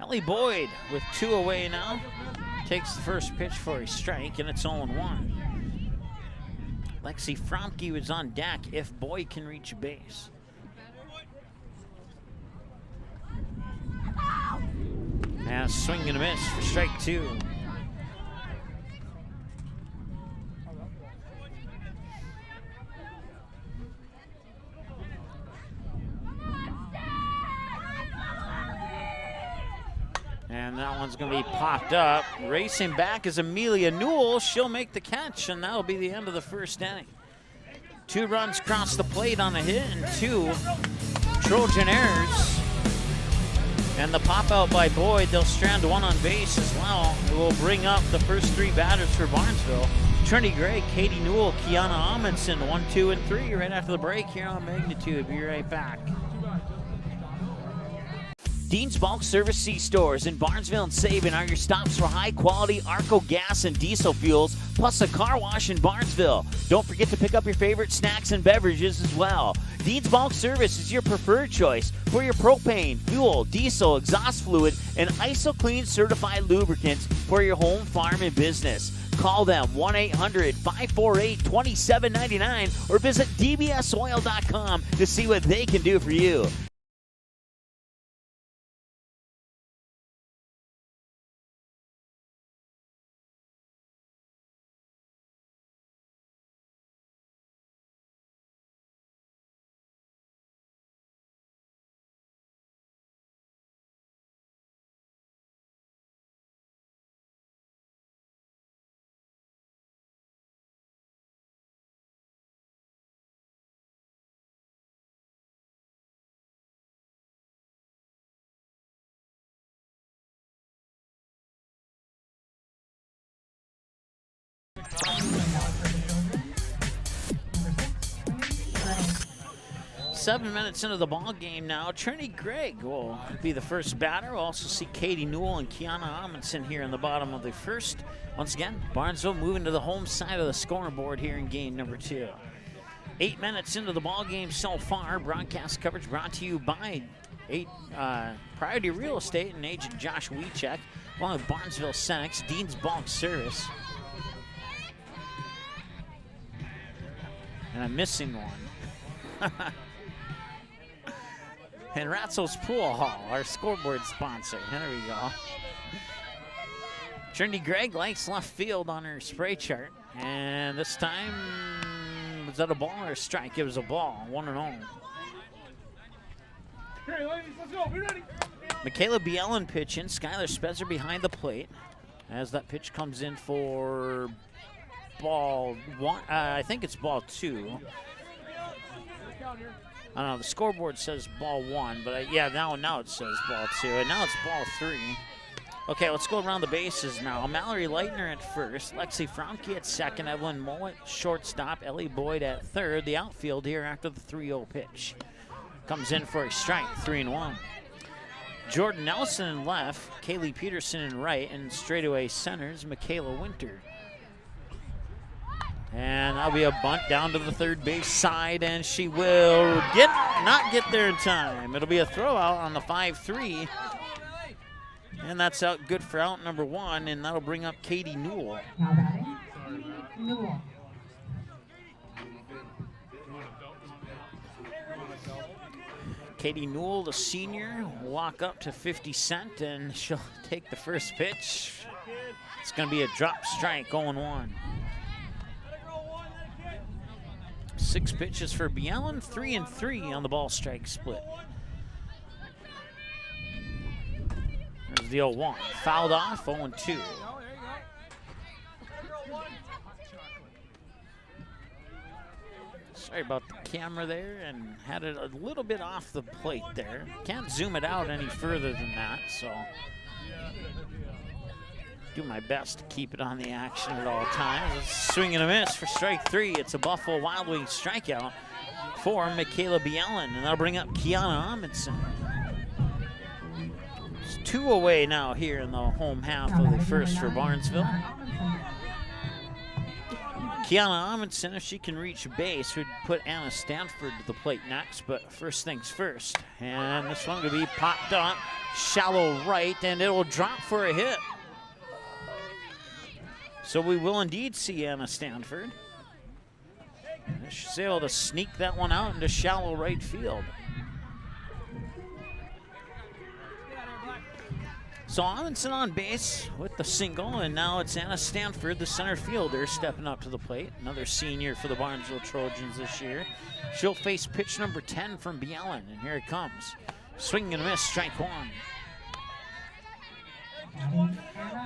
Ellie Boyd with 2 away now. Takes the first pitch for a strike, and it's 0-1. Lexi Fromke was on deck if Boyd can reach a base. And a swing and a miss for strike 2. And that one's going to be popped up. Racing back is Amelia Newell. She'll make the catch, and that'll be the end of the first inning. 2 runs cross the plate on a hit and 2 Trojan errors. And the pop out by Boyd, they'll strand 1 on base as well. It will bring up the first 3 batters for Barnesville. Trinity Gregg, Katie Newell, Kiana Amundsen, 1, 2, and 3 right after the break here on Magnitude. Be right back. Dean's Bulk Service C-Stores in Barnesville and Sabin are your stops for high-quality Arco gas and diesel fuels, plus a car wash in Barnesville. Don't forget to pick up your favorite snacks and beverages as well. Dean's Bulk Service is your preferred choice for your propane, fuel, diesel, exhaust fluid, and ISOClean certified lubricants for your home, farm, and business. Call them 1-800-548-2799 or visit dbsoil.com to see what they can do for you. Seven minutes into the ball game now. Trinity Gregg will be the first batter. We'll also see Katie Newell and Kiana Amundsen here in the bottom of the first. Once again, Barnesville moving to the home side of the scoreboard here in game number 2. 8 minutes into the ball game so far. Broadcast coverage brought to you by Priority Real Estate and agent Josh Wiechek, along with Barnesville Senex, Dean's Bulk Service. And I'm missing one. And Ratzel's Pool Hall, our scoreboard sponsor. There we go. Trinity Gregg likes left field on her spray chart. And this time, was that a ball or a strike? It was a ball, 1-0. Okay, ladies, let's go. Be ready. Michaela Bielen pitching. Skylar Spezzer behind the plate as that pitch comes in for ball 1. I think it's ball 2. I don't know, the scoreboard says ball 1, but yeah, now it says ball 2, and now it's ball 3. Okay, let's go around the bases now. Mallory Leitner at first, Lexi Fromke at second, Evelyn Mowat shortstop, Ellie Boyd at third. The outfield here after the 3-0 pitch. Comes in for a strike, 3-1. Jordan Nelson in left, Kaylee Peterson in right, and straightaway centers, Michaela Winter. And that'll be a bunt down to the third base side, and she will not get there in time. It'll be a throw out on the 5-3. And that's out good for out number 1, and that'll bring up Katie Newell. Now batting, Newell. Katie Newell, the senior, will walk up to 50 Cent, and she'll take the first pitch. It's going to be a drop strike, 0-1. 6 pitches for Bielen, 3 and 3 on the ball strike split. There's the 0-1. Fouled off, 0-2. Sorry about the camera there, and had it a little bit off the plate there. Can't zoom it out any further than that, so do my best to keep it on the action at all times. Swing and a miss for strike 3. It's a Buffalo Wild Wings strikeout for Michaela Bielen, and that'll bring up Kiana Amundsen. It's 2 away now here in the home half of the first for Barnesville. Kiana Amundsen, if she can reach base, would put Anna Stanford to the plate next, but first things first. And this one will be popped up, shallow right, and it will drop for a hit. So we will indeed see Anna Stanford. She's able to sneak that one out into shallow right field. So Amundsen on base with the single, and now it's Anna Stanford, the center fielder, stepping up to the plate. Another senior for the Barnesville Trojans this year. She'll face pitch number 10 from Bielen, and here it comes. Swing and a miss, strike 1.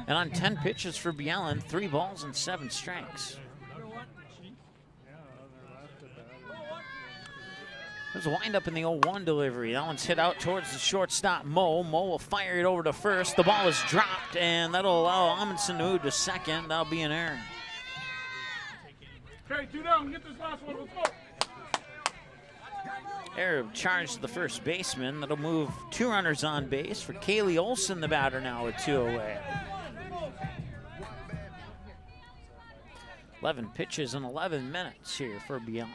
And on 10 pitches for Bielen, 3 balls and 7 strikes. There's a windup in the 0-1 delivery. That one's hit out towards the shortstop, Mo. Mo will fire it over to first. The ball is dropped, and that'll allow Amundsen to move to second. That'll be an error. Okay, 2 down. Get this last one. Let's go. Error of charge to the first baseman. That'll move 2 runners on base for Kaylee Olson, the batter now with 2 away. 11 pitches in 11 minutes here for Bielen.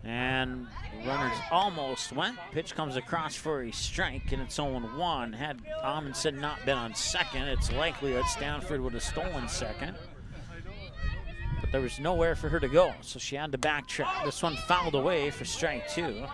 And runners almost went. Pitch comes across for a strike, and it's 0-1. Had Amundsen not been on second, it's likely that Stanford would have stolen second. But there was nowhere for her to go, so she had to backtrack. This one fouled away for strike 2.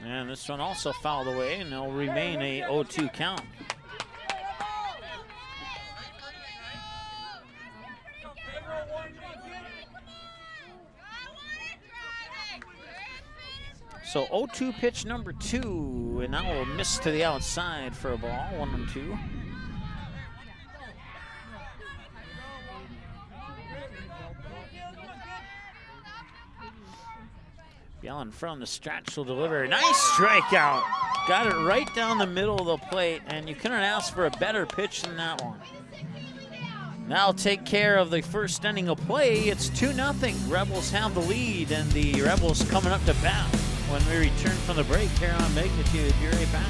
And this one also fouled away, and it'll remain a 0-2 count. So 0-2 pitch number 2, and that will miss to the outside for a ball, 1-2. Bielen from the stretch will deliver. Nice strikeout. Got it right down the middle of the plate, and you couldn't ask for a better pitch than that one. That'll take care of the first inning of play. It's 2-0. Rebels have the lead, and the Rebels coming up to bat when we return from the break here on Magnitude. Be right back.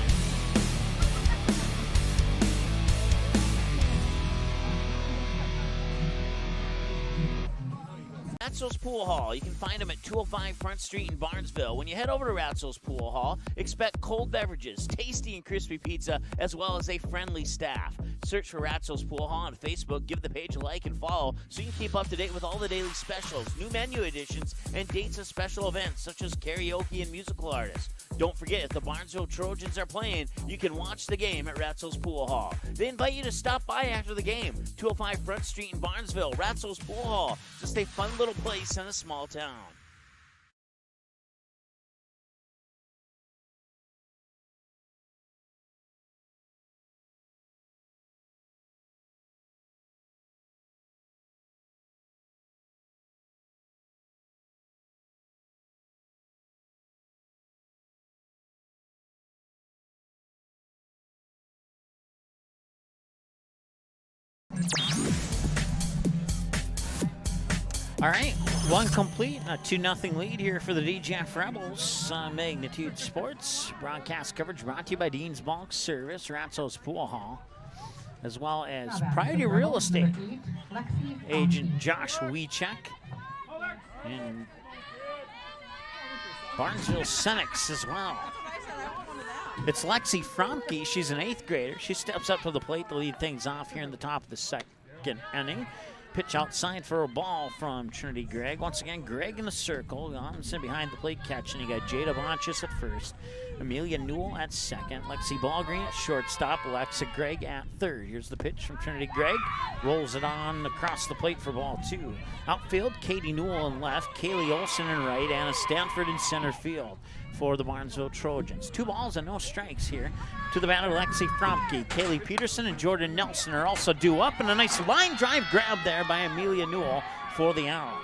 Ratzo's Pool Hall. You can find them at 205 Front Street in Barnesville. When you head over to Ratzo's Pool Hall, expect cold beverages, tasty and crispy pizza, as well as a friendly staff. Search for Ratzo's Pool Hall on Facebook. Give the page a like and follow so you can keep up to date with all the daily specials, new menu additions, and dates of special events such as karaoke and musical artists. Don't forget, if the Barnesville Trojans are playing, you can watch the game at Ratzo's Pool Hall. They invite you to stop by after the game. 205 Front Street in Barnesville, Ratzo's Pool Hall. Just a fun little place in a small town. All right, one complete, a 2-0 lead here for the DJF Rebels on Magnitude Sports. Broadcast coverage brought to you by Dean's Bulk Service, Ratzo's Pool Hall, as well as Priority Real Estate agent Josh Wiechek and Barnesville Senex as well. It's Lexi Fromke. She's an 8th grader. She steps up to the plate to lead things off here in the top of the second inning. Pitch outside for a ball from Trinity Gregg. Once again, Gregg in the circle. Robinson behind the plate catching. You got Jada Bonchis at first. Amelia Newell at second. Lexi Ballgreen at shortstop. Alexa Gregg at third. Here's the pitch from Trinity Gregg. Rolls it on across the plate for ball 2. Outfield, Katie Newell in left. Kaylee Olson in right. Anna Stanford in center field for the Barnesville Trojans. 2 balls and no strikes here to the batter, Lexi Fromke. Kaylee Peterson and Jordan Nelson are also due up, and a nice line drive grab there by Amelia Newell for the out.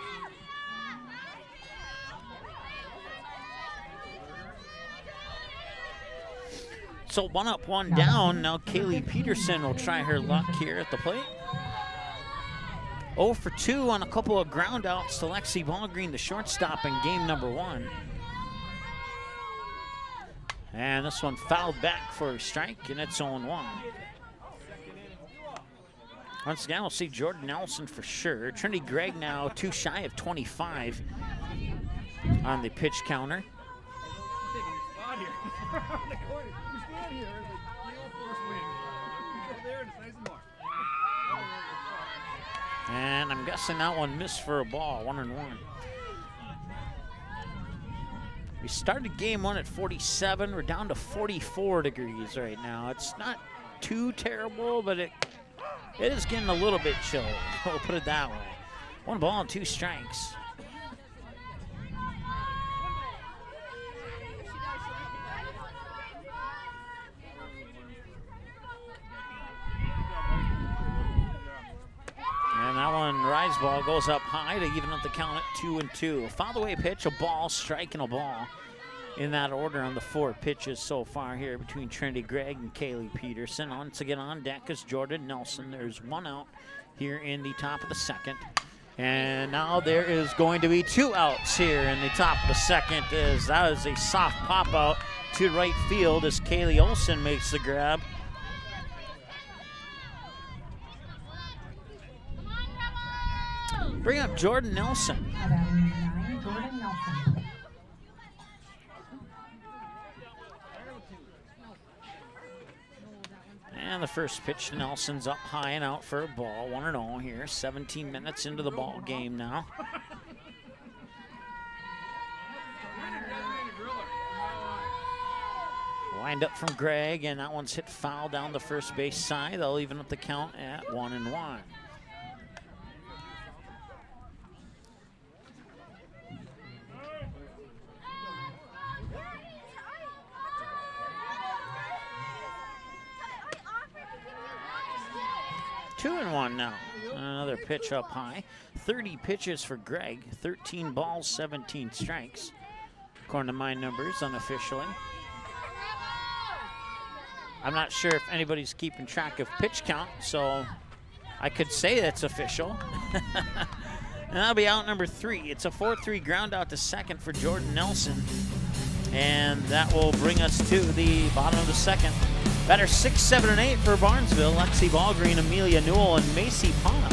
So 1 up, 1 down. Now Kaylee Peterson will try her luck here at the plate. 0 for 2 on a couple of ground outs to Lexi Ballgreen, the shortstop in game number 1. And this one fouled back for a strike, and it's 0-1. Once again, we'll see Jordan Nelson for sure. Trinity Gregg now 2 shy of 25 on the pitch counter. And I'm guessing that one missed for a ball, 1-1. We started game 1 at 47. We're down to 44 degrees right now. It's not too terrible, but it is getting a little bit chilly. We'll put it that way. 1 ball and 2 strikes. And that one, rise ball, goes up high to even up the count at 2-2. A foul away pitch, a ball, strike, and a ball. In that order on the 4 pitches so far here between Trinity Gregg and Kaylee Peterson. Once again on deck is Jordan Nelson. There's 1 out here in the top of the 2nd. And now there is going to be 2 outs here in the top of the 2nd, as that is a soft pop out to right field as Kaylee Olson makes the grab. Bring up Jordan Nelson. Jordan Nelson. And the first pitch to Nelson's up high and out for a ball. 1-0 here. 17 minutes into the ball game now. Wind up from Gregg, and that one's hit foul down the first base side. They'll even up the count at 1-1. Two and 1 now. Another pitch up high. 30 pitches for Gregg. 13 balls, 17 strikes, according to my numbers unofficially. I'm not sure if anybody's keeping track of pitch count, so I could say that's official. And that'll be out number 3. It's a 4-3 ground out to second for Jordan Nelson. And that will bring us to the bottom of the 2nd. Batter 6, 7, and 8 for Barnesville. Lexi Ballgreen, Amelia Newell, and Macy Pana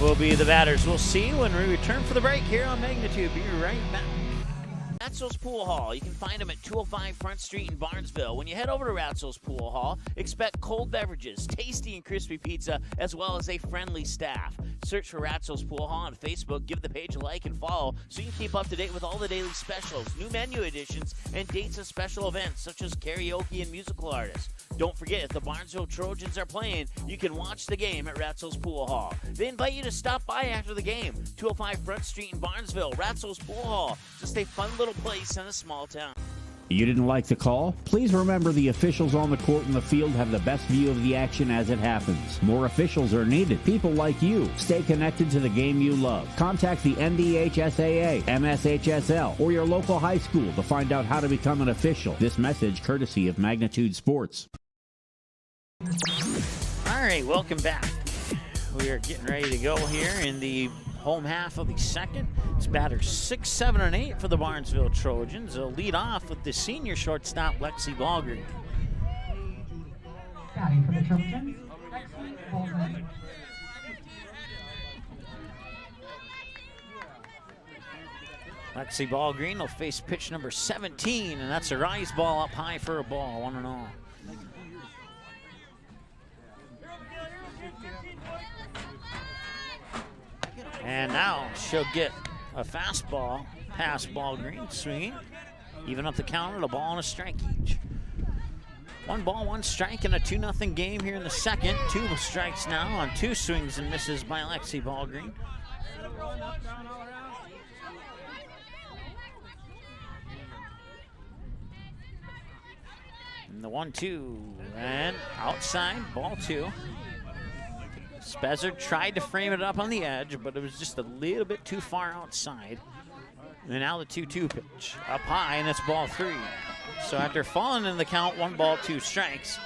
will be the batters. We'll see when we return for the break here on Magnitude. Be right back. Ratzel's Pool Hall. You can find them at 205 Front Street in Barnesville. When you head over to Ratzel's Pool Hall, expect cold beverages, tasty and crispy pizza, as well as a friendly staff. Search for Ratzel's Pool Hall on Facebook. Give the page a like and follow so you can keep up to date with all the daily specials, new menu additions, and dates of special events such as karaoke and musical artists. Don't forget, if the Barnesville Trojans are playing, you can watch the game at Ratzel's Pool Hall. They invite you to stop by after the game. 205 Front Street in Barnesville, Ratzel's Pool Hall. Just a fun little place in a small town. You didn't like the call? Please remember the officials on the court and the field have the best view of the action as it happens. More officials are needed. People like you. Stay connected to the game you love. Contact the NDHSAA, MSHSL, or your local high school to find out how to become an official. This message courtesy of Magnitude Sports. All right, welcome back. We are getting ready to go here in the home half of the 2nd. It's batters 6, 7, and 8 for the Barnesville Trojans. They'll lead off with the senior shortstop, Lexi Ballgreen. Batting for the Trojans, Lexi Ballgreen. Lexi Ballgreen will face pitch number 17, and that's a rise ball up high for a ball, 1-0. And now she'll get a fastball past Ball Green, swinging. Even up the counter, the ball and a strike each. 1 ball, 1 strike in a 2-0 game here in the second. 2 strikes now on 2 swings and misses by Lexi Ball Green. And the 1-2, and outside, ball 2. Spezzer tried to frame it up on the edge, but it was just a little bit too far outside. And now the 2-2 pitch, up high, and it's ball 3. So after falling in the count, 1 ball, 2 strikes,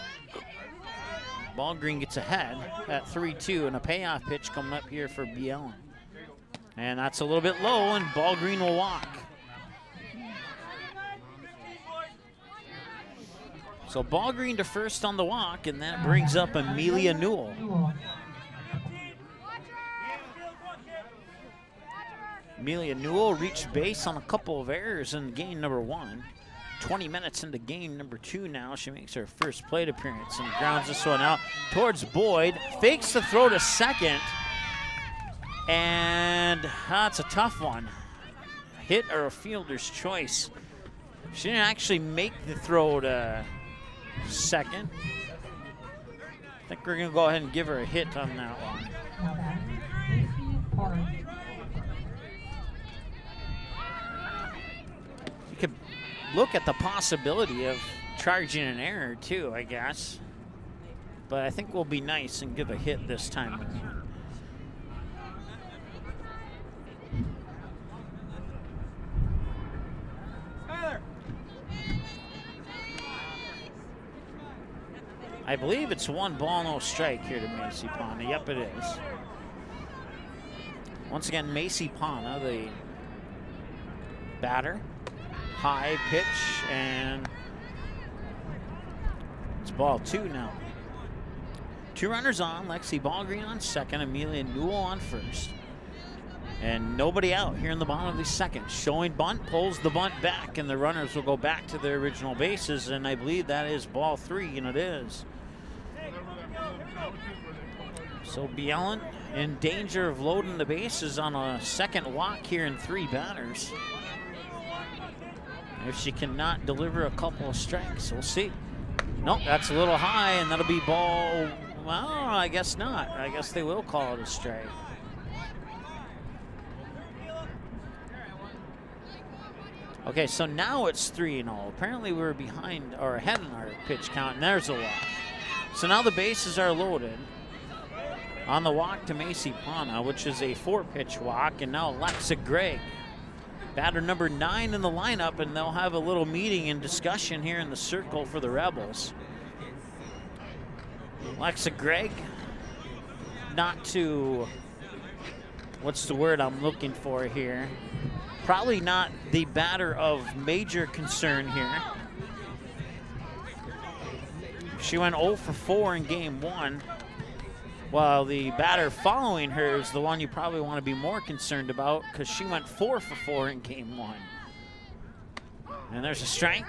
Ball Green gets ahead at 3-2, and a payoff pitch coming up here for Bielen. And that's a little bit low, and Ball Green will walk. So Ball Green to first on the walk, and that brings up Amelia Newell. Amelia Newell reached base on a couple of errors in game number 1. 20 minutes into game number 2 now. She makes her first plate appearance and grounds this one out towards Boyd. Fakes the throw to second. And that's a tough one. Hit or a fielder's choice. She didn't actually make the throw to second. I think we're going to go ahead and give her a hit on that one. You could look at the possibility of charging an error too, I guess. But I think we'll be nice and give a hit this time around. I believe it's 1 ball, no strike here to Macy Pana. Yep, it is. Once again, Macy Pana, the batter. High pitch, and it's ball 2 now. 2 runners on, Lexi Ball Green on second, Amelia Newell on first. And nobody out here in the bottom of the second. Showing bunt, pulls the bunt back, and the runners will go back to their original bases, and I believe that is ball 3, and it is. So Bielen in danger of loading the bases on a second walk here in 3 batters. If she cannot deliver a couple of strikes, we'll see. Nope, that's a little high, and that'll be ball, well, I guess not. I guess they will call it a strike. Okay, so now it's 3-0. Apparently we were behind or ahead in our pitch count, and there's a walk. So now the bases are loaded on the walk to Macy Pana, which is a 4-pitch walk, and now Alexa Gregg, batter number 9 in the lineup, and they'll have a little meeting and discussion here in the circle for the Rebels. Alexa Gregg, not too, what's the word I'm looking for here? Probably not the batter of major concern here. She went 0 for 4 in game 1, while the batter following her is the one you probably want to be more concerned about, because she went 4 for 4 in game 1. And there's a strike,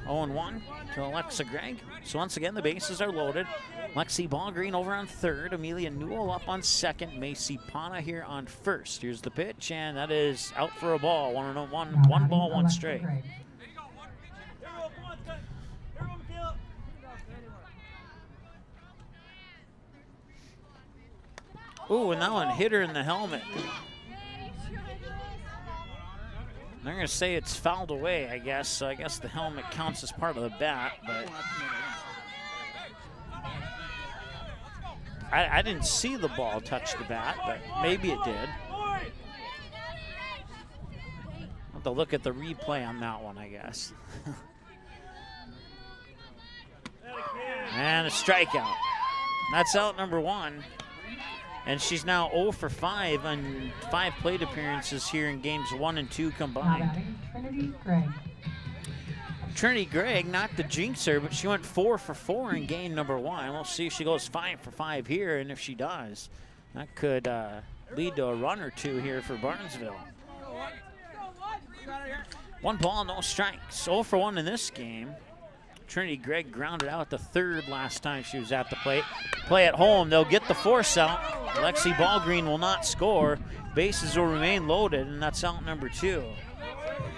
0-1 to Alexa Gregg. So once again, the bases are loaded. Lexi Ball Green over on third, Amelia Newell up on second, Macy Pana here on first. Here's the pitch, and that is out for a ball. 1 ball, 1 strike. Ooh, and that one hit her in the helmet. They're going to say it's fouled away, I guess. So I guess the helmet counts as part of the bat, but I didn't see the ball touch the bat, but maybe it did. I'll have to look at the replay on that one, I guess. And a strikeout. That's out number 1. And she's now 0 for 5 on 5 plate appearances here in games 1 and 2 combined. Trinity Gregg. Trinity Gregg, not to jinx her, but she went 4 for 4 in game number 1. We'll see if she goes 5 for 5 here, and if she does, that could lead to a run or 2 here for Banresville. 1 ball, no strikes. 0 for 1 in this game. Trinity Gregg grounded out to third last time she was at the plate. Play at home, they'll get the force out. Lexi Ballgreen will not score. Bases will remain loaded, and that's out number 2.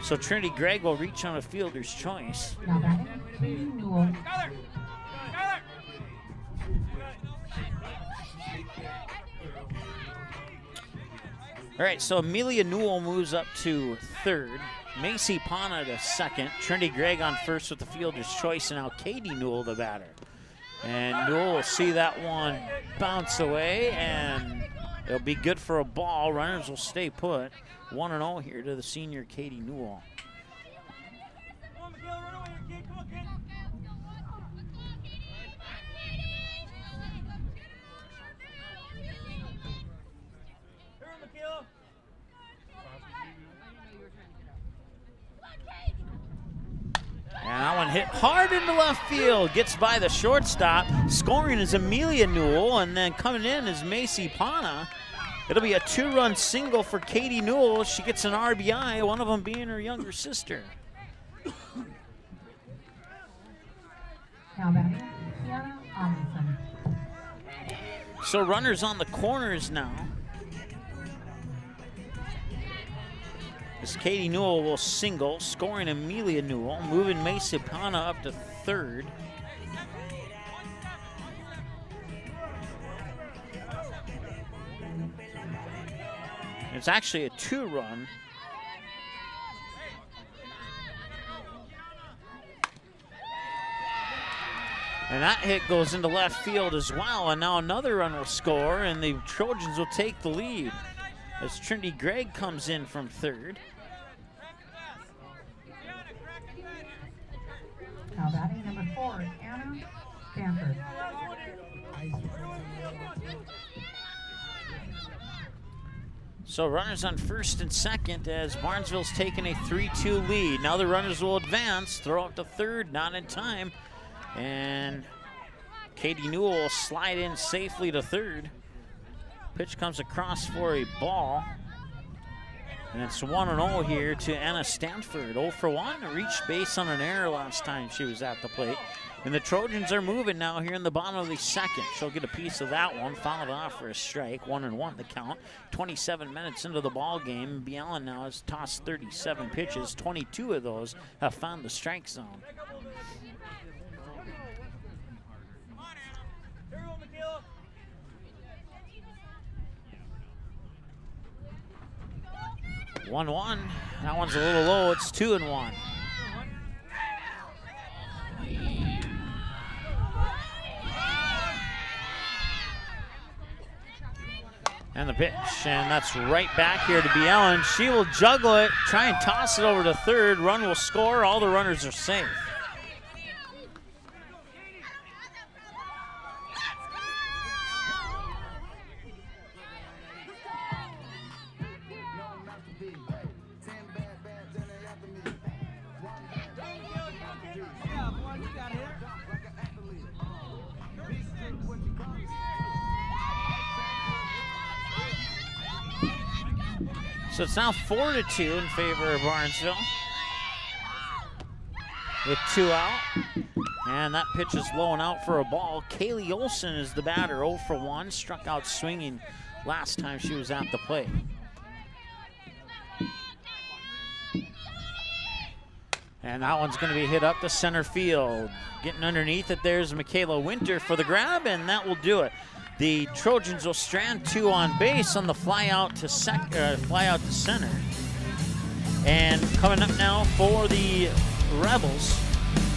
So Trinity Gregg will reach on a fielder's choice. Now batting, Katie Newell. All right, so Amelia Newell moves up to third. Macy Pana to second. Trinity Gregg on first with the fielder's choice, and now Katie Newell the batter. And Newell will see that one bounce away, and it'll be good for a ball. Runners will stay put. 1-0 here to the senior Katie Newell. And that one hit hard into left field, gets by the shortstop. Scoring is Amelia Newell, and then coming in is Macy Pana. It'll be a 2-run single for Katie Newell. She gets an RBI, one of them being her younger sister. Now batting, Kiana Amundsen. So runners on the corners now. As Katie Newell will single, scoring Amelia Newell, moving Macy Pana up to third. It's actually a 2-run. And that hit goes into left field as well, and now another run will score, and the Trojans will take the lead as Trinity Gregg comes in from third. Now batting number 4, Anna Stanford. So runners on first and second as Barnesville's taking a 3-2 lead. Now the runners will advance, throw up to third, not in time. And Katie Newell will slide in safely to third. Pitch comes across for a ball. And it's 1-0 here to Anna Stanford. 0 for 1, reached base on an error last time she was at the plate. And the Trojans are moving now here in the bottom of the second. She'll get a piece of that one, fouled off for a strike. 1-1 the count. 27 minutes into the ball game. Bjelland now has tossed 37 pitches. 22 of those have found the strike zone. One. That one's a little low. It's 2-1. And the pitch, and that's right back here to Bjelland. She will juggle it, try and toss it over to third. Run will score. All the runners are safe. So it's now 4-2 in favor of Barnesville with 2 out. And that pitch is low and out for a ball. Kaylee Olson is the batter, 0 for 1. Struck out swinging last time she was at the plate. And that one's going to be hit up to center field. Getting underneath it, there's Michaela Winter for the grab, and that will do it. The Trojans will strand 2 on base on the fly out to center. And coming up now for the Rebels,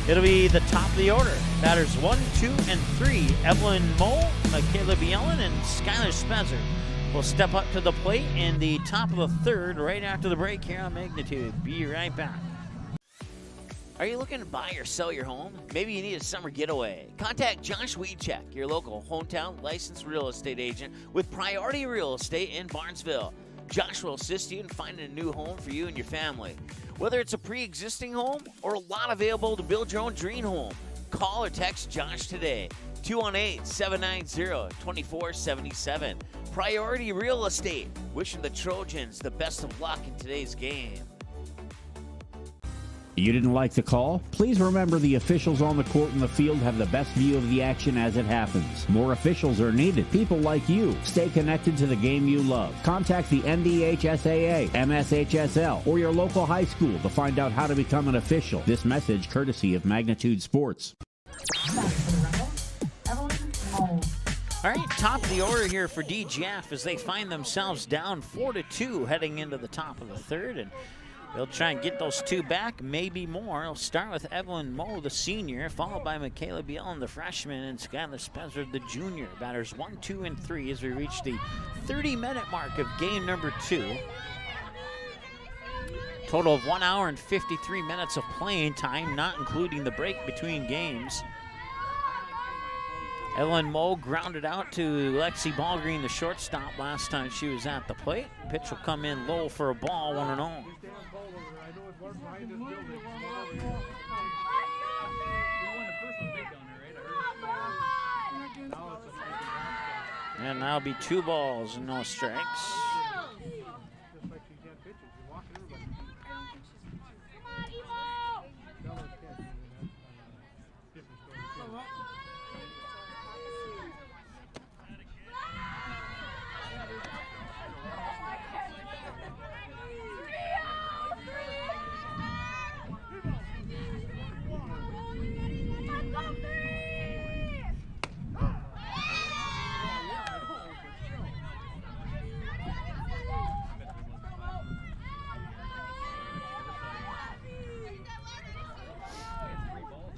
it'll be the top of the order. Batters 1, 2, and 3. Evelyn Moe, Michaela Bjelland, and Skylar Spezzer will step up to the plate in the top of the third right after the break here on Magnitude. Be right back. Are you looking to buy or sell your home? Maybe you need a summer getaway. Contact Josh Weedcheck, your local hometown licensed real estate agent with Priority Real Estate in Barnesville. Josh will assist you in finding a new home for you and your family. Whether it's a pre-existing home or a lot available to build your own dream home, call or text Josh today. 218-790-2477. Priority Real Estate. Wishing the Trojans the best of luck in today's game. You didn't like the call? Please remember the officials on the court and the field have the best view of the action as it happens. More officials are needed. People like you. Stay connected to the game you love. Contact the NDHSAA, MSHSL, or your local high school to find out how to become an official. This message courtesy of Magnitude Sports. All right, top of the order here for DGF as they find themselves down 4-2 heading into the top of the third, and they'll try and get those two back, maybe more. They'll start with Evelyn Moe, the senior, followed by Michaela Bielen, the freshman, and Skylar Spencer, the junior. Batters 1, 2, and 3 as we reach the 30-minute mark of game number 2. Total of 1 hour and 53 minutes of playing time, not including the break between games. Evelyn Moe grounded out to Lexi Ballgreen, the shortstop, last time she was at the plate. Pitch will come in low for a ball, 1-0. And that'll be 2 balls and no strikes.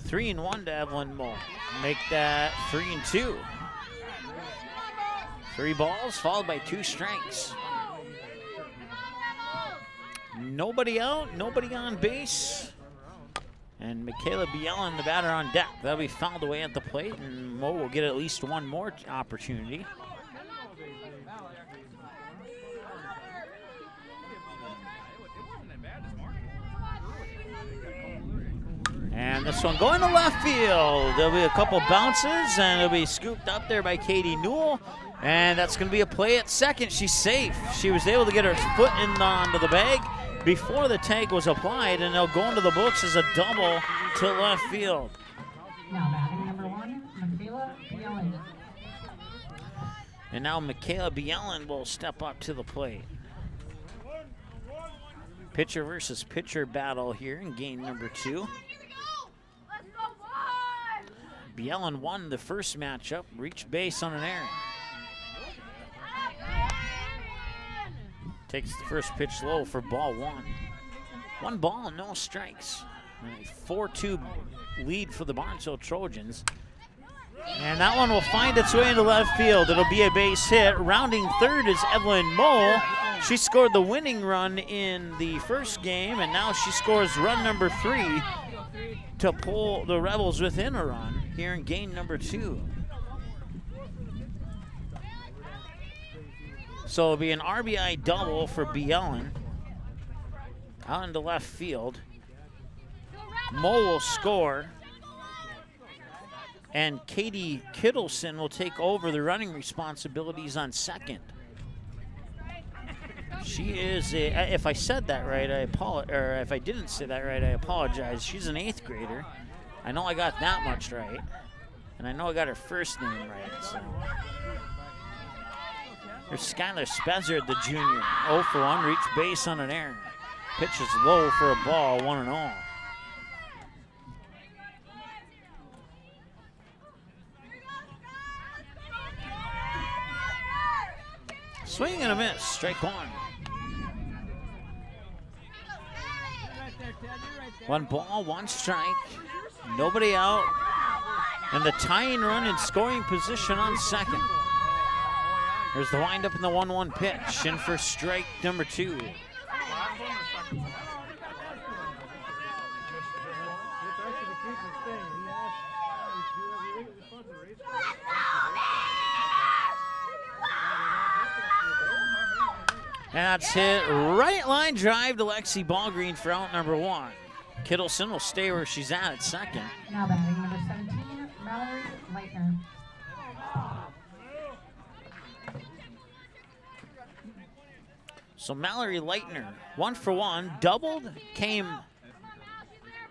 Three and 1 to Evelyn Moe. Make that 3-2. 3 balls followed by 2 strikes. Nobody out, nobody on base. And Michaela Bielen, the batter, on deck. That'll be fouled away at the plate, and Moe will get at least one more opportunity. And this one going to left field. There'll be a couple bounces, and it'll be scooped up there by Katie Newell. And that's going to be a play at second. She's safe. She was able to get her foot in onto the bag before the tag was applied, and they'll go into the books as a double to left field. Now batting number 1, Michaela Bielen. And now Michaela Bielen will step up to the plate. Pitcher versus pitcher battle here in game number 2. Bielen won the first matchup, reached base on an error. Takes the first pitch low for ball 1. 1 ball, no strikes. A 4-2 lead for the Banresville Trojans. And that one will find its way into left field. It'll be a base hit. Rounding third is Evelyn Moe. She scored the winning run in the first game, and now she scores run number 3 to pull the Rebels within a run here in game number 2. So it'll be an RBI double for Bielen out into left field. Moe will score, and Katie Kittleson will take over the running responsibilities on second. She is a, if I said that right, I apologize, or if I didn't say that right, I apologize. She's an 8th grader. I know I got that much right, and I know I got her first name right, so. Here's Skylar Spencer, the junior. 0 for 1, reached base on an error. Pitch is low for a ball, 1-0. Swing and a miss, strike 1. 1 ball, 1 strike. Nobody out. And the tying run in scoring position on second. There's the windup in the 1-1 pitch. In for strike number 2. That's hit right line drive to Lexi Ballgreen for out number 1. Kittleson will stay where she's at second. Now batting number 17, Mallory Leitner. So Mallory Leitner, 1 for 1, doubled, came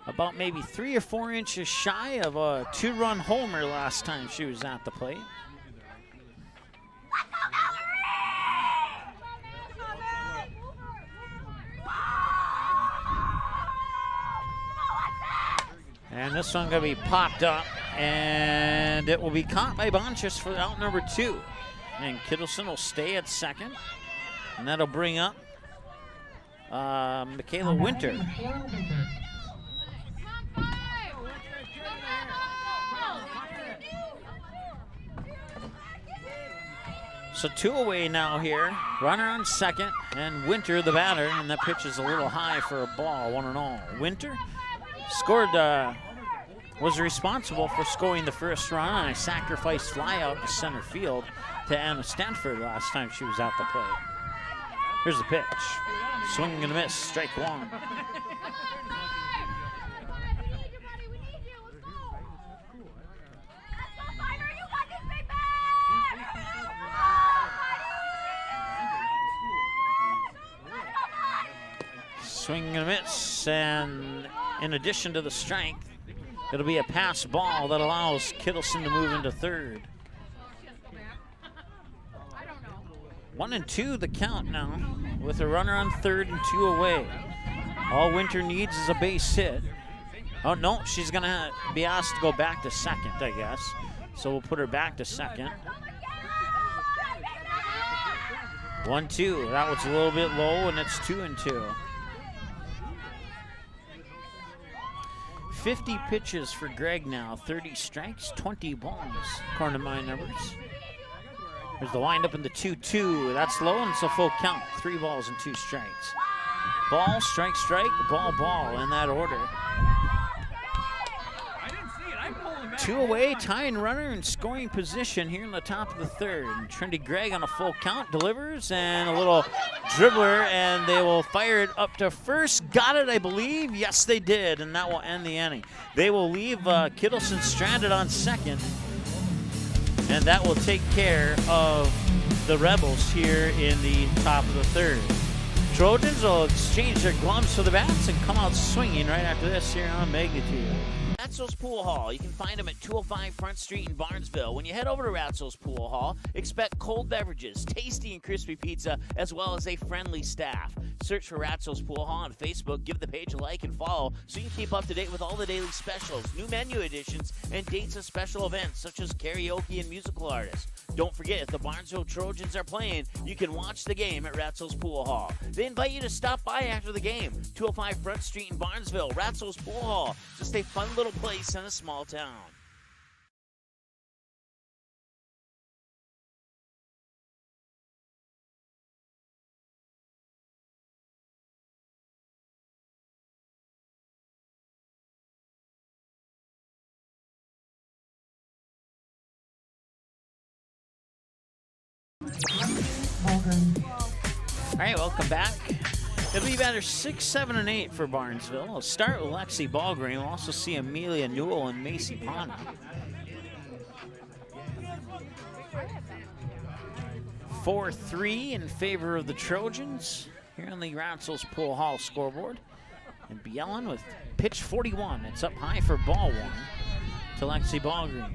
about maybe 3 or 4 inches shy of a 2-run homer last time she was at the plate. And this one gonna be popped up, and it will be caught by Bonchus for out number 2. And Kittleson will stay at second, and that'll bring up Michaela Winter. So 2 away now here. Runner on second, and Winter the batter, and that pitch is a little high for a ball, 1-0. Winter scored, was responsible for scoring the first run on a sacrifice fly out to center field to Anna Stanford last time she was at the plate. Here's the pitch. Swing and a miss, strike 1. Swing and a miss, and in addition to the strength, it'll be a pass ball that allows Kittleson to move into third. 1-2 the count now, with a runner on third and 2 away. All Winter needs is a base hit. Oh no, she's gonna be asked to go back to second, I guess. So we'll put her back to second. 1-2, that was a little bit low, and it's 2-2. 50 pitches for Greg now, 30 strikes, 20 balls, according to my numbers. There's the windup in the 2-2. That's low, and it's a full count. 3 balls and 2 strikes. Ball, strike, strike, ball, ball in that order. 2 away, tying runner in scoring position here in the top of the third. And Trinity Gregg on a full count delivers, and a little dribbler, and they will fire it up to first. Got it, I believe. Yes, they did, and that will end the inning. They will leave Kittleson stranded on second, and that will take care of the Rebels here in the top of the third. Trojans will exchange their gloves for the bats and come out swinging right after this here on Magnitude. Ratzo's Pool Hall. You can find them at 205 Front Street in Barnesville. When you head over to Ratzo's Pool Hall, expect cold beverages, tasty and crispy pizza, as well as a friendly staff. Search for Ratzo's Pool Hall on Facebook, give the page a like and follow so you can keep up to date with all the daily specials, new menu additions, and dates of special events such as karaoke and musical artists. Don't forget, if the Barnesville Trojans are playing, you can watch the game at Ratzo's Pool Hall. They invite you to stop by after the game. 205 Front Street in Barnesville, Ratzo's Pool Hall. Just a fun little place in a small town. All right, welcome back. It'll be batter 6, 7, and 8 for Barnesville. We'll start with Lexi Ballgreen. We'll also see Amelia Newell and Macy Pana. Four 4-3 in favor of the Trojans here on the Ratzel's Pool Hall scoreboard. And Bielen with pitch 41. It's up high for ball 1 to Lexi Ballgreen.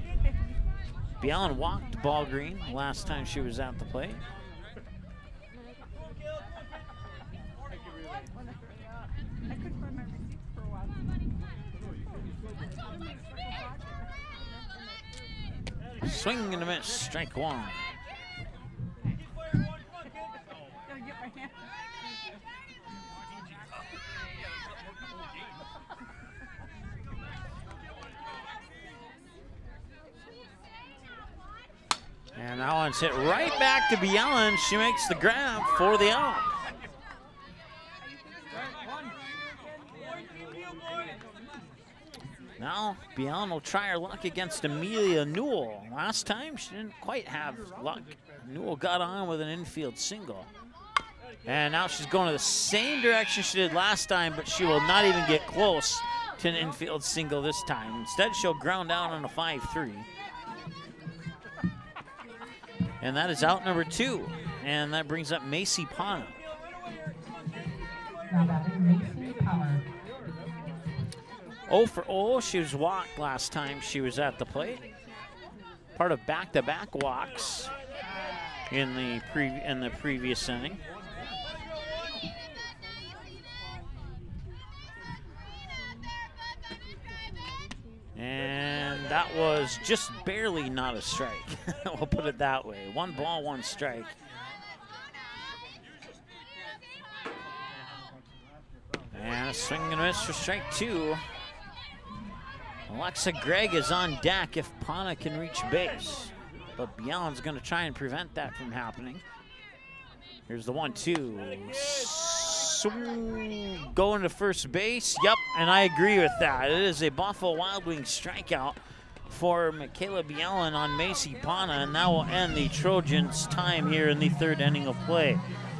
Bielen walked Ballgreen last time she was at the plate. Swing and a miss, strike 1. And that one's hit right back to Bielen. She makes the grab for the out. Now, Bielen will try her luck against Amelia Newell. Last time, she didn't quite have luck. Newell got on with an infield single. And now she's going to the same direction she did last time, but she will not even get close to an infield single this time. Instead, she'll ground out on a 5-3. And that is out number 2. And that brings up Macy Pana. Now batting Macy Power. 0 for 0. She was walked last time she was at the plate. Part of back-to-back walks in the previous inning. And that was just barely not a strike. We'll put it that way. 1 ball, 1 strike. And a swing and a miss for strike 2. Alexa Gregg is on deck if Pana can reach base. But Bjelland's going to try and prevent that from happening. Here's the 1-2. Going to first base. Yep, and I agree with that. It is a Buffalo Wild Wings strikeout for Michaela Bjelland on Macy Pana, and that will end the Trojans' time here in the 3rd inning of play.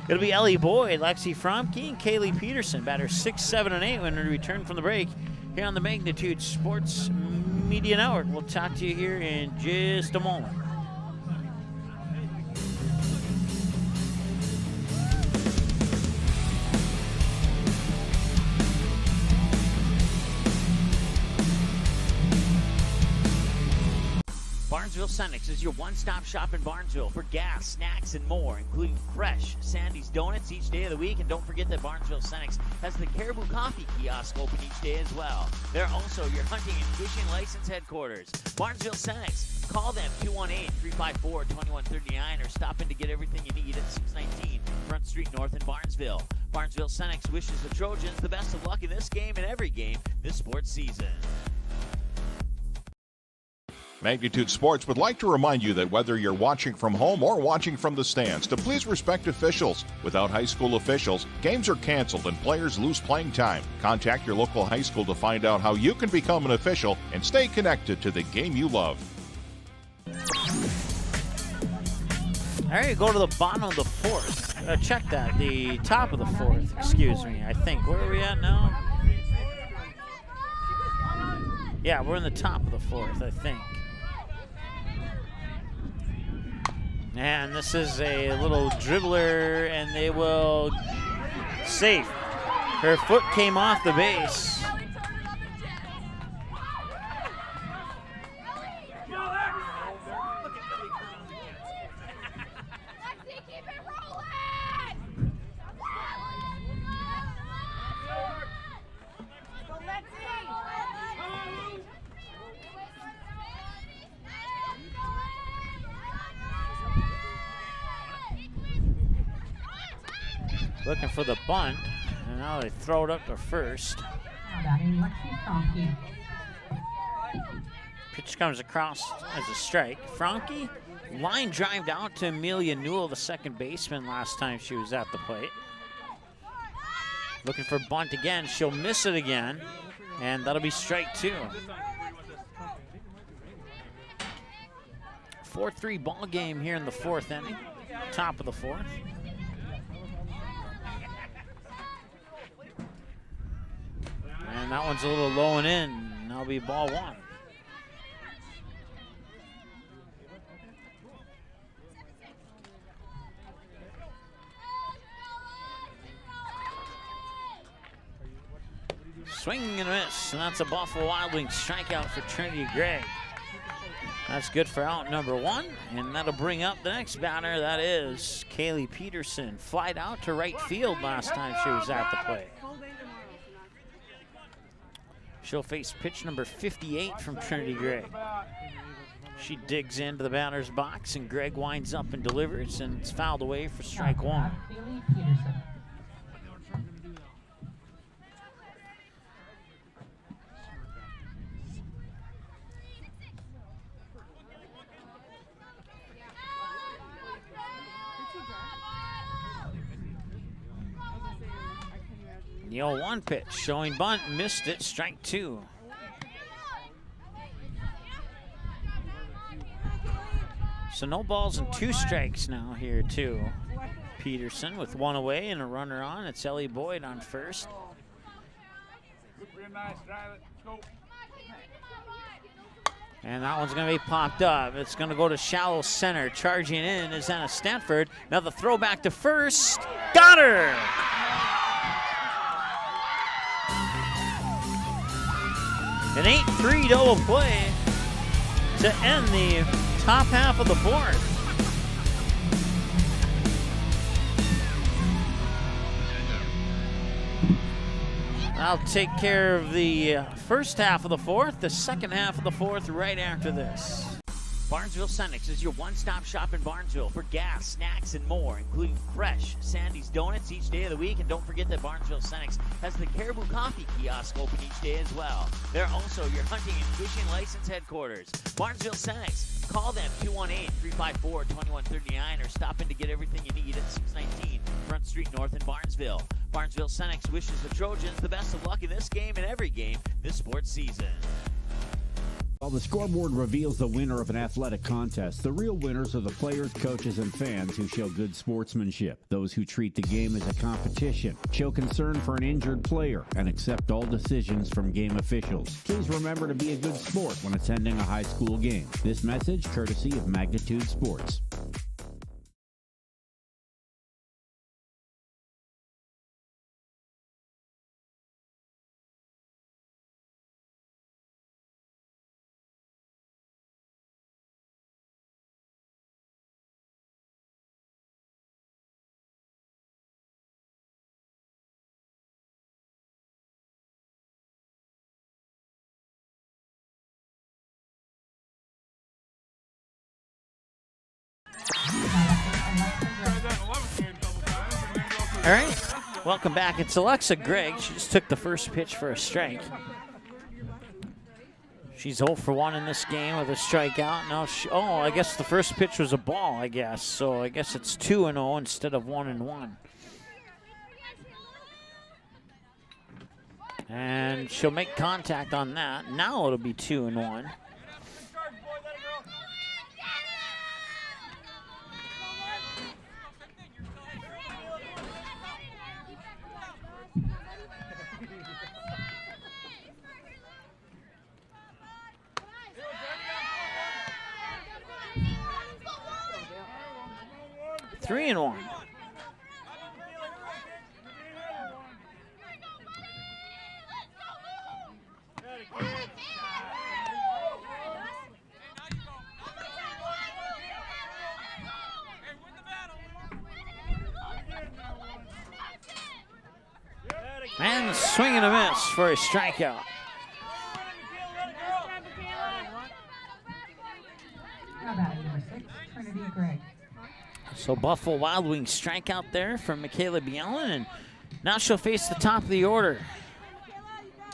It'll be Ellie Boyd, Lexi Fromke, and Kaylee Peterson, batters 6, 7, and 8 when we return from the break here on the Magnitude Sports Media Network. We'll talk to you here in just a moment. Barnesville Senex is your one-stop shop in Barnesville for gas, snacks, and more, including fresh Sandy's Donuts each day of the week. And don't forget that Barnesville Senex has the Caribou Coffee kiosk open each day as well. They're also your hunting and fishing license headquarters. Barnesville Senex. Call them 218-354-2139 or stop in to get everything you need at 619 Front Street North in Barnesville. Barnesville Senex wishes the Trojans the best of luck in this game and every game this sports season. Magnitude Sports would like to remind you that whether you're watching from home or watching from the stands, to please respect officials. Without high school officials, games are canceled and players lose playing time. Contact your local high school to find out how you can become an official and stay connected to the game you love. All right, go to the bottom of the 4th. Check that, the top of the 4th, excuse me, I think. Where are we at now? Yeah, we're in the top of the 4th, I think. And this is a little dribbler, and they will safe. Her foot came off the base. Looking for the bunt, and now they throw it up to first. Batting Lexi Fromke. Pitch comes across as a strike. Fromke line drived out to Amelia Newell, the second baseman, last time she was at the plate. Looking for bunt again. She'll miss it again, and that'll be strike 2. 4-3 ball game here in the 4th inning, top of the 4th. And that one's a little low and in. That'll be ball 1. Swing and a miss, and that's a Buffalo Wild Wings strikeout for Trinity Gregg. That's good for out number 1, and that'll bring up the next batter. That is Kaylee Peterson. Flied out to right field last time she was at the plate. She'll face pitch number 58 from Trinity Gregg. She digs into the batter's box, and Gregg winds up and delivers, and it's fouled away for strike 1. Kaylee Peterson. The 0-1 pitch, showing bunt, missed it, strike 2. So no balls and 2 strikes now here too. Peterson with 1 away and a runner on. It's Ellie Boyd on first. And that one's gonna be popped up. It's gonna go to shallow center. Charging in is Anna Stanford. Now the throw back to first. Got her! An 8-3 double play to end the top half of the fourth. I'll take care of the first half of the fourth, the second half of the fourth right after this. Barnesville Senex is your one-stop shop in Barnesville for gas, snacks, and more, including fresh Sandy's Donuts each day of the week. And don't forget that Barnesville Senex has the Caribou Coffee kiosk open each day as well. They're also your hunting and fishing license headquarters. Barnesville Senex. Call them 218-354-2139 or stop in to get everything you need at 619 Front Street North in Barnesville. Barnesville Senex wishes the Trojans the best of luck in this game and every game this sports season. While the scoreboard reveals the winner of an athletic contest, the real winners are the players, coaches, and fans who show good sportsmanship. Those who treat the game as a competition, show concern for an injured player, and accept all decisions from game officials. Please remember to be a good sport when attending a high school game. This message courtesy of Magnitude Sports. All right, welcome back. It's Alexa Gregg. She just took the first pitch for a strike. She's 0 for 1 in this game with a strikeout. Now, I guess the first pitch was a ball, I guess. So I guess it's 2-0 instead of 1-1. And she'll make contact on that. Now it'll be 2-1. Three and one. And a swing and a miss for a strikeout. How about number 6, Trinity Gregg? So Buffalo Wild Wings strikeout there from Michaela Bielen, and now she'll face the top of the order.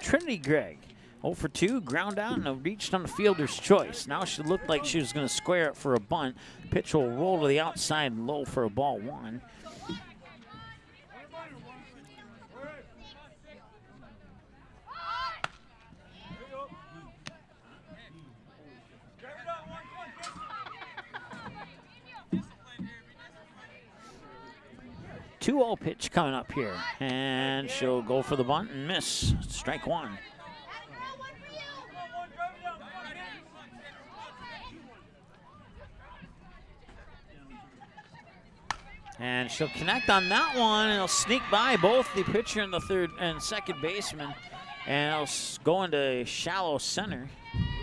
Trinity Gregg, 0 for 2, ground out and reached on the fielder's choice. Now she looked like she was going to square it for a bunt. Pitch will roll to the outside low for a ball 1. Two-0 pitch coming up here, and she'll go for the bunt and miss. Strike 1. And she'll connect on that one, and it'll sneak by both the pitcher and the third and second baseman, and it'll go into shallow center.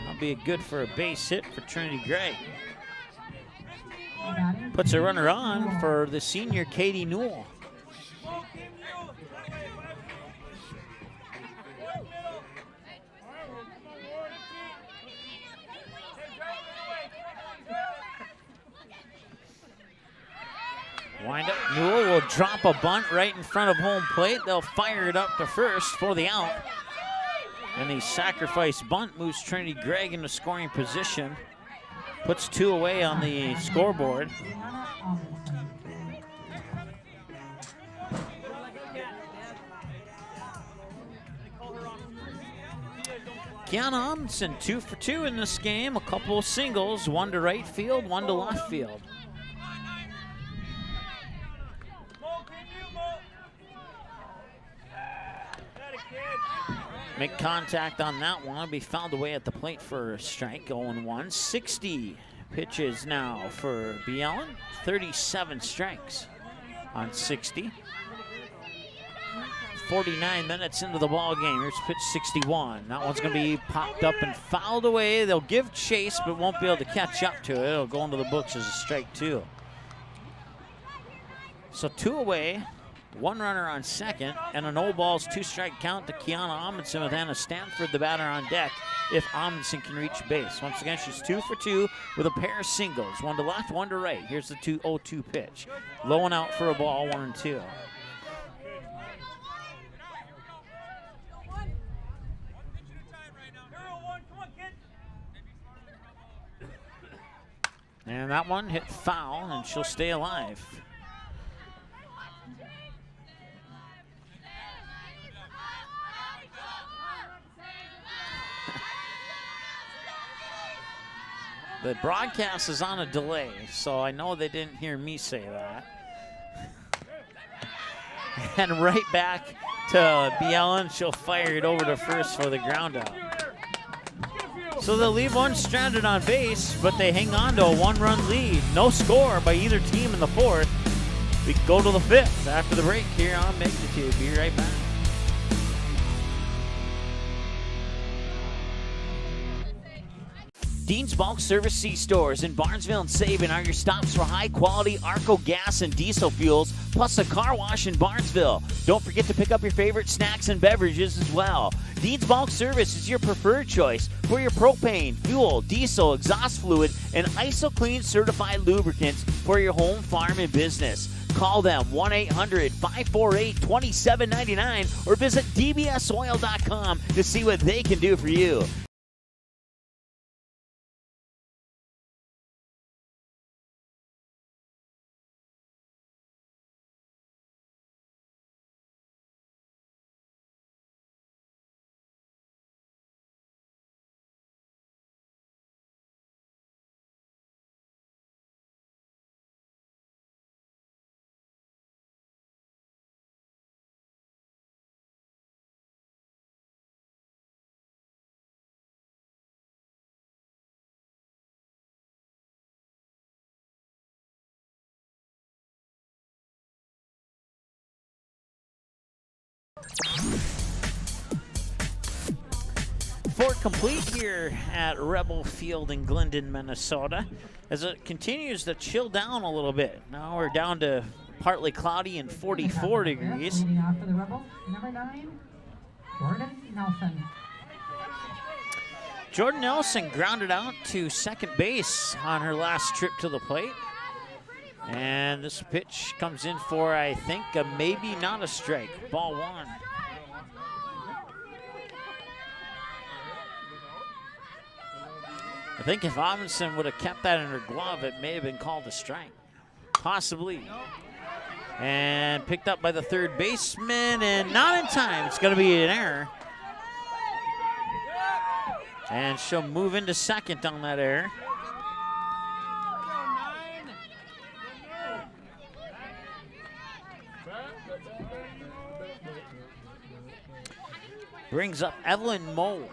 That'll be good for a base hit for Trinity Gregg. Puts a runner on for the senior Katie Newell. Wind up, Newell will drop a bunt right in front of home plate. They'll fire it up to first for the out. And the sacrifice bunt moves Trinity Gregg into scoring position. Puts 2 away on the scoreboard. Kiana Amundsen 2 for 2 in this game. A couple of singles, 1 to right field, 1 to left field. Make contact on that one. Be fouled away at the plate for a strike. 0-1. 60 pitches now for Bielen. 37 strikes on 60. 49 minutes into the ball game. Here's pitch 61. That one's going to be popped up and fouled away. They'll give chase, but won't be able to catch up to it. It'll go into the books as a strike 2. So 2 away, 1 runner on second, and a no balls, 2-strike count to Kiana Amundsen with Anna Stanford, the batter, on deck if Amundsen can reach base. Once again, she's 2 for 2 with a pair of singles, 1 to left, 1 to right. Here's the 2-0-2 pitch. Low and out for a ball, 1-2. And that one hit foul, and she'll stay alive. The broadcast is on a delay, so I know they didn't hear me say that. And right back to Bielen. She'll fire it over to first for the ground out. So they'll leave one stranded on base, but they hang on to a 1-run lead. No score by either team in the 4th. We go to the 5th after the break here on Magnitude. Be right back. Dean's Bulk Service C-Stores in Barnesville and Sabin are your stops for high-quality Arco gas and diesel fuels, plus a car wash in Barnesville. Don't forget to pick up your favorite snacks and beverages as well. Dean's Bulk Service is your preferred choice for your propane, fuel, diesel, exhaust fluid, and ISOCLEAN certified lubricants for your home, farm, and business. Call them 1-800-548-2799 or visit dbsoil.com to see what they can do for you. Fort complete here at Rebel Field in Glyndon, Minnesota, as it continues to chill down a little bit. Now we're down to partly cloudy and 44 degrees. Leading off for the Rebels, number 9, Jordan Nelson. Jordan Nelson grounded out to second base on her last trip to the plate. And this pitch comes in for, I think, a maybe not a strike. Ball 1. I think if Amundsen would have kept that in her glove, it may have been called a strike. Possibly. And picked up by the third baseman, and not in time. It's going to be an error. And she'll move into second on that error. Brings up Evelyn Moe.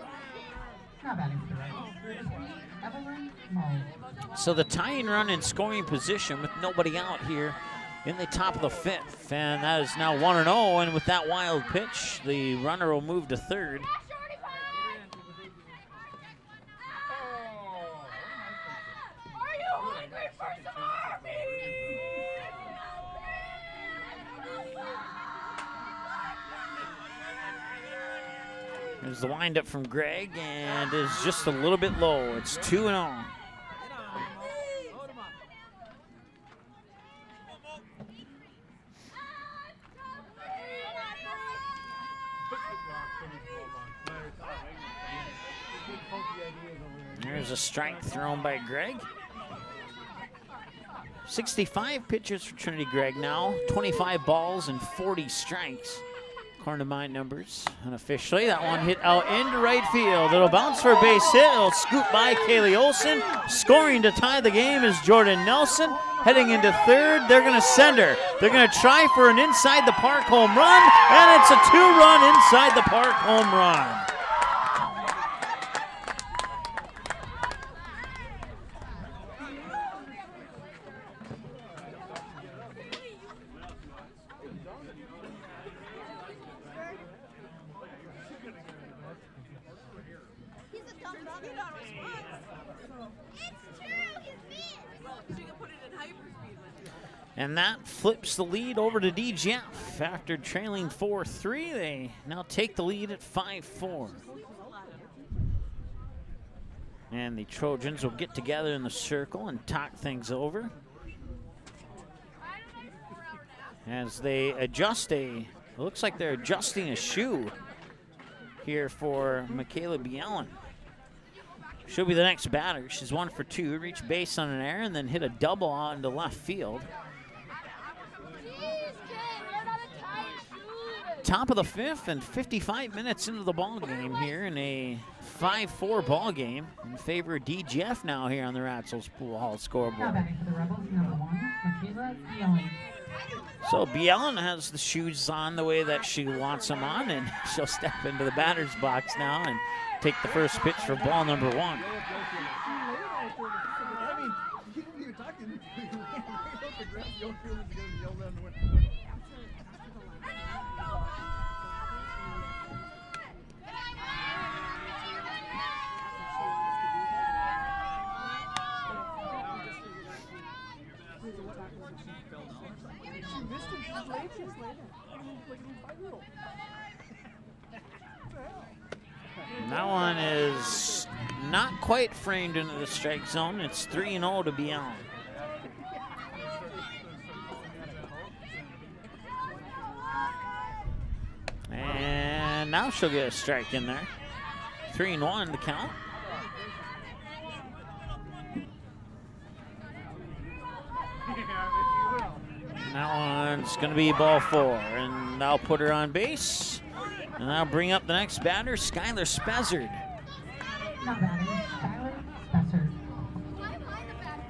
So the tying run in scoring position with nobody out here in the top of the 5th. And that is now 1-0. And with that wild pitch, the runner will move to third. There's the windup from Greg, and is just a little bit low. It's 2-0. There's a strike thrown by Greg. 65 pitches for Trinity Gregg now, 25 balls and 40 strikes, according to my numbers. Unofficially, that one hit out into right field. It'll bounce for a base hit. It'll scoop by Kaylee Olson. Scoring to tie the game is Jordan Nelson. Heading into third, they're going to send her. They're going to try for an inside the park home run, and it's a 2-run inside the park home run. And that flips the lead over to DGF. After trailing 4-3, they now take the lead at 5-4. And the Trojans will get together in the circle and talk things over as they adjust it looks like they're adjusting a shoe here for Michaela Bielen. She'll be the next batter. She's 1 for 2, reached base on an error and then hit a double out into left field. Top of the 5th and 55 minutes into the ball game here in a 5-4 ball game in favor of DGF now here on the Ratzels Pool Hall scoreboard. Now batting for the Rebels, number 1, Michaela Bielen. So Bielen has the shoes on the way that she wants them on, and she'll step into the batter's box now and take the first pitch for ball number 1. That one is not quite framed into the strike zone. It's 3-0 to Bielen. And now she'll get a strike in there. 3-1 the count. That one's going to be ball 4, and that'll put her on base. And that'll bring up the next batter, Skylar Spezzard. Now batting, Skylar Spezzard.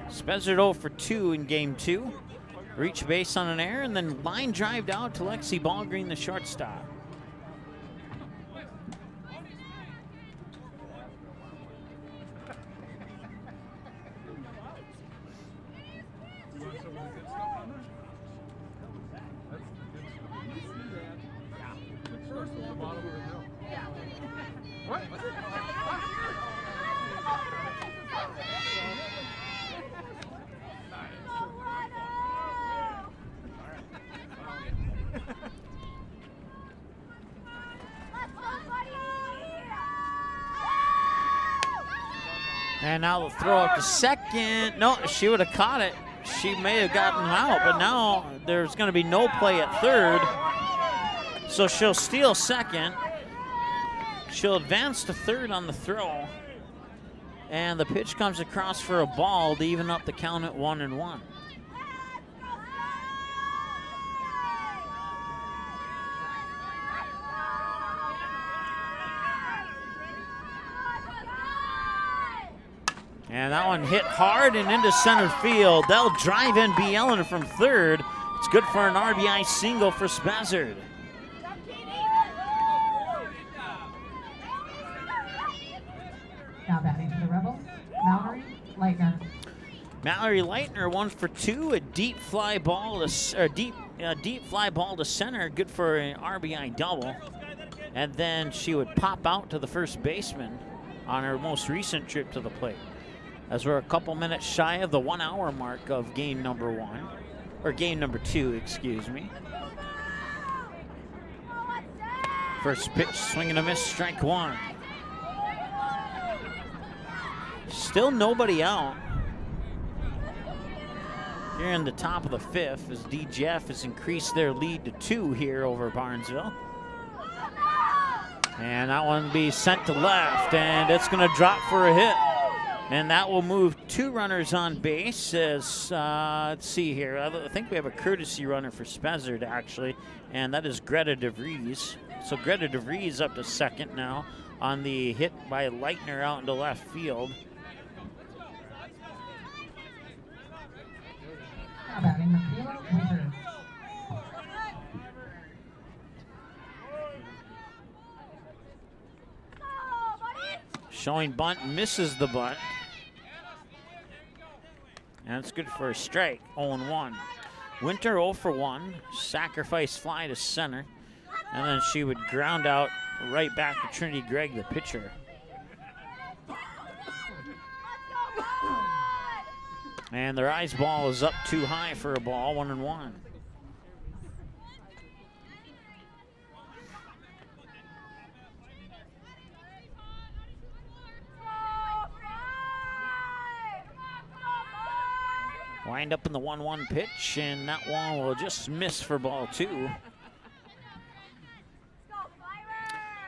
Spezzard 0 for 2 in game 2. Reach base on an error, and then line drived out to Lexi Ballgreen, the shortstop. And now the throw up to second. No, she would have caught it. She may have gotten out, but now there's going to be no play at third. So she'll steal second. She'll advance to third on the throw. And the pitch comes across for a ball to even up the count at 1-1. And that one hit hard and into center field. They'll drive in Bielen from third. It's good for an RBI single for Spezzard. Now batting for the Rebels, Mallory Leitner. Mallory Leitner 1 for 2, a deep fly ball to deep fly ball to center, good for an RBI double. And then she would pop out to the first baseman on her most recent trip to the plate. As we're a couple minutes shy of the 1 hour mark of game number 1, or game number 2, excuse me. First pitch, swing and a miss, strike 1. Still nobody out here in the top of the 5th as DGF has increased their lead to 2 here over Barnesville. And that one will be sent to left, and it's going to drop for a hit. And that will move 2 runners on base as, let's see here. I think we have a courtesy runner for Spezzard, actually, and that is Greta DeVries. So Greta DeVries up to second now on the hit by Leitner out into left field. Now batting, Michaela Winter. Showing bunt, misses the bunt. And it's good for a strike, 0-1. Winter 0 for 1, sacrifice fly to center. And then she would ground out right back to Trinity Gregg, the pitcher. And their ice ball is up too high for a ball, 1-1. Wind up in the 1-1 pitch, and that one will just miss for ball 2.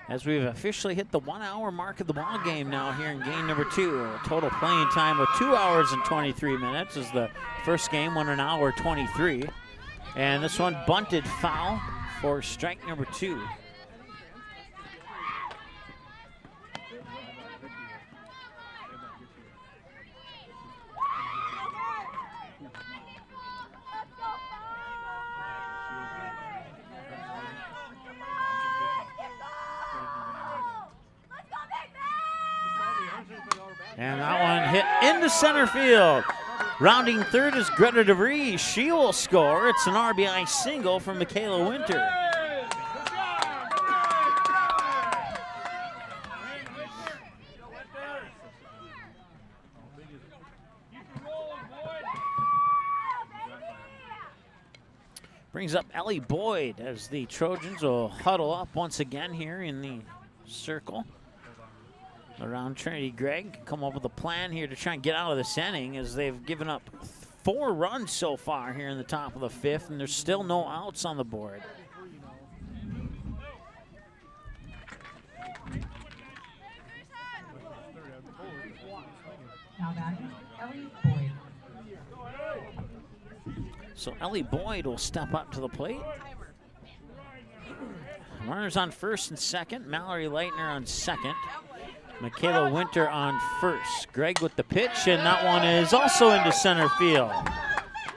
As we've officially hit the 1 hour mark of the ball game now here in game number 2. A total playing time of 2 hours and 23 minutes as the first game went 1 hour 23. And this one bunted foul for strike number 2. And that one hit into center field. Rounding third is Greta DeVries. She will score. It's an RBI single from Michaela Winter. Brings up Ellie Boyd as the Trojans will huddle up once again here in the circle around Trinity Gregg. Come up with a plan here to try and get out of this inning as they've given up 4 runs so far here in the top of the 5th, and there's still no outs on the board. Now batting, Ellie Boyd. So Ellie Boyd will step up to the plate. Runners on first and second. Mallory Leitner on second. Michaela Winter on first. Gregg with the pitch, and that one is also into center field.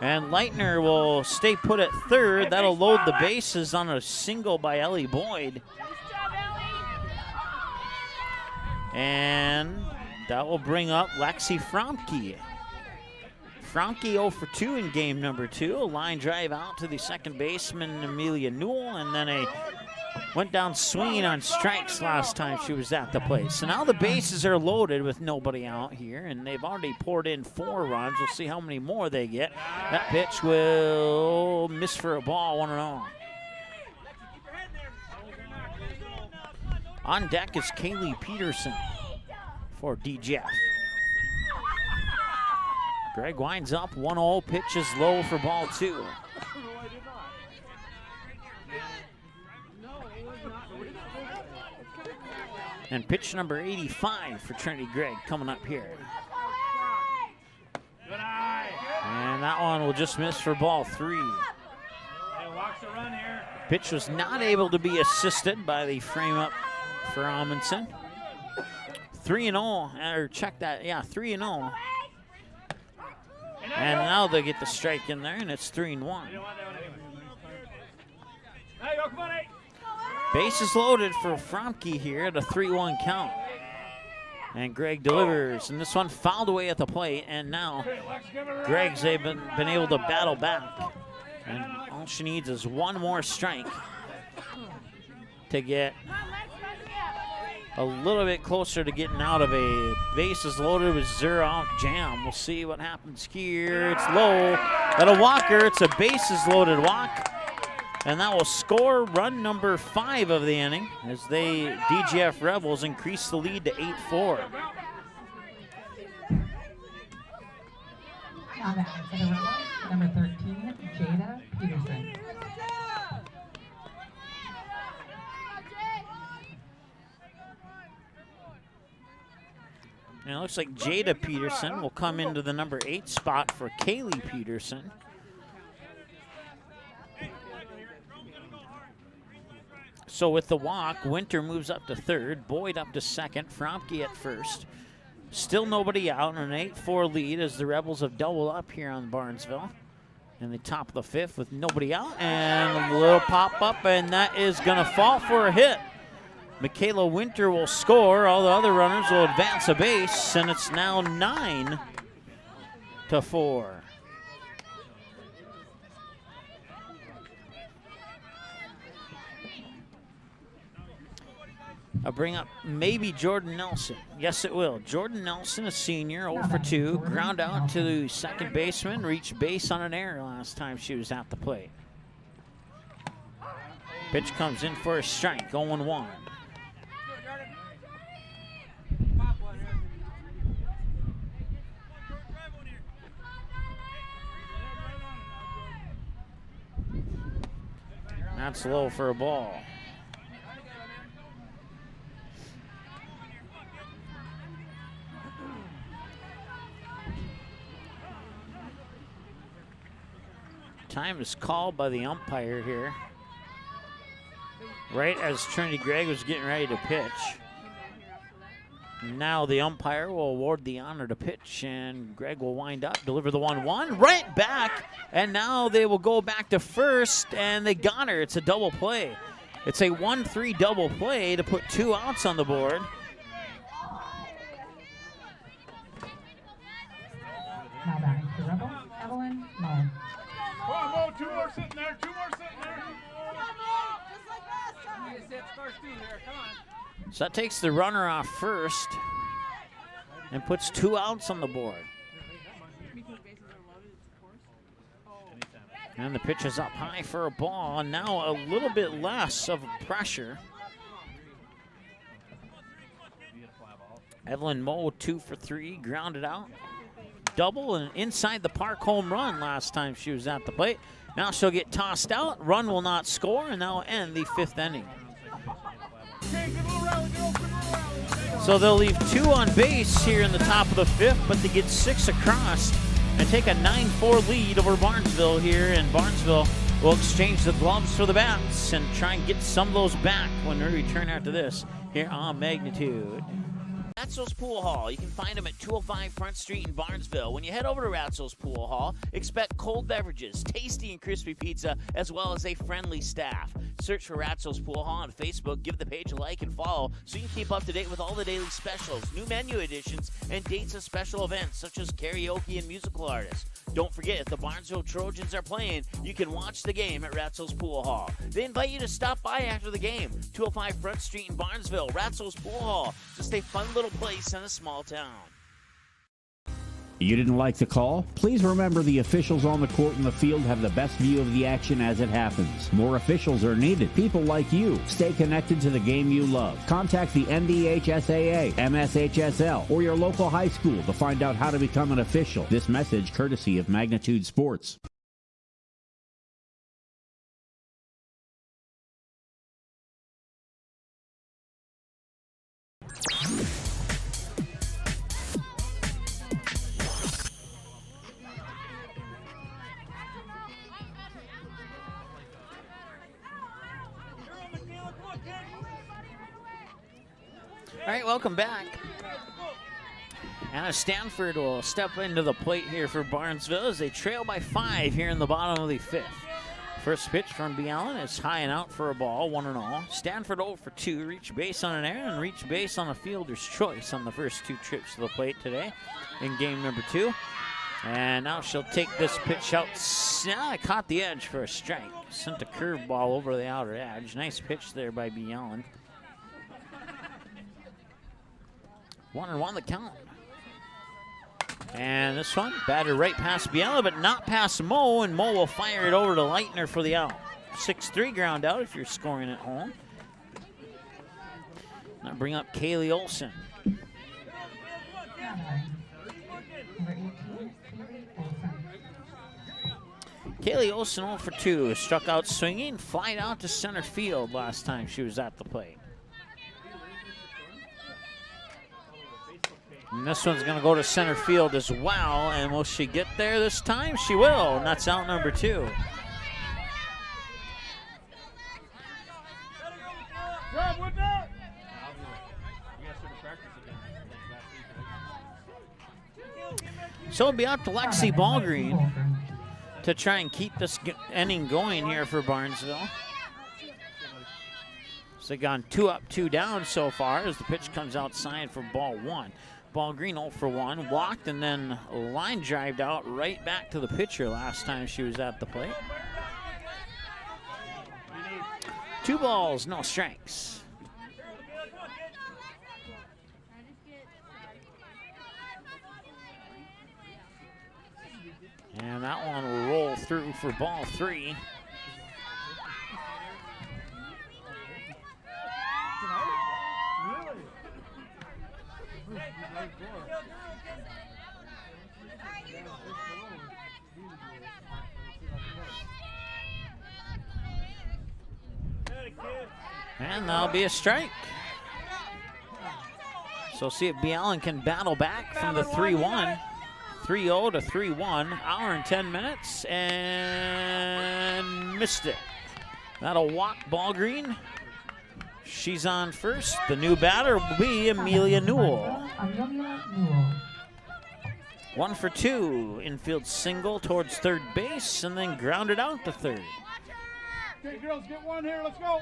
And Leitner will stay put at third. That'll load the bases on a single by Ellie Boyd. And that will bring up Lexi Fromke. Fromke 0 for 2 in game number 2. A line drive out to the second baseman, Amelia Newell, and then a went down swinging on strikes last time she was at the plate. So now the bases are loaded with nobody out here, and they've already poured in 4 runs. We'll see how many more they get. That pitch will miss for a ball, 1-0. On deck is Kaylee Peterson for DJF. Gregg winds up 1-0, pitch is low for ball 2. And pitch number 85 for Trinity Gregg coming up here. And that one will just miss for ball 3. Pitch was not able to be assisted by the frame up for Amundsen. 3-0, or check that, yeah, 3-0. And now they get the strike in there, and it's 3-1. Bases loaded for Fromke here at a 3-1 count. And Gregg delivers, and this one fouled away at the plate, and now Gregg's been able to battle back. And all she needs is one more strike to get a little bit closer to getting out of a bases loaded with 0 out jam. We'll see what happens here. It's low. At a walker, it's a bases loaded walk. And that will score run number 5 of the inning as they, DGF Rebels, increase the lead to 8-4. Now back for the Rebels, number 13, Jada Peterson. And it looks like Jada Peterson will come into the number 8 spot for Kaylee Peterson. So with the walk, Winter moves up to third, Boyd up to second, Fromke at first. Still nobody out, and an 8-4 lead as the Rebels have doubled up here on Banresville in the top of the 5th with nobody out, and a little pop-up, and that is going to fall for a hit. Michaela Winter will score. All the other runners will advance a base, and it's now 9-4. I'll bring up maybe Jordan Nelson. Yes, it will. Jordan Nelson, a senior, 0 for 2. Ground out to the second baseman. Reached base on an error last time she was at the plate. Pitch comes in for a strike, 0-1. That's low for a ball. Time is called by the umpire here. Right as Trinity Gregg was getting ready to pitch. Now the umpire will award the honor to pitch, and Gregg will wind up, deliver the 1-1, right back, and now they will go back to first, and they got her. It's a double play. It's a 1-3 double play to put 2 outs on the board. Now batting for Rebel, Evelyn Moe. Come on, Mo, 2 more sitting there, 2 more sitting there. So that takes the runner off first and puts 2 outs on the board. And the pitch is up high for a ball, and now a little bit less of pressure. Evelyn Moe, 2 for 3, grounded out. Double and inside the park home run last time she was at the plate. Now she'll get tossed out, run will not score, and now end the 5th inning. So they'll leave 2 on base here in the top of the 5th, but they get 6 across and take a 9-4 lead over Barnesville here. And Barnesville will exchange the gloves for the bats and try and get some of those back when we return after this here on Magnitude. Ratzel's Pool Hall. You can find them at 205 Front Street in Barnesville. When you head over to Ratzel's Pool Hall, expect cold beverages, tasty and crispy pizza, as well as a friendly staff. Search for Ratzel's Pool Hall on Facebook. Give the page a like and follow so you can keep up to date with all the daily specials, new menu additions, and dates of special events such as karaoke and musical artists. Don't forget, if the Barnesville Trojans are playing, you can watch the game at Ratzel's Pool Hall. They invite you to stop by after the game. 205 Front Street in Barnesville, Ratzel's Pool Hall. Just a fun little place in a small town. You didn't like the call? Please remember the officials on the court and the field have the best view of the action as it happens. More officials are needed. People like you. Stay connected to the game you love. Contact the NDHSAA, MSHSL, or your local high school to find out how to become an official. This message courtesy of Magnitude Sports. All right, welcome back. Anna Stanford will step into the plate here for Barnesville as they trail by 5 here in the bottom of the 5th. First pitch from Bialyn is high and out for a ball, 1-0. Stanford 0 for 2, reached base on an error and reached base on a fielder's choice on the first 2 trips to the plate today in game number 2. And now she'll take this pitch out. Caught the edge for a strike. Sent a curveball over the outer edge. Nice pitch there by Bialyn. 1-1 the count. And this one, batter right past Bialyn, but not past Moe, and Moe will fire it over to Leitner for the out. 6-3 ground out if you're scoring at home. Now bring up Kaylee Olson. Kaylee Olson 0 for 2, struck out swinging, flied out to center field last time she was at the plate. And this one's going to go to center field as well. And will she get there this time? She will. And that's out number 2. So it'll be out to Lexi Ballgreen to try and keep this inning going here for Barnesville. So they've gone 2 up, 2 down so far as the pitch comes outside for ball 1. Ballgreen 0 for 1, walked and then line drived out right back to the pitcher last time she was at the plate. 2 balls, no strikes. that one will roll through for ball 3. And that'll be a strike. So see if Allen can battle back from the 3-1. 3-0 to 3-1. Hour and 10 minutes, and missed it. That'll walk ball green. She's on first. The new batter will be Amelia Newell. 1 for 2. Infield single towards third base, and then grounded out to third. Okay, girls, get one here. Let's go.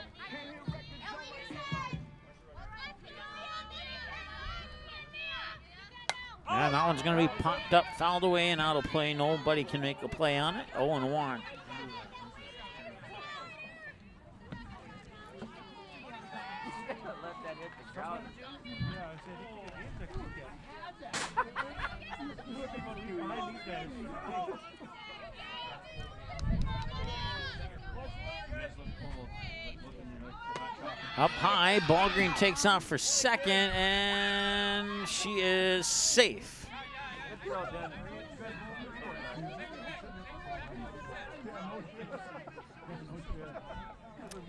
And that one's going to be popped up, fouled away, and out of play. Nobody can make a play on it. 0-1. Up high, Ballgreen takes off for second, and she is safe.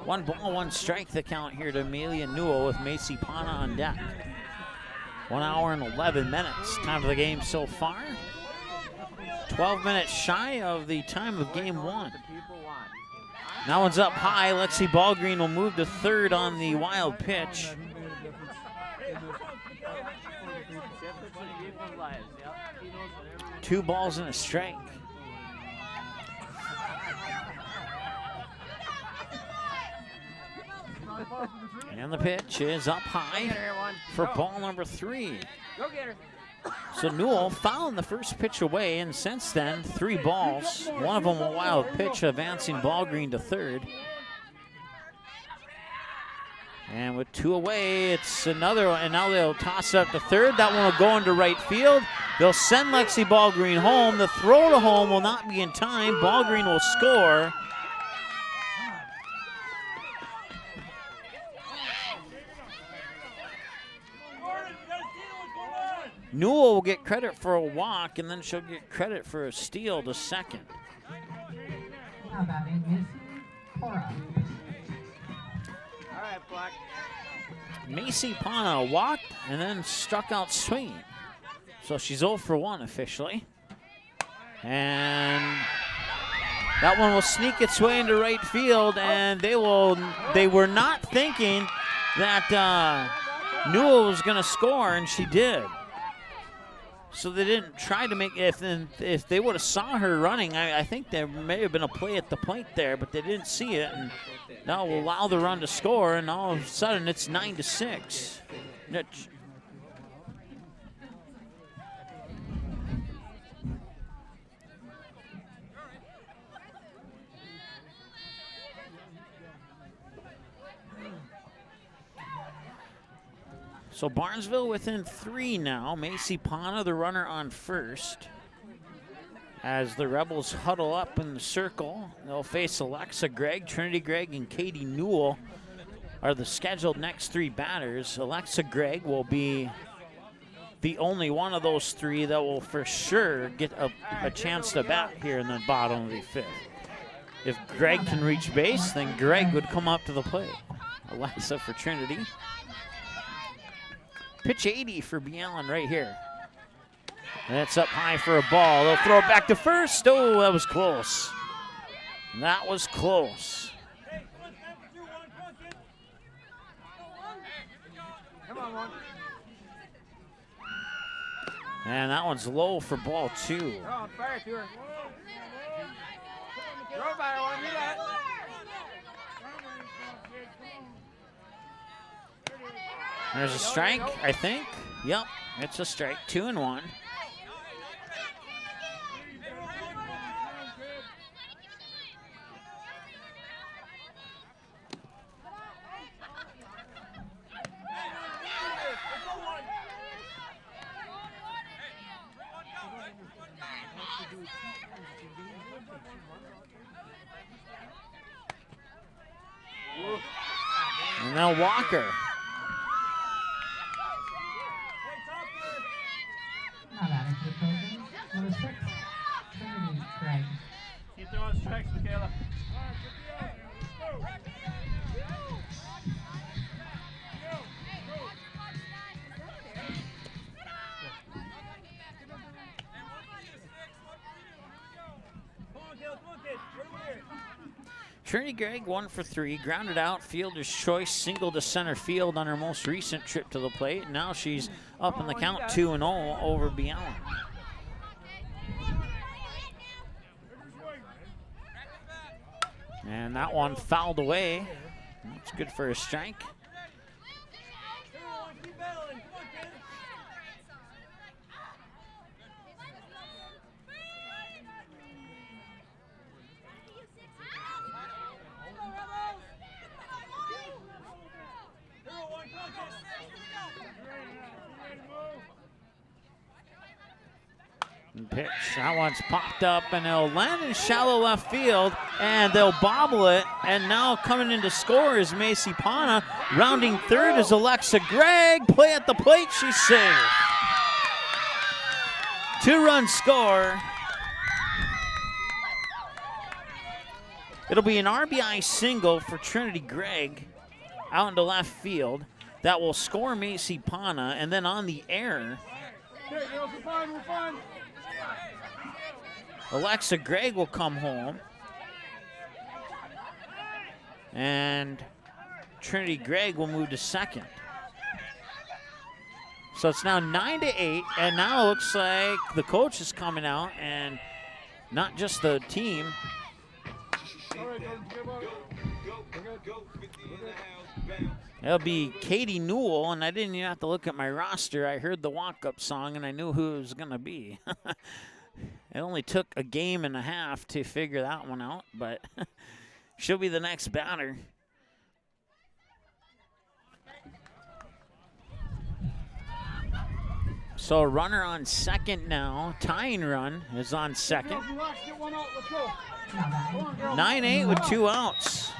One ball, one strike the count here to Amelia Newell with Macy Pana on deck. 1 hour and 11 minutes. Time of the game so far. 12 minutes shy of the time of game 1. That one's up high. Lexi Ballgreen will move to third on the wild pitch. 2 balls and a strike. And the pitch is up high for ball number 3. So Newell fouled the first pitch away, and since then, 3 balls. One of them a wild pitch, advancing Ballgreen to third. And with 2 away, it's another one, and now they'll toss it up to third. That one will go into right field. They'll send Lexi Ballgreen home. The throw to home will not be in time. Ballgreen will score. Newell will get credit for a walk, and then she'll get credit for a steal to second. How about it, Missy Cora? All right, Black. Macy Pana walked and then struck out swinging. So she's 0 for 1 officially. And that one will sneak its way into right field, and they were not thinking that Newell was going to score, and she did. So they didn't try to make, if they would have saw her running, I think there may have been a play at the plate there, but they didn't see it. And now will allow the run to score, and all of a sudden it's 9-6. So Barnesville within 3 now. Macy Pana, the runner, on first. As the Rebels huddle up in the circle, they'll face Alexa Gregg, Trinity Gregg, and Katie Newell are the scheduled next 3 batters. Alexa Gregg will be the only one of those 3 that will for sure get a chance to bat here in the bottom of the 5th. If Gregg can reach base, then Gregg would come up to the plate. Alexa for Trinity. Pitch 80 for Allen right here. That's up high for a ball. They'll throw it back to first. Oh, that was close. That was close. And that one's low for ball 2. There's a strike, I think. Yep, it's a strike. 2-1. And now Walker. Not adding to the Trojans. Number 6, Trinity Craig. Keep throwing strikes, Michaela. Trinity Gregg 1 for 3, grounded out, fielder's choice, single to center field on her most recent trip to the plate. Now she's up in the count 2-0 over Beyond. And that one fouled away. That's good for a strike. Pitch, that one's popped up and it'll land in shallow left field and they'll bobble it, and now coming in to score is Macy Pana. Rounding third is Alexa Gregg. Play at the plate, she's safe. 2-run score. It'll be an RBI single for Trinity Gregg out into left field. That will score Macy Pana, and then on the air, Okay, girls, we're fine, we're fine. Alexa Gregg will come home. And Trinity Gregg will move to second. So it's now 9-8, and now it looks like the coach is coming out, and not just the team. All right, It'll be Katie Newell, and I didn't even have to look at my roster. I heard the walk-up song, and I knew who it was going to be. It only took a game and a half to figure that one out, but she'll be the next batter. So a runner on second now. Tying run is on second. 9-8 with 2 outs.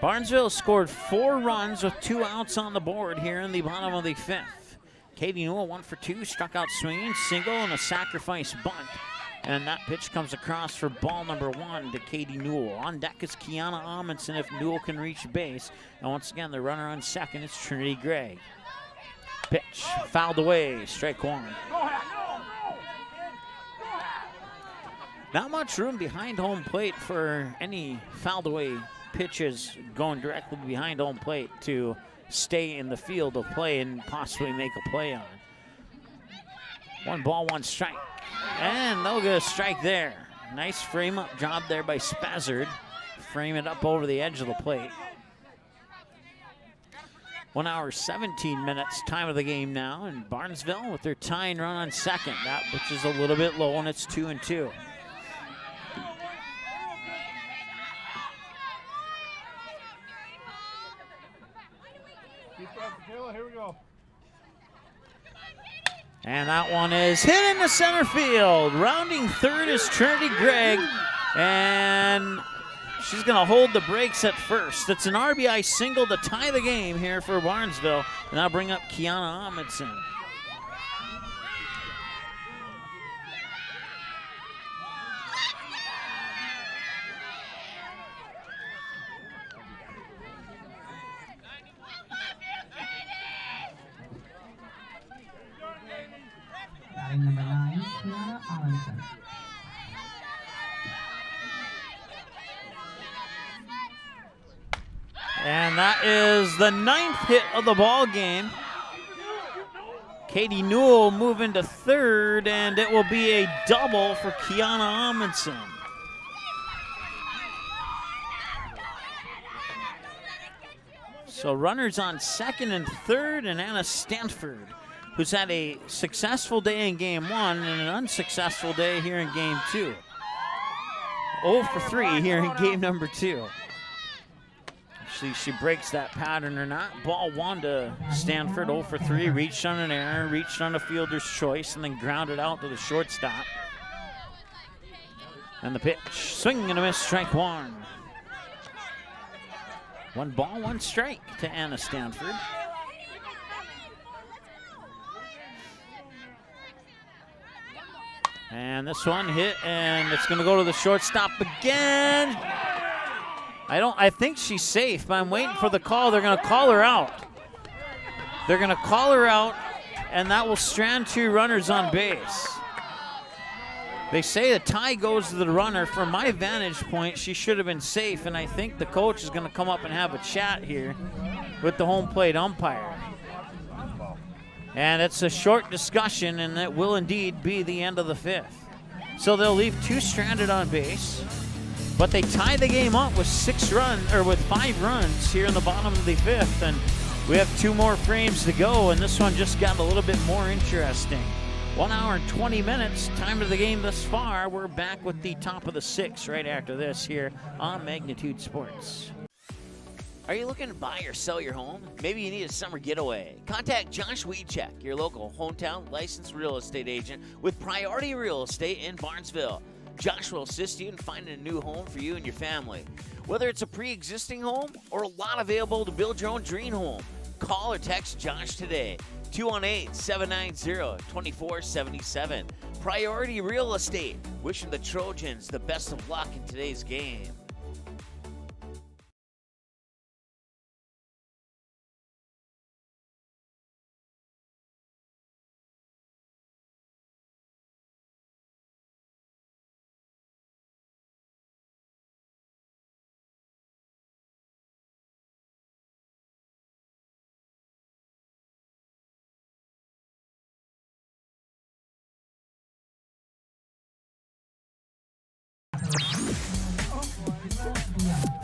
Barnesville scored 4 runs with 2 outs on the board here in the bottom of the 5th. Katie Newell 1 for 2, struck out swinging, single and a sacrifice bunt. And that pitch comes across for ball number 1 to Katie Newell. On deck is Kiana Amundsen if Newell can reach base. And once again, the runner on second is Trinity Gregg. Pitch fouled away, strike 1. Not much room behind home plate for any fouled away pitches going directly behind home plate to stay in the field of play and possibly make a play on. 1 ball, 1 strike. And they'll get a strike there. Nice frame up job there by Spazzard. Frame it up over the edge of the plate. 1 hour, 17 minutes, time of the game now. And Barnesville with their tying run on second. That which is a little bit low, and it's 2-2. Here we go. And that one is hit into center field. Rounding third is Trinity Gregg, and she's going to hold the brakes at first. It's an RBI single to tie the game here for Barnesville. And I'll bring up Kiana Amundsen. Batting number 9, Kiana Amundsen. And that is the 9th hit of the ball game. Katie Newell moving to third, and it will be a double for Kiana Amundsen. So runners on second and third, and Anna Stanford, who's had a successful day in game 1 and an unsuccessful day here in game 2. 0 for 3 here in game number 2. she breaks that pattern or not. Ball 1 to Stanford, 0 for 3. Reached on an error, reached on a fielder's choice, and then grounded out to the shortstop. And the pitch, swing and a miss, strike 1. 1 ball, 1 strike to Anna Stanford. And this one hit, and it's going to go to the shortstop again. I think she's safe, but I'm waiting for the call. They're going to call her out. They're going to call her out, and that will strand 2 runners on base. They say the tie goes to the runner. From my vantage point, she should have been safe, and I think the coach is going to come up and have a chat here with the home plate umpire. And it's a short discussion, and it will indeed be the end of the 5th. So they'll leave 2 stranded on base, but they tie the game up with 5 runs here in the bottom of the 5th, and we have 2 more frames to go, and this one just got a little bit more interesting. 1 hour and 20 minutes, time of the game thus far. We're back with the top of the 6th right after this here on Magnitude Sports. Are you looking to buy or sell your home? Maybe you need a summer getaway. Contact Josh Weedcheck, your local hometown licensed real estate agent with Priority Real Estate in Barnesville. Josh will assist you in finding a new home for you and your family. Whether it's a pre-existing home or a lot available to build your own dream home, call or text Josh today. 218-790-2477. Priority Real Estate. Wishing the Trojans the best of luck in today's game.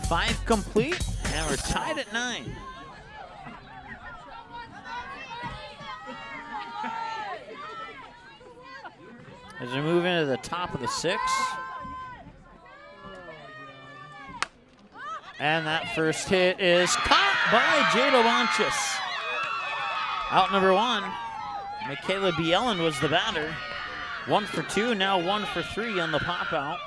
Five complete, and we're tied at 9. As we move into the top of the 6th. And that first hit is caught by Jada Bonchis. Out number 1. Michaela Bielen was the batter. 1 for 2, now 1 for 3 on the pop out.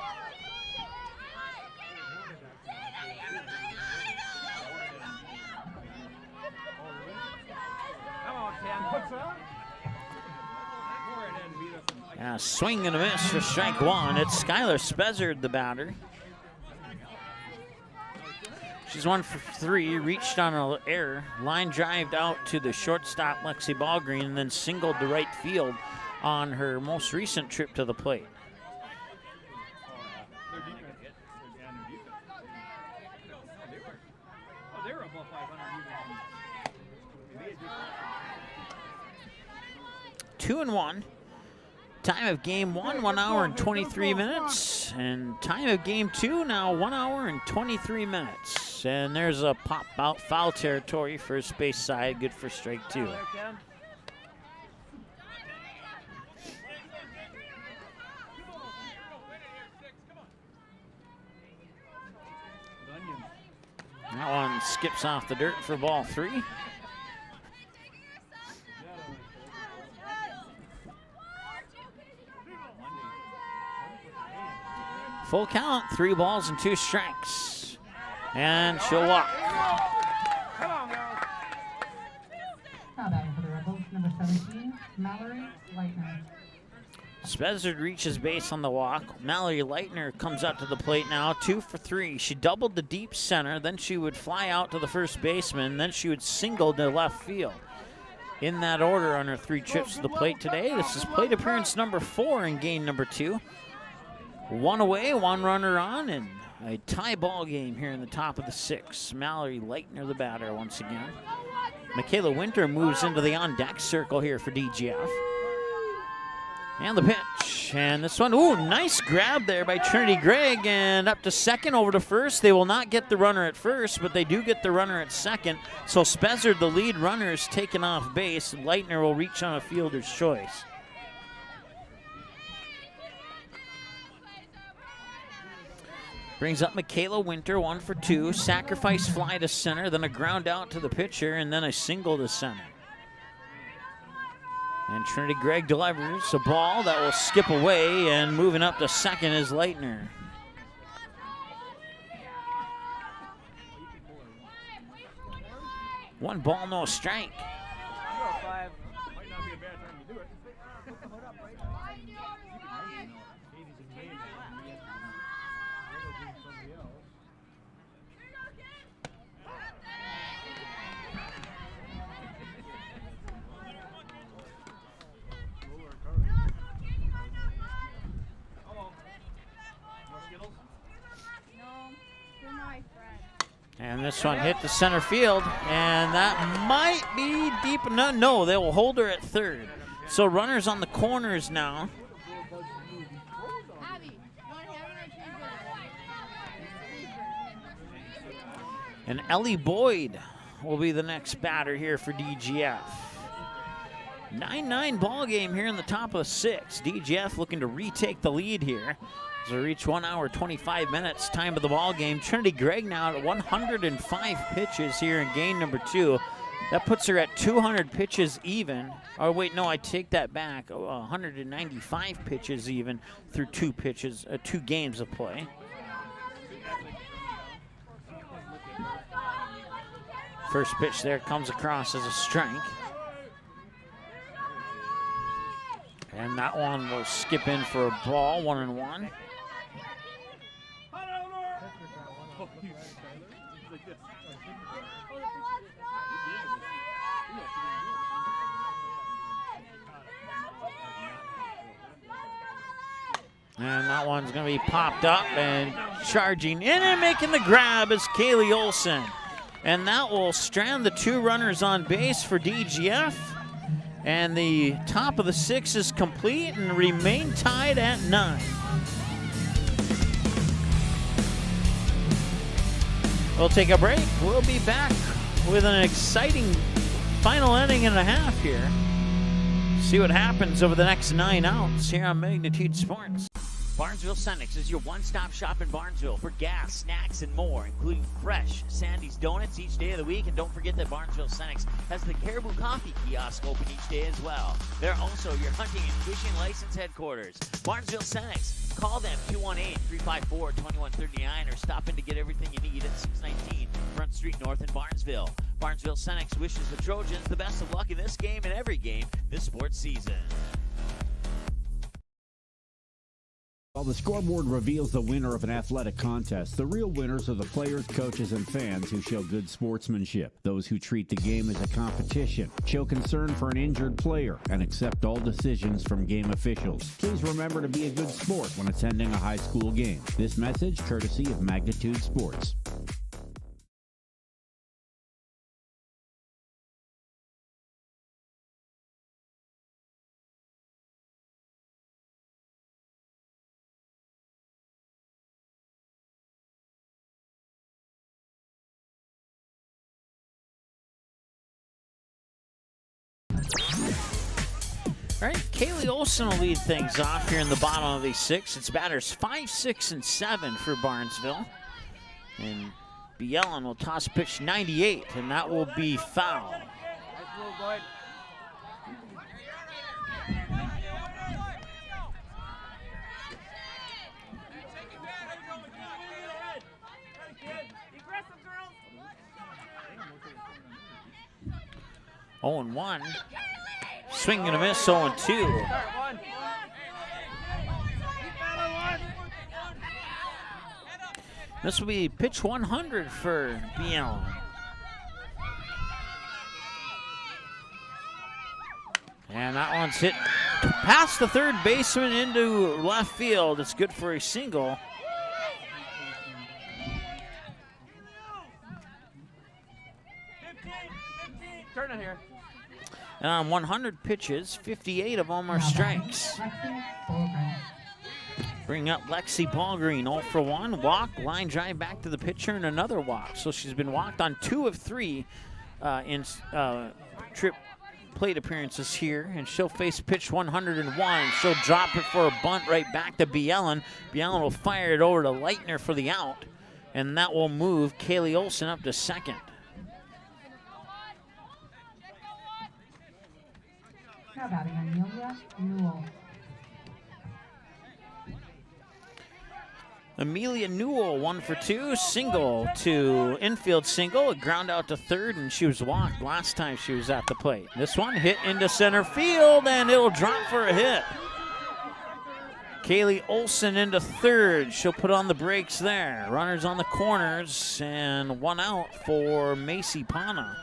Swing and a miss for strike 1. It's Skylar Spezzard, the batter. She's 1 for 3, reached on an error, line drived out to the shortstop Lexi Ballgreen, and then singled to right field on her most recent trip to the plate. Two and 1. Time of game 1, 1 hour and 23 minutes. And time of game 2, now 1 hour and 23 minutes. And there's a pop out, foul territory, first base side, good for strike 2. That one skips off the dirt for ball 3. Full count, 3 balls and 2 strikes. And she'll walk. Now batting for the Rebels, number 17, Mallory Leitner. Spezzard reaches base on the walk. Mallory Leitner comes up to the plate now, 2 for 3. She doubled the deep center, then she would fly out to the first baseman, then she would single to left field. In that order on her 3 trips to the plate today. This is plate appearance number 4 in game number 2. 1 away, 1 runner on, and a tie ball game here in the top of the 6th. Mallory Leitner, the batter, once again. Michaela Winter moves into the on-deck circle here for DGF. And the pitch, and this one, ooh, nice grab there by Trinity Gregg, and up to second, over to first. They will not get the runner at first, but they do get the runner at second. So Spezzard, the lead runner, is taken off base. Leitner will reach on a fielder's choice. Brings up Michaela Winter, 1 for 2. Sacrifice fly to center, then a ground out to the pitcher, and then a single to center. And Trinity Gregg delivers a ball that will skip away, and moving up to second is Leitner. One ball, no strike. And this one hit the center field, and that might be deep. No, they will hold her at third. So runners on the corners now. And Ellie Boyd will be the next batter here for DGF. 9-9 ball game here in the top of the 6th. DGF looking to retake the lead here. As we reach 1 hour, 25 minutes, time of the ball game. Trinity Gregg now at 105 pitches here in game number 2. That puts her at 200 pitches even. Oh, wait, no, I take that back. 195 pitches even through 2 games of play. First pitch there comes across as a strike. And that one will skip in for a ball, 1-1. And that one's going to be popped up and charging in and making the grab is Kaylee Olson. And that will strand the 2 runners on base for DGF. And the top of the 6 is complete and remain tied at 9. We'll take a break. We'll be back with an exciting final inning and a half here. See what happens over the next 9 outs here on Magnitude Sports. Barnesville Senex is your one-stop shop in Barnesville for gas, snacks, and more, including fresh Sandy's Donuts each day of the week. And don't forget that Barnesville Senex has the Caribou Coffee kiosk open each day as well. They're also your hunting and fishing license headquarters. Barnesville Senex. Call them 218-354-2139 or stop in to get everything you need at 619 Front Street North in Barnesville. Barnesville Senex wishes the Trojans the best of luck in this game and every game this sports season. While the scoreboard reveals the winner of an athletic contest, the real winners are the players, coaches, and fans who show good sportsmanship. Those who treat the game as a competition, show concern for an injured player, and accept all decisions from game officials. Please remember to be a good sport when attending a high school game. This message courtesy of Magnitude Sports. All right, Kaylee Olson will lead things off here in the bottom of the 6. It's batters 5, 6, and 7 for Barnesville. And Bielen will toss pitch 98, and that will be foul. Oh, and 1. Swing and a miss, 0-2. This will be pitch 100 for Bielen. And that one's hit past the third baseman into left field. It's good for a single. Turn it here. And on 100 pitches, 58 of them are strikes. Bring up Lexi Ballgreen, 0 for 1. Walk, line drive back to the pitcher, and another walk. So she's been walked on 2 of 3 in trip plate appearances here, and she'll face pitch 101. She'll drop it for a bunt right back to Bielen. Bielen will fire it over to Leitner for the out, and that will move Kaylee Olson up to second. Now batting Amelia Newell. Amelia Newell, 1 for 2, single to infield single, a ground out to third, and she was walked last time she was at the plate. This one hit into center field, and it'll drop for a hit. Kaylee Olson into third. She'll put on the brakes there. Runners on the corners, and 1 out for Macy Pana.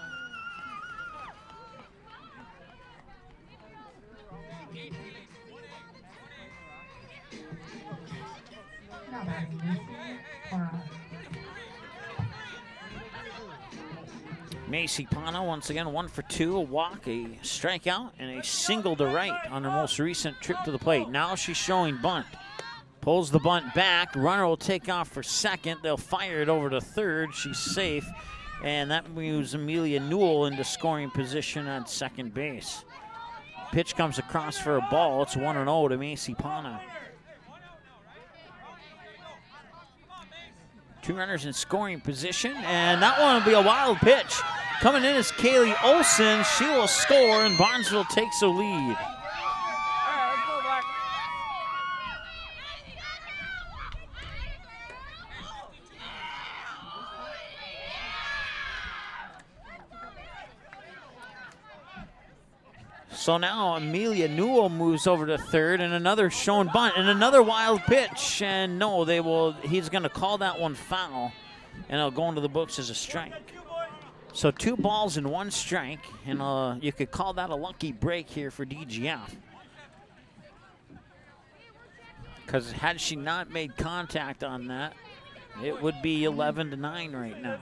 Macy Pana once again 1 for 2, a walk, a strikeout, and a single to right on her most recent trip to the plate. Now she's showing bunt. Pulls the bunt back. Runner will take off for second. They'll fire it over to third. She's safe, and that moves Amelia Newell into scoring position at second base. Pitch comes across for a ball. It's 1-0 to Macy Pana. 2 runners in scoring position, and that one will be a wild pitch. Coming in is Kaylee Olson. She will score, and Barnesville takes a lead. So now Amelia Newell moves over to third, and another shown bunt, and another wild pitch. And no, he's going to call that one foul, and it'll go into the books as a strike. So 2 balls and 1 strike, and you could call that a lucky break here for DGF. Because had she not made contact on that, it would be 11-9 right now.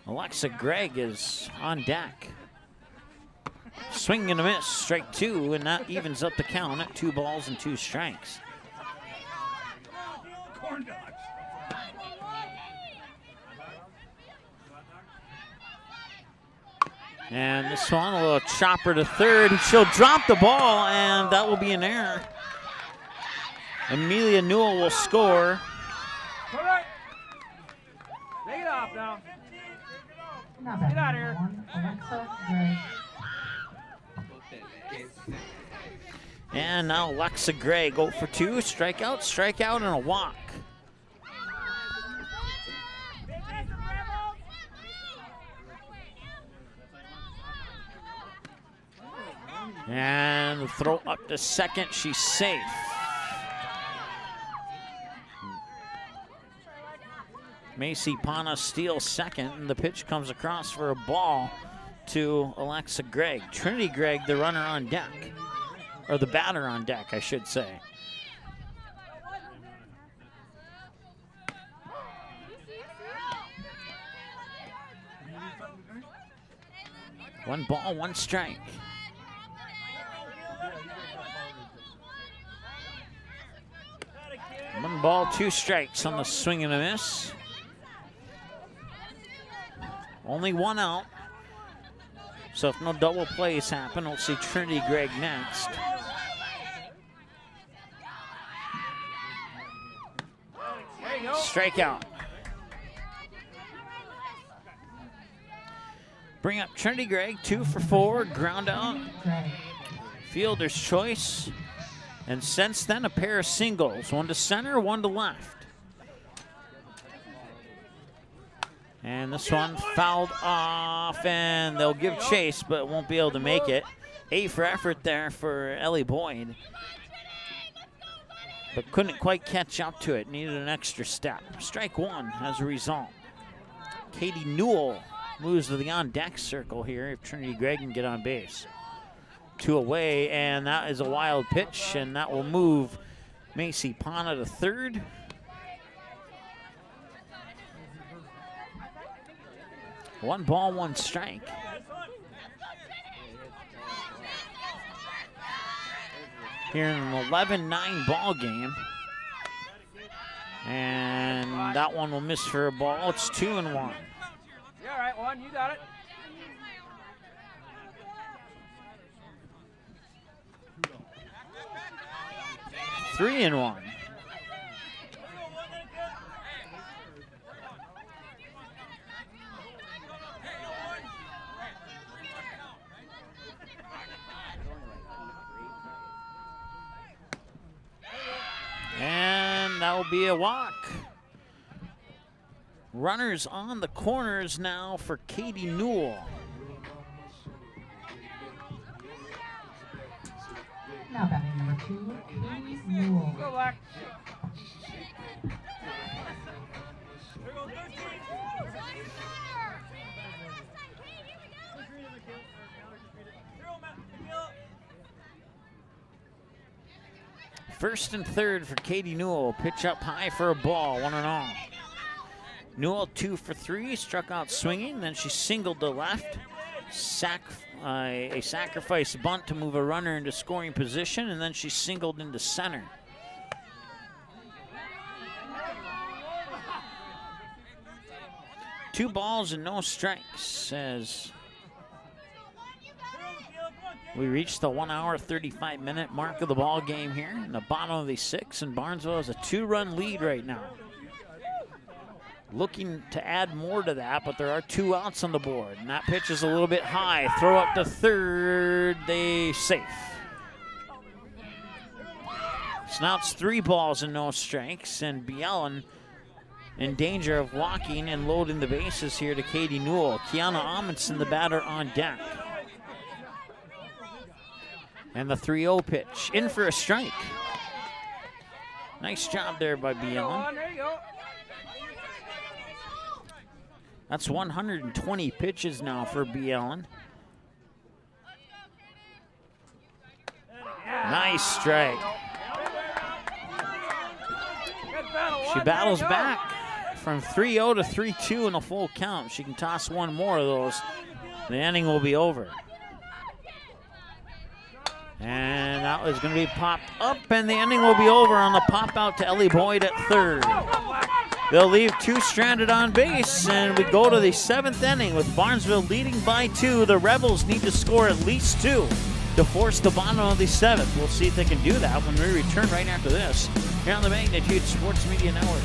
Alexa Gregg is on deck. Swing and a miss, strike 2, and that evens up the count at 2 balls and 2 strikes. And this one, a little chopper to third. She'll drop the ball, and that will be an error. Amelia Newell will score. All right. Take it off now. Get out of here. Alexa Gregg. And now Alexa Gregg, 0 for 2, strikeout, and a walk. And the throw up to second, she's safe. Macy Pana steals second, and the pitch comes across for a ball to Alexa Gregg. Trinity Gregg, the runner on deck, or the batter on deck, I should say. One ball, 1 strike. One ball, 2 strikes on the swing and a miss. Only 1 out. So if no double plays happen, we'll see Trinity Gregg next. Strikeout. Bring up Trinity Gregg, 2 for 4, ground out. Fielder's choice. And since then, a pair of singles, 1 to center, 1 to left. And this one fouled off, and they'll give chase, but won't be able to make it. A for effort there for Ellie Boyd, but couldn't quite catch up to it. Needed an extra step. Strike 1 as a result. Katie Newell moves to the on-deck circle here if Trinity Gregg can get on base. 2 away, and that is a wild pitch, and that will move Macy Pana to third. One ball, 1 strike. Here in an 11-9 ball game. And that one will miss for a ball. It's 2-1. Yeah, all right, one, you got it. Three and one. And that will be a walk. Runners on the corners now for Katie Newell. Now batting number 2, Kaylee Newell. Go back. First and third for Katie Newell. Pitch up high for a ball, 1-0. Newell 2 for 3, struck out swinging, then she singled to left. A sacrifice bunt to move a runner into scoring position, and then she singled into center. Two balls and no strikes as we reach the 1 hour, 35-minute mark of the ball game here in the bottom of the 6th, and Barnesville has a 2-run lead right now. Looking to add more to that, but there are 2 outs on the board, and that pitch is a little bit high. Throw up to third, they safe. So now it's 3 balls and no strikes, and Bielen in danger of walking and loading the bases here to Katie Newell. Kiana Amundsen, the batter, on deck. And the 3-0 pitch, in for a strike. Nice job there by Bielen. There you go. That's 120 pitches now for Bielen. Nice strike. She battles back from 3-0 to 3-2 in a full count. She can toss one more of those. The inning will be over. And that was going to be popped up, and the inning will be over on the pop out to Ellie Boyd at third. They'll leave 2 stranded on base, and we go to the 7th inning with Barnesville leading by 2. The Rebels need to score at least 2 to force the bottom of the 7th. We'll see if they can do that when we return right after this here on the Magnitude Sports Media Network.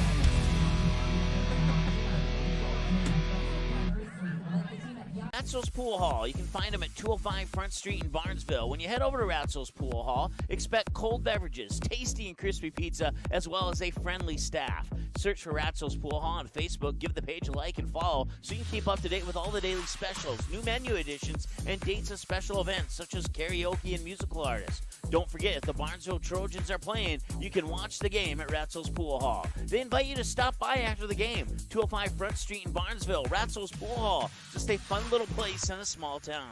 Ratzel's Pool Hall. You can find them at 205 Front Street in Barnesville. When you head over to Ratzel's Pool Hall, expect cold beverages, tasty and crispy pizza, as well as a friendly staff. Search for Ratzel's Pool Hall on Facebook, give the page a like and follow so you can keep up to date with all the daily specials, new menu additions, and dates of special events such as karaoke and musical artists. Don't forget, if the Barnesville Trojans are playing, you can watch the game at Ratzel's Pool Hall. They invite you to stop by after the game. 205 Front Street in Barnesville, Ratzel's Pool Hall. Just a fun little place in a small town.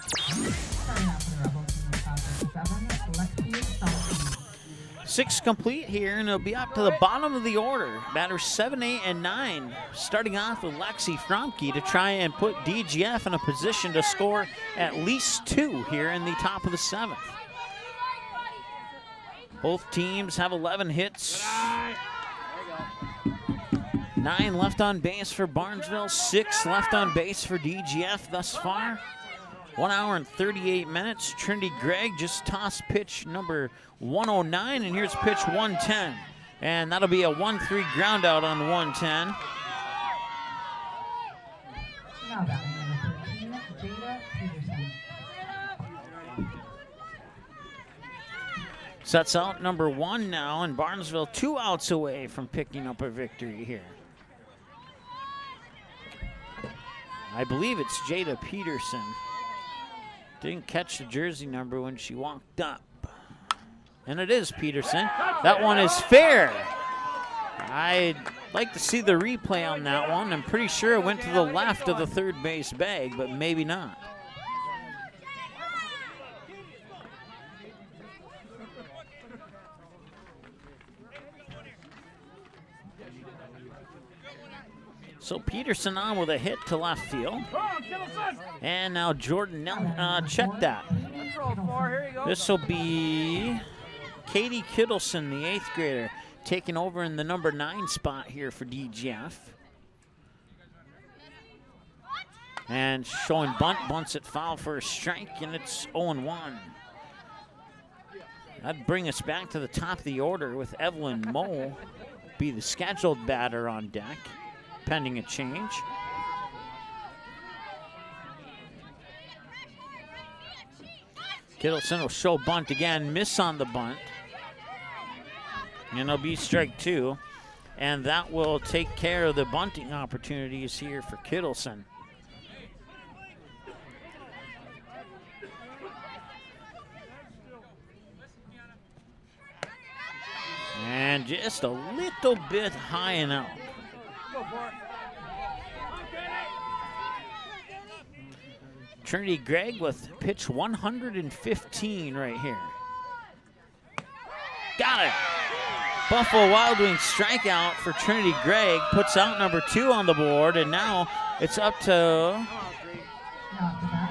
Starting out for the Rebels in the top of 7, Lexi Felton. 6 complete here, and it'll be up to the bottom of the order. Batters 7, 8, and 9. Starting off with Lexi Fromke to try and put DGF in a position to score at least 2 here in the top of the 7th. Both teams have 11 hits. 9 left on base for Barnesville, 6 left on base for DGF thus far. 1 hour and 38 minutes. Trinity Gregg just tossed pitch number 109, and here's pitch 110. And that'll be a 1-3 ground out on 110. Now batting number 13, Jada Peterson. Sets out number 1 now, and Barnesville 2 outs away from picking up a victory here. I believe it's Jada Peterson. Didn't catch the jersey number when she walked up. And it is Peterson. That one is fair. I'd like to see the replay on that one. I'm pretty sure it went to the left of the third base bag, but maybe not. So Peterson on with a hit to left field. And now Jordan, check that. This will be Katie Kittleson, the 8th grader, taking over in the number 9 spot here for DGF. And showing bunts it foul for a strike, and it's 0-1. That'd bring us back to the top of the order with Evelyn Moe be the scheduled batter on deck, pending a change. Kittleson will show bunt again, miss on the bunt. And it'll be strike 2. And that will take care of the bunting opportunities here for Kittleson. And just a little bit high and out. Trinity Gregg with pitch 115 right here. Got it. Buffalo Wild Wings strikeout for Trinity Gregg. Puts out number 2 on the board, and now it's up to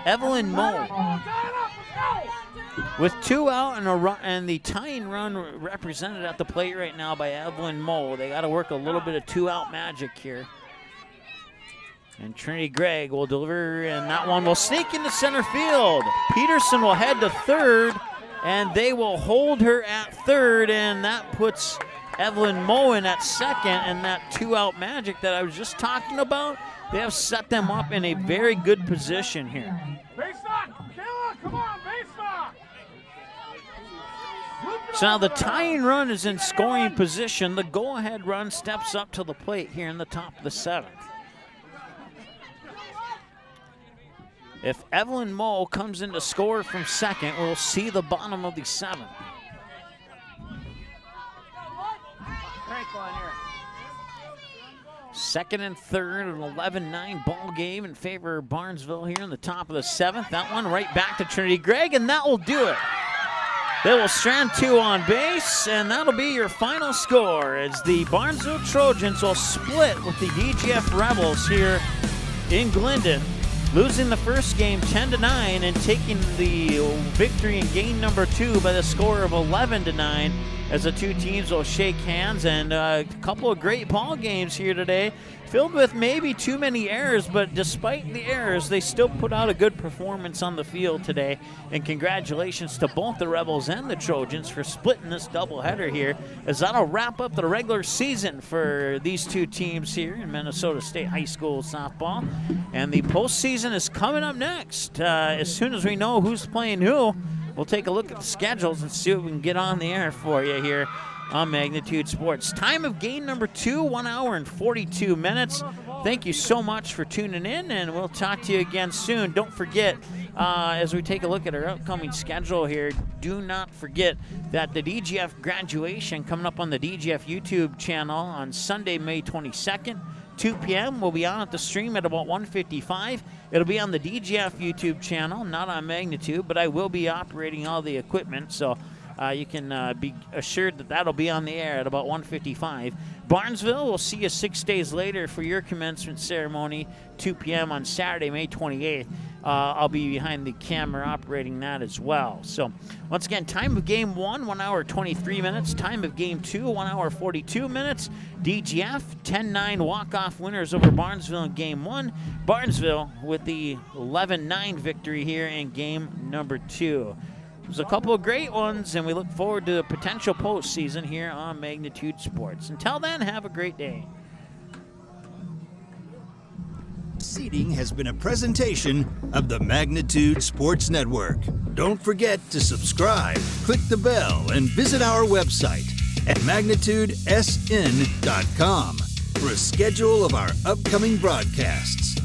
Evelyn Moe. With 2 out and a run, and the tying run represented at the plate right now by Evelyn Moe. They got to work a little bit of 2-out magic here. And Trinity Gregg will deliver, and that one will sneak into center field. Peterson will head to third, and they will hold her at third, and that puts Evelyn Moe in at second, and that 2-out magic that I was just talking about, they have set them up in a very good position here. So now the tying run is in scoring position. The go-ahead run steps up to the plate here in the top of the 7th. If Evelyn Moe comes in to score from second, we'll see the bottom of the 7th. Second and third, an 11-9 ball game in favor of Barnesville here in the top of the 7th. That one right back to Trinity Gregg, and that will do it. They will strand 2 on base, and that'll be your final score as the Barnesville Trojans will split with the DGF Rebels here in Glyndon, losing the first game 10-9 and taking the victory in game number 2 by the score of 11-9 as the two teams will shake hands. And a couple of great ball games here today, filled with maybe too many errors, but despite the errors, they still put out a good performance on the field today. And congratulations to both the Rebels and the Trojans for splitting this doubleheader here, as that'll wrap up the regular season for these two teams here in Minnesota State High School softball. And the postseason is coming up next. As soon as we know who's playing who, we'll take a look at the schedules and see what we can get on the air for you here on Magnitude Sports. Time of game number 2, 1 hour and 42 minutes. Thank you so much for tuning in, and we'll talk to you again soon. Don't forget, as we take a look at our upcoming schedule here, do not forget that the DGF graduation coming up on the DGF YouTube channel on Sunday, May 22nd. 2 p.m. We'll be on at the stream at about 1:55. It'll be on the DGF YouTube channel, not on Magnitude, but I will be operating all the equipment, so you can be assured that that'll be on the air at about 1:55. Barnesville, we'll see you 6 days later for your commencement ceremony, 2 p.m. on Saturday, May 28th. I'll be behind the camera operating that as well. So, once again, time of game 1, 1 hour 23 minutes. Time of game 2, 1 hour 42 minutes. DGF, 10-9 walk-off winners over Barnesville in game 1. Barnesville with the 11-9 victory here in game number 2. There's a couple of great ones, and we look forward to a potential postseason here on Magnitude Sports. Until then, have a great day. Seating has been a presentation of the Magnitude Sports Network. Don't forget to subscribe, click the bell, and visit our website at magnitudesn.com for a schedule of our upcoming broadcasts.